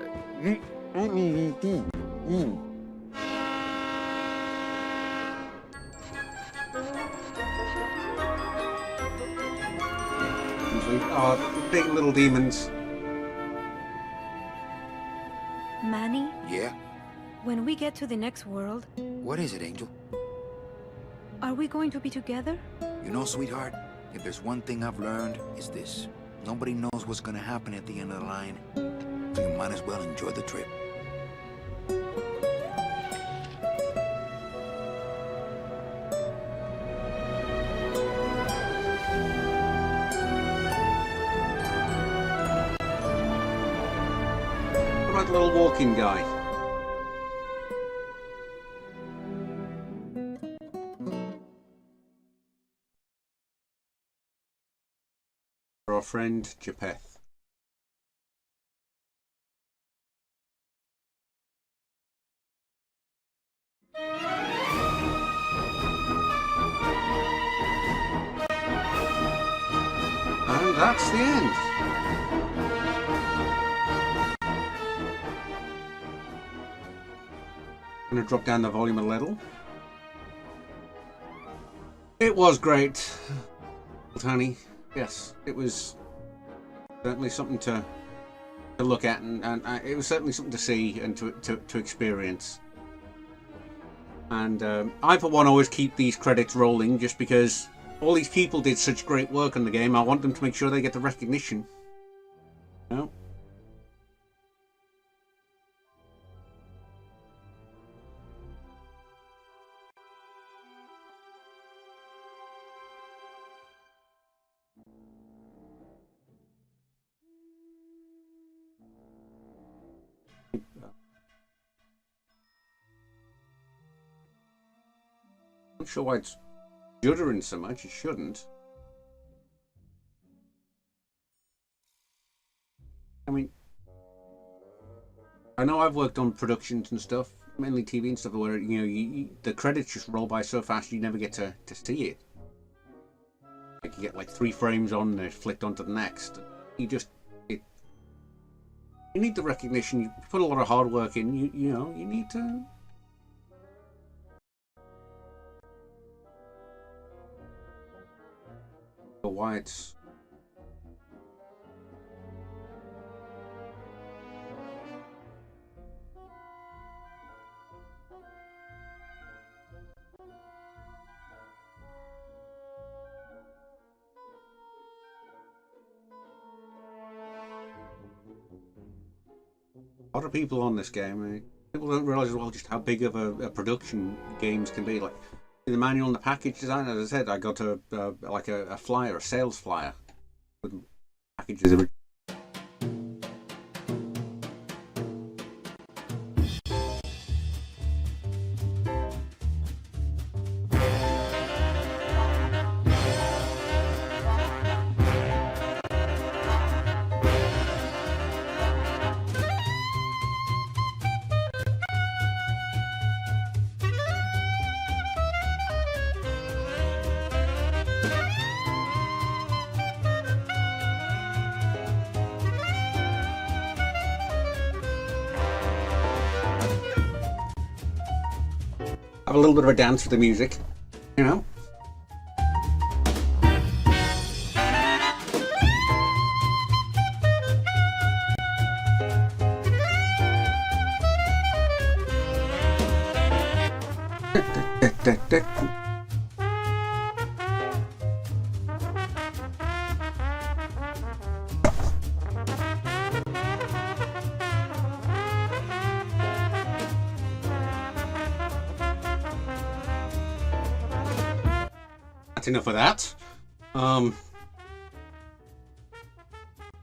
Oh, big little demons. Manny, Yeah? when we get to the next world, What is it, Angel? are we going to be together? You know, sweetheart, if there's one thing I've learned, it's this. Nobody knows what's gonna happen at the end of the line. So you might as well enjoy the trip. What about the little walking guy? Our friend Japheth. And that's the end. I'm going to drop down the volume a little. It was great, Tony. Yes, it was certainly something to look at, and it was certainly something to see and to experience. And I, for one, always keep these credits rolling just because all these people did such great work on the game. I want them to make sure they get the recognition. You know? I'm not sure why it's juddering so much. It shouldn't. I mean, I know I've worked on productions and stuff, mainly TV and stuff, where the credits just roll by so fast you never get to see it. Like you get like 3 frames on and it flicked onto the next. You need the recognition. You put a lot of hard work in. You know you need to. But why it's. A lot of people on this game. I mean, people don't realise as well just how big of a production games can be. Like in the manual and the package design, as I said, I got a flyer, a sales flyer with packages. Have a little bit of a dance with the music, you know. right, enough of that.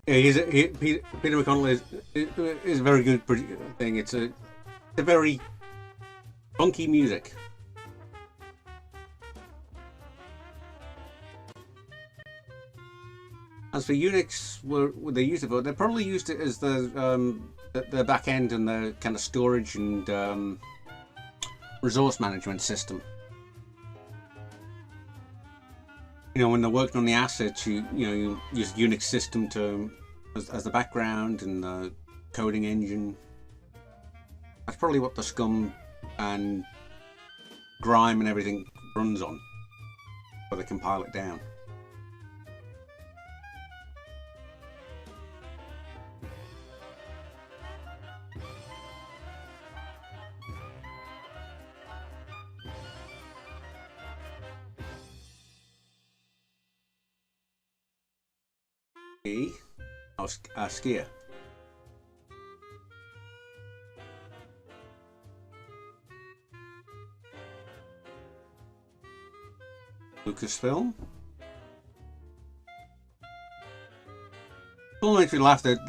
Yeah, Peter McConnell is a very good thing. It's a very funky music. As for Unix, what they used it for, they probably used it as the back end and the kind of storage and resource management system. You know, when they're working on the assets, you use Unix system as the background and the coding engine. That's probably what the Scum and Grime and everything runs on, so they compile it down. Skier. Lucasfilm. It all makes me laugh that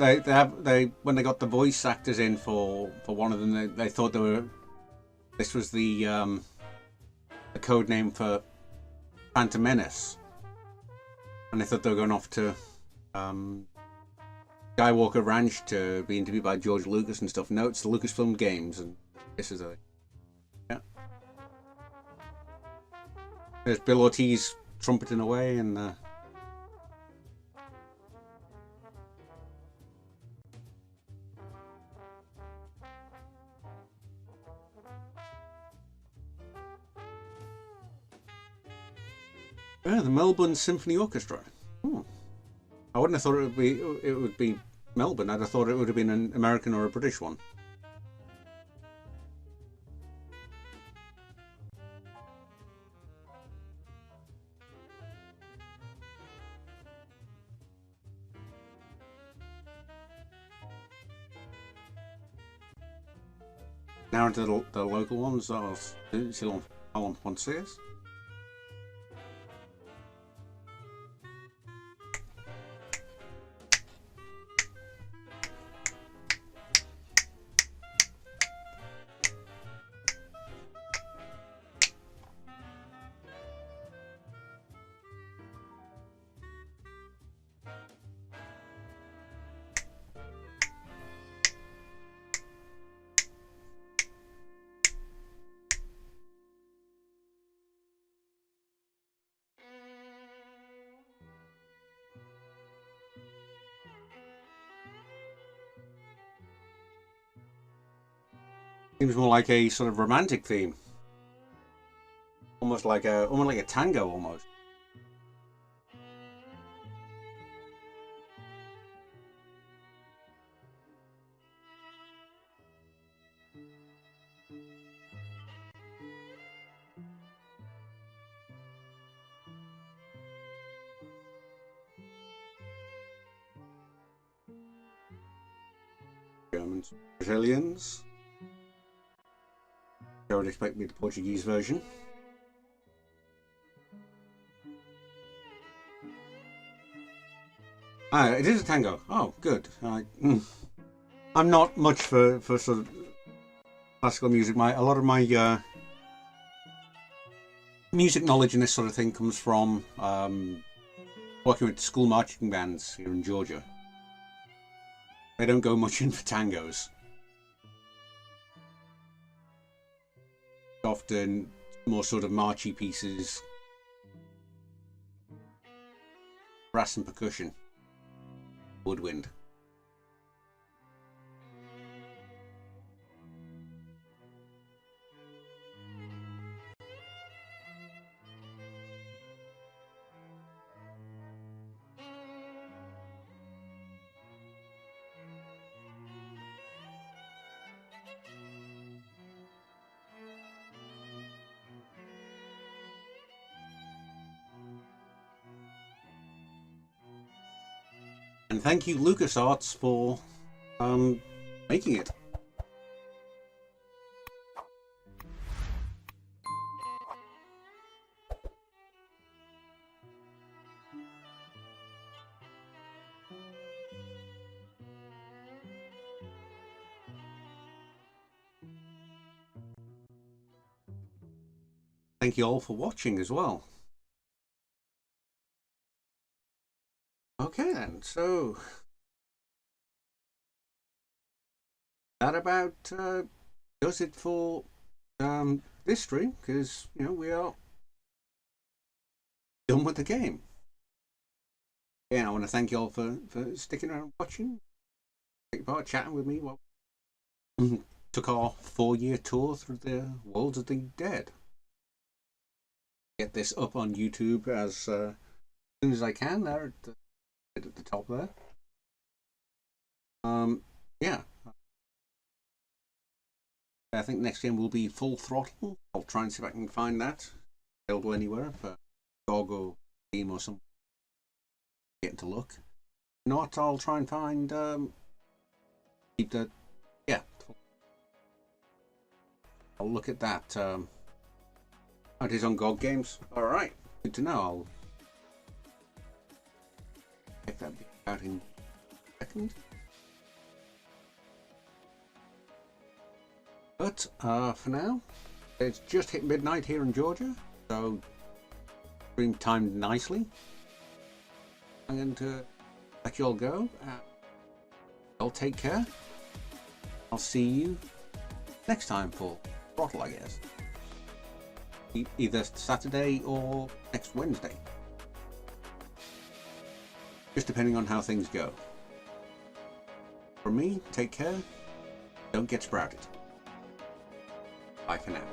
they when they got the voice actors in for one of them, they thought this was the code name for Phantom Menace, and they thought they were going off to Skywalker Ranch to be interviewed by George Lucas and stuff. No, it's the Lucasfilm games, and this is yeah. There's Bill Ortiz trumpeting away, and the Melbourne Symphony Orchestra. I wouldn't have thought it would be Melbourne. I'd have thought it would have been an American or a British one. Now into the local ones. I'll see how long one says. Seems more like a sort of romantic theme, almost like a tango almost. Germans, Brazilians. I would expect me the Portuguese version. Ah, it is a tango. Oh, good. I'm not much for sort of classical music. A lot of my music knowledge and this sort of thing comes from working with school marching bands here in Georgia. They don't go much in for tangos. Often more sort of marchy pieces, brass and percussion, woodwind. And thank you, LucasArts, for making it. Thank you all for watching as well. Okay then, so that about does it for this stream, because you know we are done with the game. Yeah, I want to thank you all for sticking around watching, taking part, chatting with me while took our 4-year tour through the worlds of the dead. Get this up on YouTube as soon as I can. There at the top there. Yeah. I think next game will be Full Throttle. I'll try and see if I can find that available anywhere for GOG or Steam or something. Getting to look. If not, I'll try and find keep the I'll look at that. It is on GOG Games. Alright, good to know. I'll check that out in a second. But for now, it's just hit midnight here in Georgia, so stream timed nicely. I'm going to let you all go. I'll take care. I'll see you next time for Throttle, I guess. Either Saturday or next Wednesday. Just depending on how things go. From me, take care. Don't get sprouted. Bye for now.